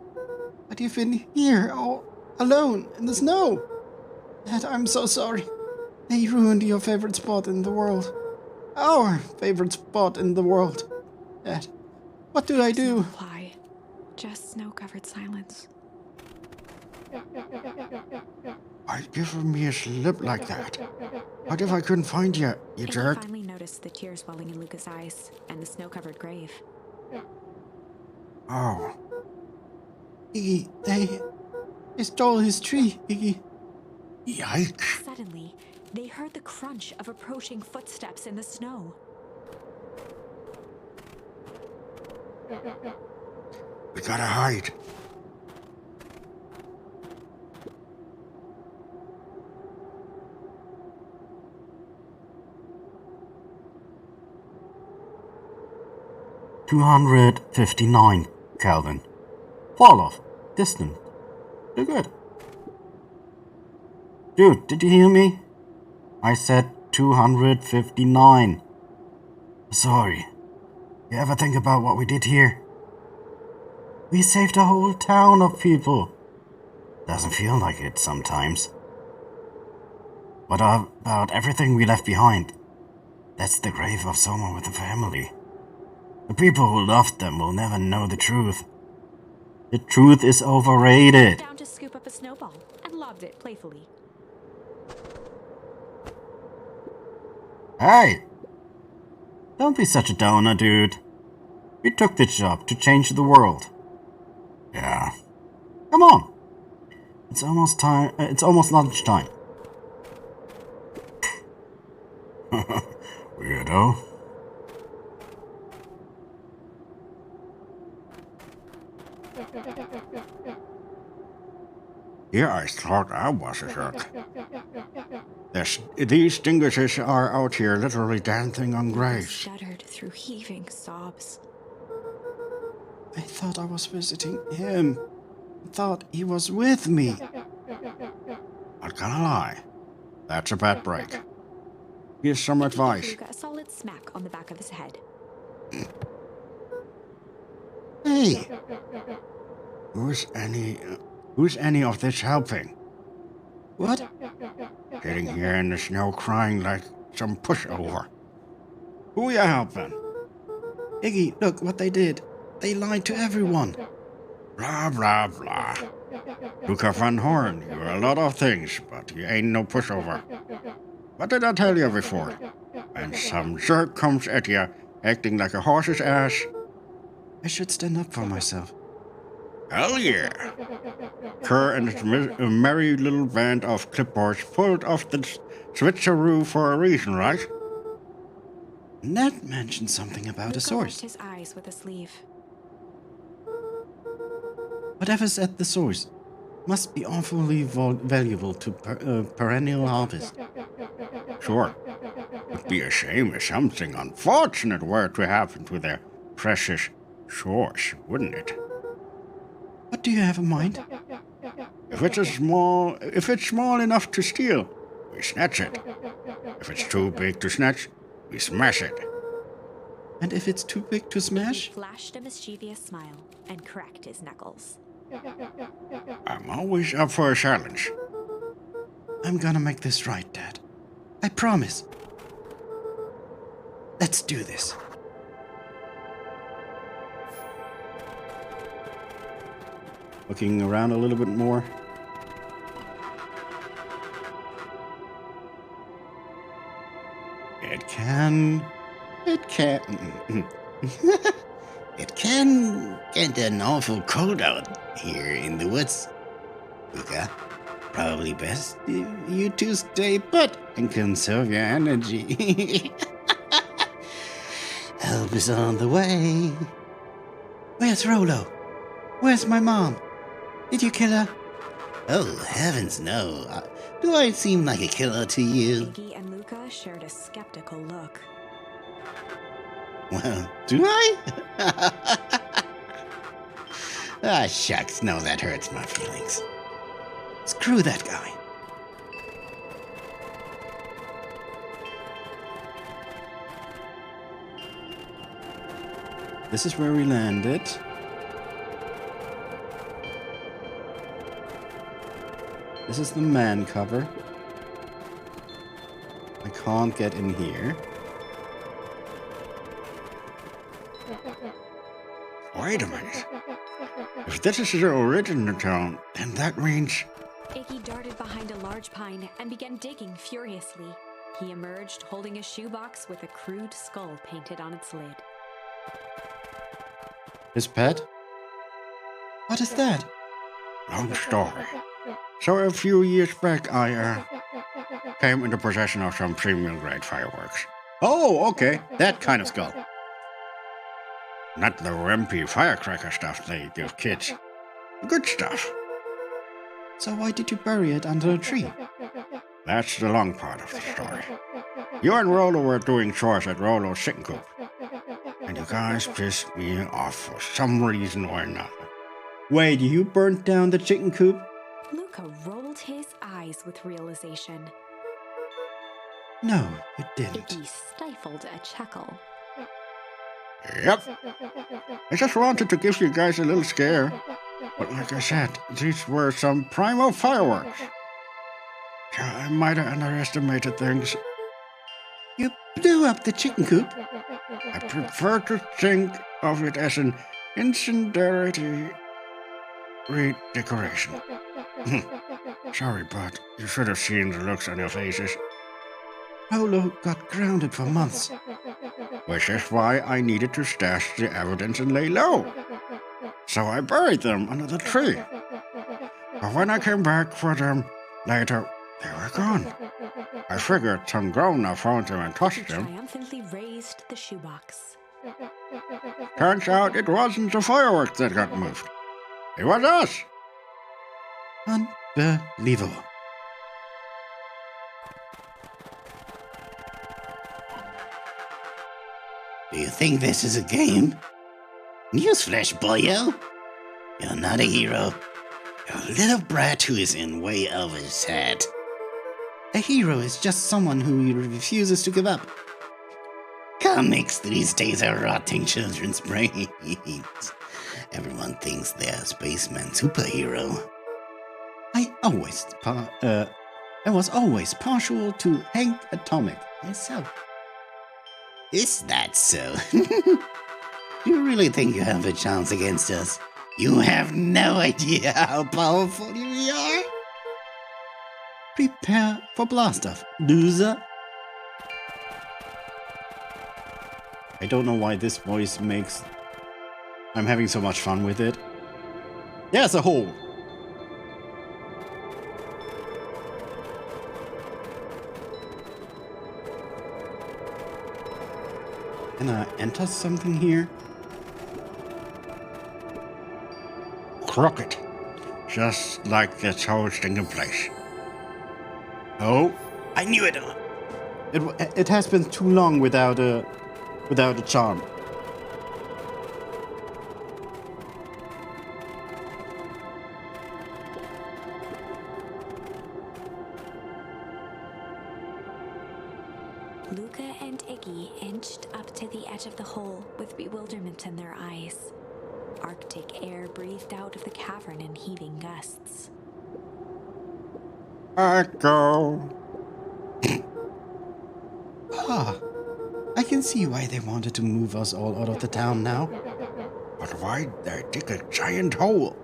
But you've been here, all alone, in the snow. Dad, I'm so sorry. They ruined your favorite spot in the world. Our favorite spot in the world. Dad, what do I do? No reply, just snow-covered silence. Why give me a slip like that? What if I couldn't find you, you Iggy jerk? finally noticed the tears welling in Luca's eyes and the snow-covered grave. Oh, Iggy, they stole his tree, Iggy. yikes. Suddenly, they heard the crunch of approaching footsteps in the snow. We gotta hide. $259 Kelvin. Fall off. Distant. You're good. Dude, did you hear me? I said 259. Sorry. You ever think about what we did here? We saved a whole town of people. Doesn't feel like it sometimes. What about everything we left behind? That's the grave of someone with a family. The people who loved them will never know the truth. The truth is overrated. Down to scoop up a snowball and lobbed it playfully. Hey! Don't be such a downer, dude. We took the job to change the world. Yeah. Come on. It's almost time. It's almost lunchtime. Weirdo. Yeah, I thought I was a jerk. These dinguses are out here literally dancing on Luca graves. stuttered through heaving sobs. I thought I was visiting him. I thought he was with me. Not gonna lie. That's a bad break. Here's some advice. Luca a solid smack on the back of his head. Hey, Who's any of this helping? what? Sitting here in the snow crying like some pushover. Who you helping? Iggy, look what they did. They lied to everyone. Blah, blah, blah. Luca Van Horn, you're a lot of things, but you ain't no pushover. What did I tell you before? When some jerk comes at you, acting like a horse's ass, I should stand up for myself. hell yeah. Kerr and his merry little band of clipboards pulled off the switcheroo for a reason, right? Ned mentioned something about a Luca source. wiped his eyes with a sleeve. Whatever's at the source must be awfully valuable to perennial harvest. Sure. It'd be a shame if something unfortunate were to happen to their precious source, wouldn't it? What do you have in mind? If it's small enough to steal, we snatch it. If it's too big to snatch, we smash it. And if it's too big to He smash? flashed a mischievous smile and cracked his knuckles. I'm always up for a challenge. I'm gonna make this right, Dad. I promise. Let's do this. Looking around a little bit more. It can it can get an awful cold out here in the woods. Luca, probably best you two stay put and conserve your energy. Help is on the way. Where's Rolo? Where's my mom? Did you kill her? Oh, heavens no. Do I seem like a killer to you? Iggy and Luca shared a skeptical look. Well, do I? Ah, shucks, no, that hurts my feelings. Screw that guy. This is where we landed. This is the man cover. I can't get in here. Wait a minute. If this is the original town, then that means... Iggy darted behind a large pine and began digging furiously. He emerged holding a shoebox with a crude skull painted on its lid. His pet? What is that? Long story. So a few years back, I came into possession of some premium grade fireworks. Oh, okay. That kind of skull. Not the wimpy firecracker stuff they give kids. Good stuff. So why did you bury it under a tree? That's the long part of the story. You and Rolo were doing chores at Rolo's chicken coop. And you guys pissed me off for some reason or another. Wait, you burnt down the chicken coop? Luca rolled his eyes with realization. No, it didn't. Iggy stifled a chuckle. Yep. I just wanted to give you guys a little scare. But like I said, these were some primal fireworks. I might have underestimated things. You blew up the chicken coop? I prefer to think of it as an incendiary redecoration. Sorry, but you should have seen the looks on your faces. Rolo got grounded for months. Which is why I needed to stash the evidence and lay low. So I buried them under the tree. But when I came back for them later, they were gone. I figured some grown-up found them and tossed them. Triumphantly raised the shoebox. Turns out it wasn't the fireworks that got moved. It was us. Unbelievable. Do you think this is a game? Newsflash, boyo! You're not a hero. You're a little brat who is in way over his head. A hero is just someone who refuses to give up. Comics these days are rotting children's brains. Everyone thinks they're a spaceman superhero. I was always partial to Hank Atomic myself. Is that so? You really think you have a chance against us? You have no idea how powerful we are. Prepare for blast-off, loser. I don't know why this voice makes... I'm having so much fun with it. There's a hole! Can I enter something here? Crooked. Just like this whole stinking place. Oh, I knew it. it has been too long without a charm. Luca and Iggy inched up to the edge of the hole with bewilderment in their eyes. Arctic air breathed out of the cavern in heaving gusts. Echo. I can see why they wanted to move us all out of the town now. But why'd they dig a giant hole?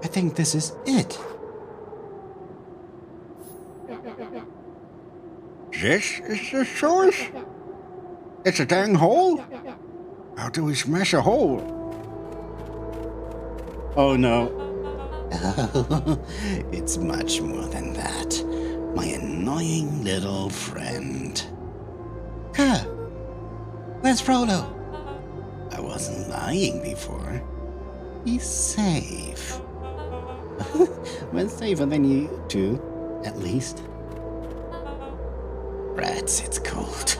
I think this is it. This is the source? It's a dang hole? How do we smash a hole? Oh no. Oh, it's much more than that. My annoying little friend. Huh. Where's Frollo? I wasn't lying before. He's safe. Well, safer than you two, at least. Rats, it's cold.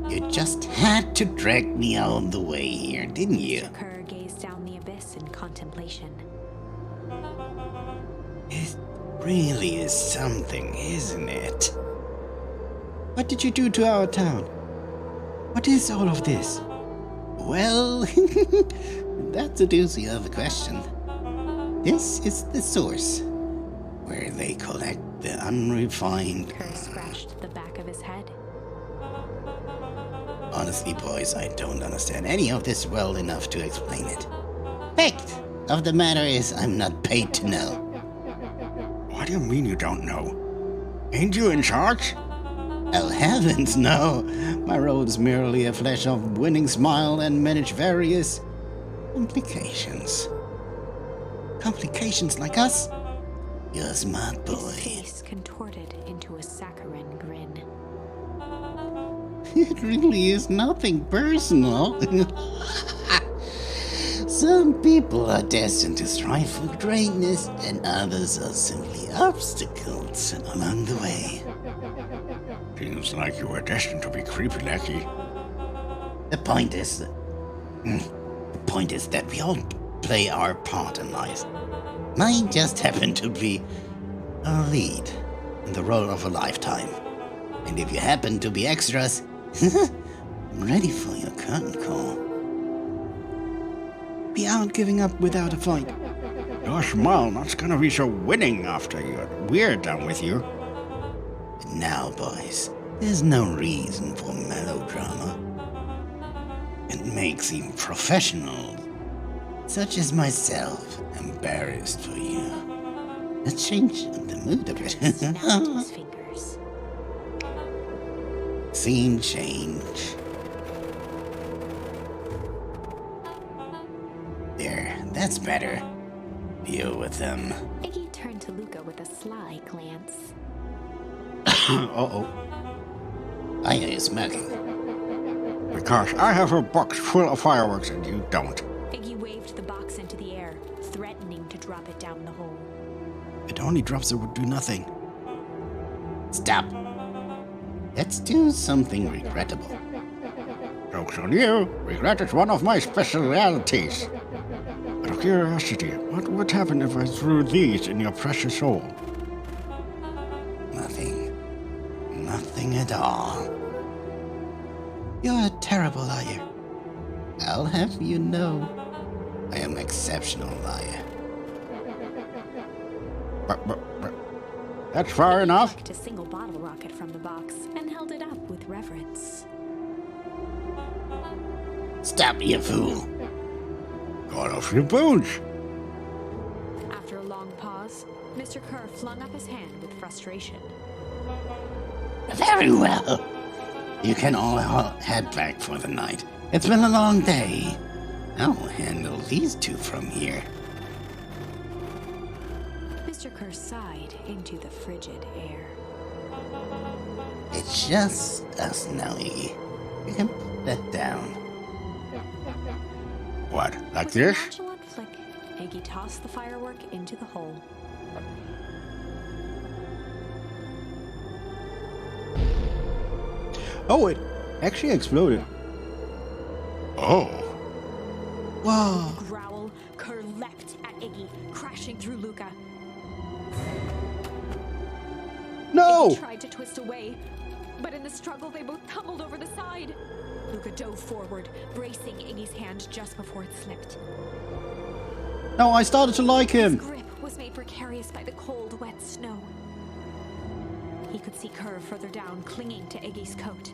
You just had to drag me all the way here, didn't you? Kerr gazed down the abyss in contemplation. It really is something, isn't it? What did you do to our town? What is all of this? Well, that's a doozy of a question. This is the source, where they collect the unrefined... Kerr scratched the back of his head. Honestly, boys, I don't understand any of this well enough to explain it. Fact of the matter is, I'm not paid to know. What do you mean you don't know? Ain't you in charge? Oh heavens, no! My role is merely a flash of winning smile and manage various complications. Complications like us? You're a smart boy. His face contorted into a saccharine grin. It really is nothing personal. Some people are destined to strive for greatness, and others are simply obstacles along the way. Seems like you were destined to be creepy, Lucky. The point is that we all play our part in life. Mine just happened to be a lead in the role of a lifetime. And if you happen to be extras, I'm ready for your curtain call. We aren't giving up without a fight. Your smile not gonna be so winning after we're done with you. And now, boys, there's no reason for melodrama. It makes even professionals, such as myself, embarrassed for you. Let's change the mood a bit. Snapped his fingers. Scene change. There, that's better. Deal with them. Iggy turned to Luca with a sly glance. Uh-oh. I hear you smoking. Because I have a box full of fireworks and you don't. Iggy waved the box into the air, threatening to drop it down the hole. It only drops, it would do nothing. Stop. Let's do something regrettable. Joke's on you. Regret is one of my specialities. Out of curiosity, what would happen if I threw these in your precious hole? Nothing. Nothing at all. You're a terrible liar. I'll have you know, I am an exceptional liar. But that's far enough. Plucked a single bottle rocket from the box and held it up with reverence. Stop, you fool. Got off your boons. After a long pause, Mr. Kerr flung up his hand with frustration. Very well. You can all head back for the night. It's been a long day. I'll handle these two from here. Mr. Kerr sighed into the frigid air. It's just us now, Iggy. You can put that down. What, like With this? a nonchalant flick, Iggy tossed the firework into the hole. Oh, it actually exploded. Oh. Whoa. Growl, Kerr leapt at Iggy, crashing through Luca. No! Iggy tried to twist away, but in the struggle they both tumbled over the side. Luca dove forward, bracing Iggy's hand just before it slipped. No, I started to like him. His grip was made precarious by the cold, wet snow. He could see Kerr further down, clinging to Iggy's coat.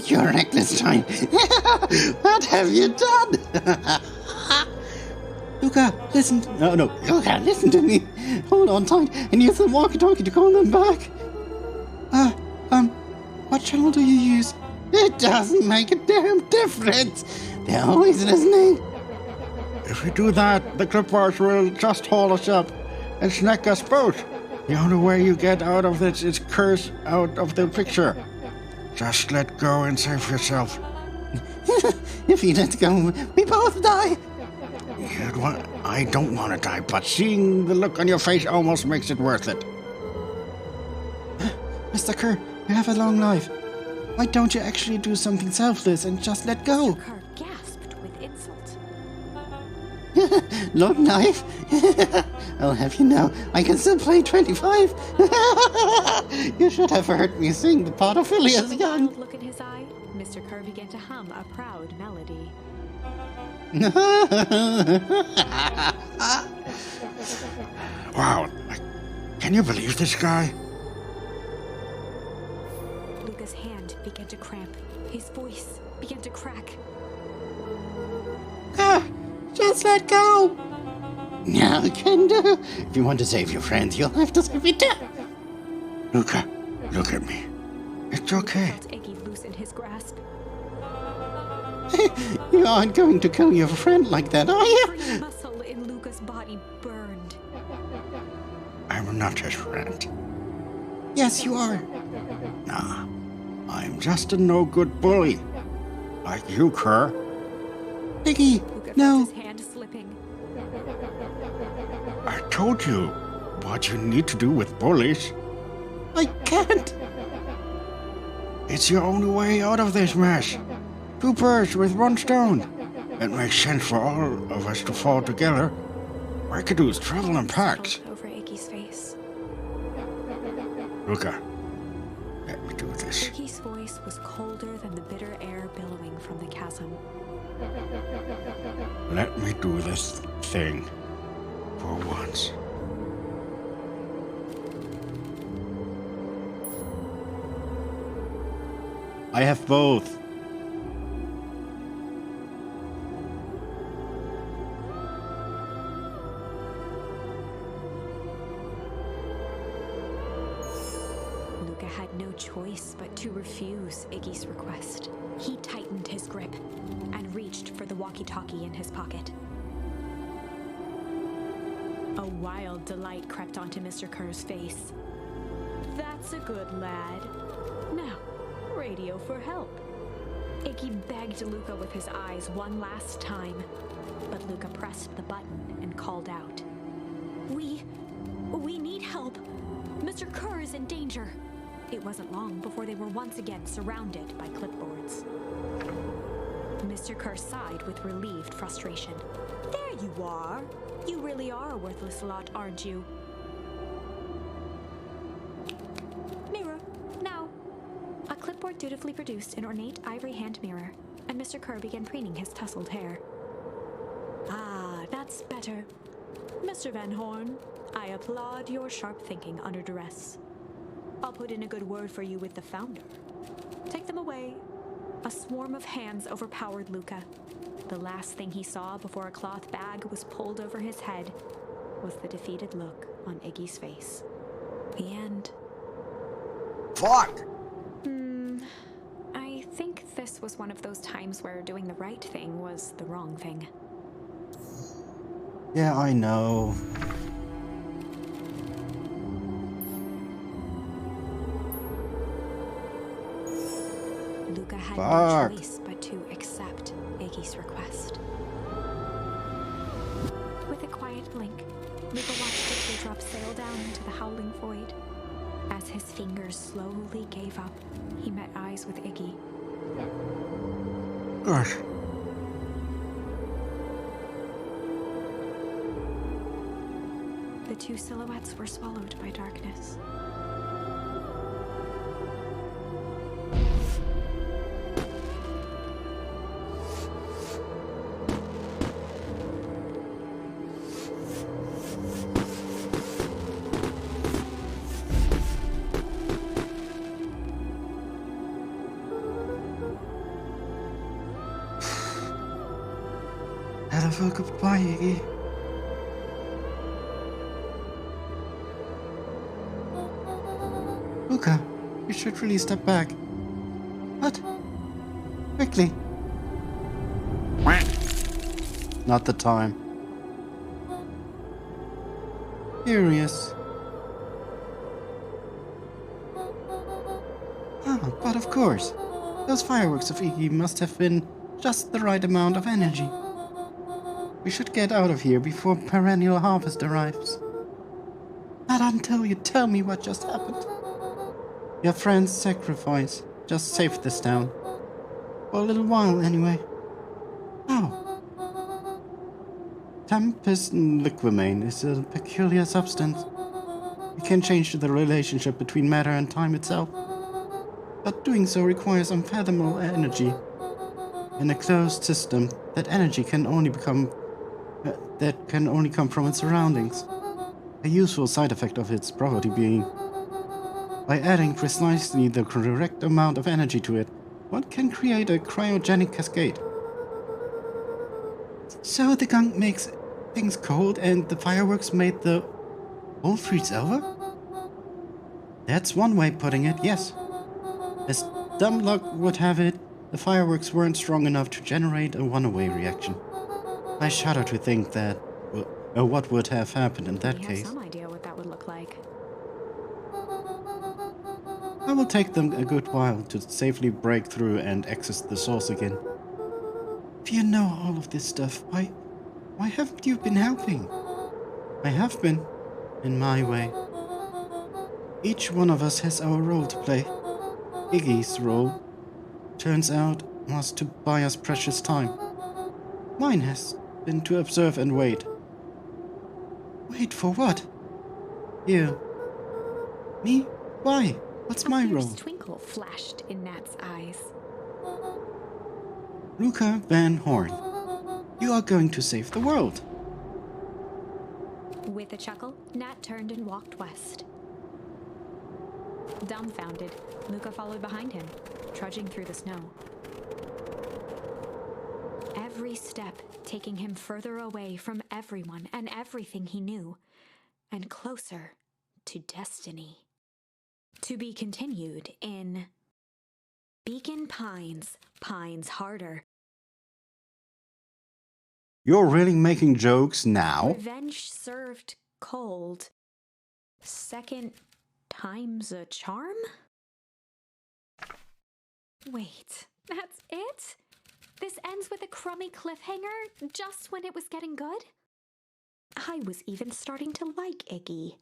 You're reckless, Time. What have you done? Luca, listen. No. Luca, listen to me. Hold on tight and use the walkie-talkie to call them back. What channel do you use? It doesn't make a damn difference. They're always listening. If we do that, the clippers will just haul us up and snack us both. The only way you get out of this is curse out of the picture. Just let go and save yourself. If you let go, we both die. I don't want to die, but seeing the look on your face almost makes it worth it. Mr. Kerr, you have a long life. Why don't you actually do something selfless and just let go? Kerr gasped with insult. Long knife? I'll have you know, I can still play 25. You should have heard me sing the part of Phileas With a Young. wild look in his eye, Mr. Kerr began to hum a proud melody. Wow, can you believe this guy? Luca's hand began to cramp. His voice began to crack. Just let go. Now, Kendo, if you want to save your friends, you'll have to save me too. Luca, look at me. It's okay. Felt Iggy loosen his grasp. You aren't going to kill your friend like that, are you? Every muscle in Luca's body burned. I'm not his friend. Yes, you are. Nah, I'm just a no-good bully. Like you, Kerr. Iggy, Luca no. felt his hand slipping. I told you what you need to do with bullies. I can't. It's your only way out of this mess. Two birds with one stone. It makes sense for all of us to fall together. Wackadoos travel in packs. Over Iggy's face. Luca, let me do this. Iggy's voice was colder than the bitter air billowing from the chasm. Let me do this thing for once. I have both. Luca had no choice but to refuse Iggy's request. He tightened his grip and reached for the walkie-talkie in his pocket. A wild delight crept onto Mr. Kerr's face. That's a good lad. Now, radio for help. Iggy begged Luca with his eyes one last time, but Luca pressed the button and called out. We need help. Mr. Kerr is in danger. It wasn't long before they were once again surrounded by clipboards. Mr. Kerr sighed with relieved frustration. There you are. You really are a worthless lot, aren't you? Mirror, now. A clipboard dutifully produced an ornate ivory hand mirror, and Mr. Kerr began preening his tousled hair. Ah, that's better. Mr. Van Horn, I applaud your sharp thinking under duress. I'll put in a good word for you with the founder. Take them away. A swarm of hands overpowered Luca. The last thing he saw before a cloth bag was pulled over his head was the defeated look on Iggy's face. The end. Fuck! I think this was one of those times where doing the right thing was the wrong thing. Yeah, I know. Luca had Fuck. no choice but to accept Iggy's request. With a quiet blink, Luca watched the teardrops sail down into the howling void. As his fingers slowly gave up, he met eyes with Iggy. Gosh. The two silhouettes were swallowed by darkness. Hello, goodbye, Iggy. Luca, you should really step back. What? Quickly. Not the time. Curious. Oh, but of course. Those fireworks of Iggy must have been just the right amount of energy. We should get out of here before perennial harvest arrives. Not until you tell me what just happened. Your friend's sacrifice just saved this town. For a little while, anyway. How? Tempest liquimane is a peculiar substance. It can change the relationship between matter and time itself. But doing so requires unfathomable energy. In a closed system, that energy can only come from its surroundings. A useful side effect of its property being, by adding precisely the correct amount of energy to it, one can create a cryogenic cascade. So the gunk makes things cold and the fireworks made the whole freeze over? That's one way of putting it, yes. As dumb luck would have it, the fireworks weren't strong enough to generate a one-way reaction. I shudder to think that what would have happened in that We case. have some idea what that would look like. I will take them a good while to safely break through and access the source again. If you know all of this stuff, why haven't you been helping? I have been, in my way. Each one of us has our role to play. Iggy's role, turns out, was to buy us precious time. Mine has been to observe and wait. Wait for what? You. Me? Why? What's my A role? fierce twinkle flashed in Nat's eyes. Luca Van Horn. You are going to save the world. With a chuckle, Nat turned and walked west. Dumbfounded, Luca followed behind him, trudging through the snow. Every step taking him further away from everyone and everything he knew, and closer to destiny. To be continued in Beacon Pines, Pines Harder. You're really making jokes now? Revenge served cold. Second time's a charm? Wait, that's it? This ends with a crummy cliffhanger just when it was getting good? I was even starting to like Iggy.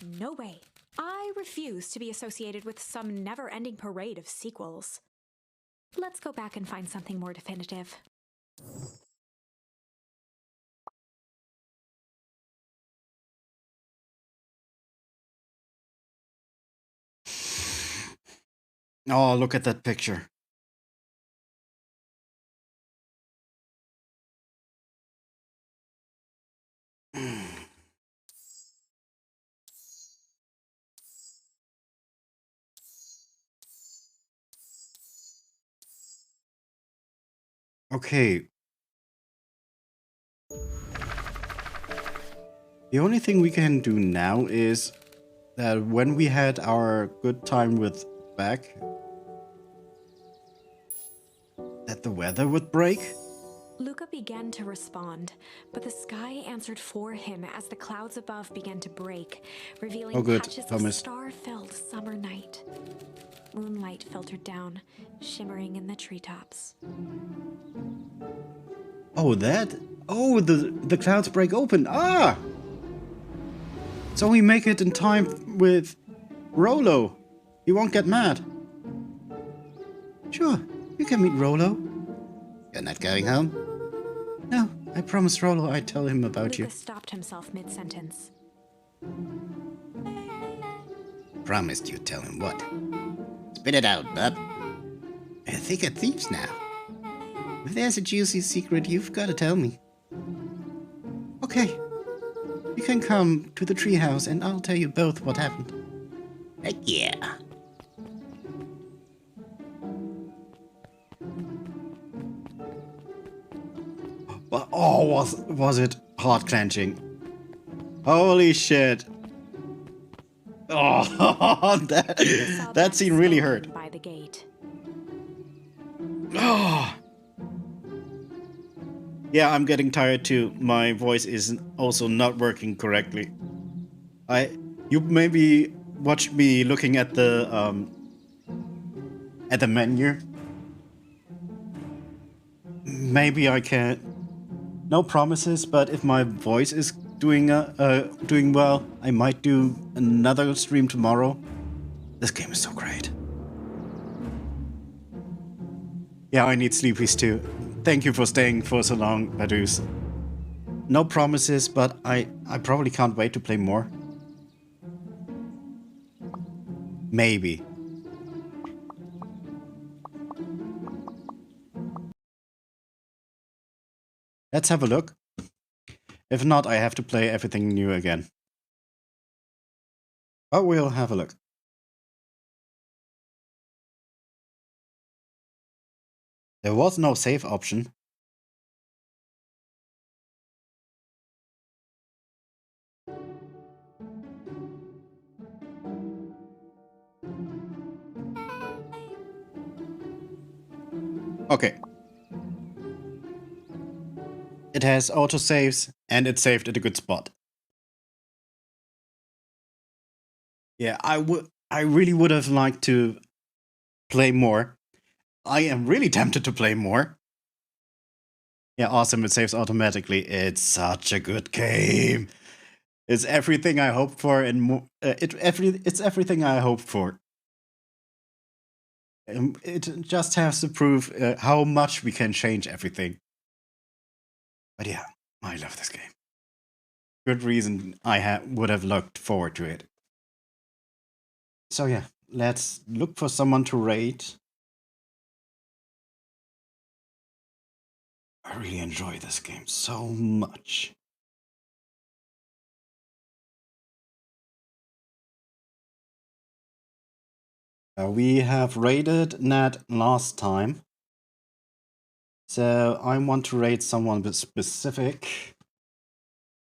No way. I refuse to be associated with some never-ending parade of sequels. Let's go back and find something more definitive. Oh, look at that picture. Okay. The only thing we can do now is that when we had our good time with Beck, that the weather would break? Luca began to respond, but the sky answered for him as the clouds above began to break, revealing Oh, good, patches of Thomas. star-filled summer night. Moonlight filtered down, shimmering in the treetops. Oh, that? Oh, the clouds break open. Ah! So we make it in time with Rolo. He won't get mad. Sure, you can meet Rolo. You're not going home? No, I promised Rolo I'd tell him about Luca you. stopped himself mid-sentence. Promised you'd tell him what? Spit it out, bub. They're thick at thieves now. If there's a juicy secret, you've got to tell me. Okay. You can come to the treehouse and I'll tell you both what happened. Heck yeah. Oh, was it heart clenching? Holy shit! Oh, that scene really hurt. By the gate. Oh. Yeah, I'm getting tired too. My voice is also not working correctly. You maybe watched me looking at the menu. Maybe I can. No promises, but if my voice is doing well, I might do another stream tomorrow. This game is so great. Yeah, I need sleepies too. Thank you for staying for so long, Badus. No promises, but I probably can't wait to play more. Maybe. Let's have a look. If not, I have to play everything new again. But we'll have a look. There was no save option. Okay. It has autosaves and it's saved at a good spot. Yeah, I really would have liked to play more. I am really tempted to play more. Yeah, awesome, it saves automatically. It's such a good game. It's everything I hoped for and it's everything I hoped for. It just has to prove how much we can change everything. But yeah, I love this game. Good reason I would have looked forward to it. So yeah, let's look for someone to raid. I really enjoy this game so much. We have raided Nat last time. So I want to raid someone bit specific.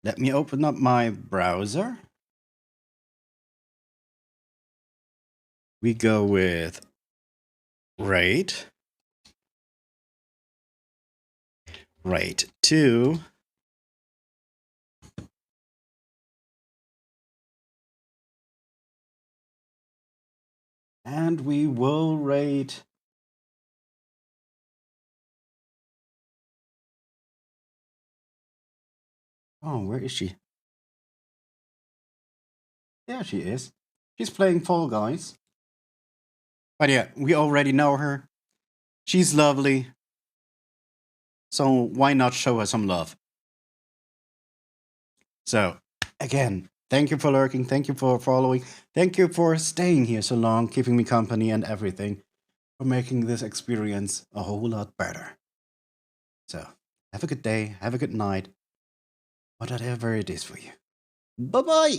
Let me open up my browser. We go with raid. Raid 2. And we will raid oh, where is she? There she is. She's playing Fall Guys. But yeah, we already know her. She's lovely. So why not show her some love? So, again, thank you for lurking. Thank you for following. Thank you for staying here so long, keeping me company and everything. For making this experience a whole lot better. So, have a good day. Have a good night. Whatever it is for you. Bye-bye.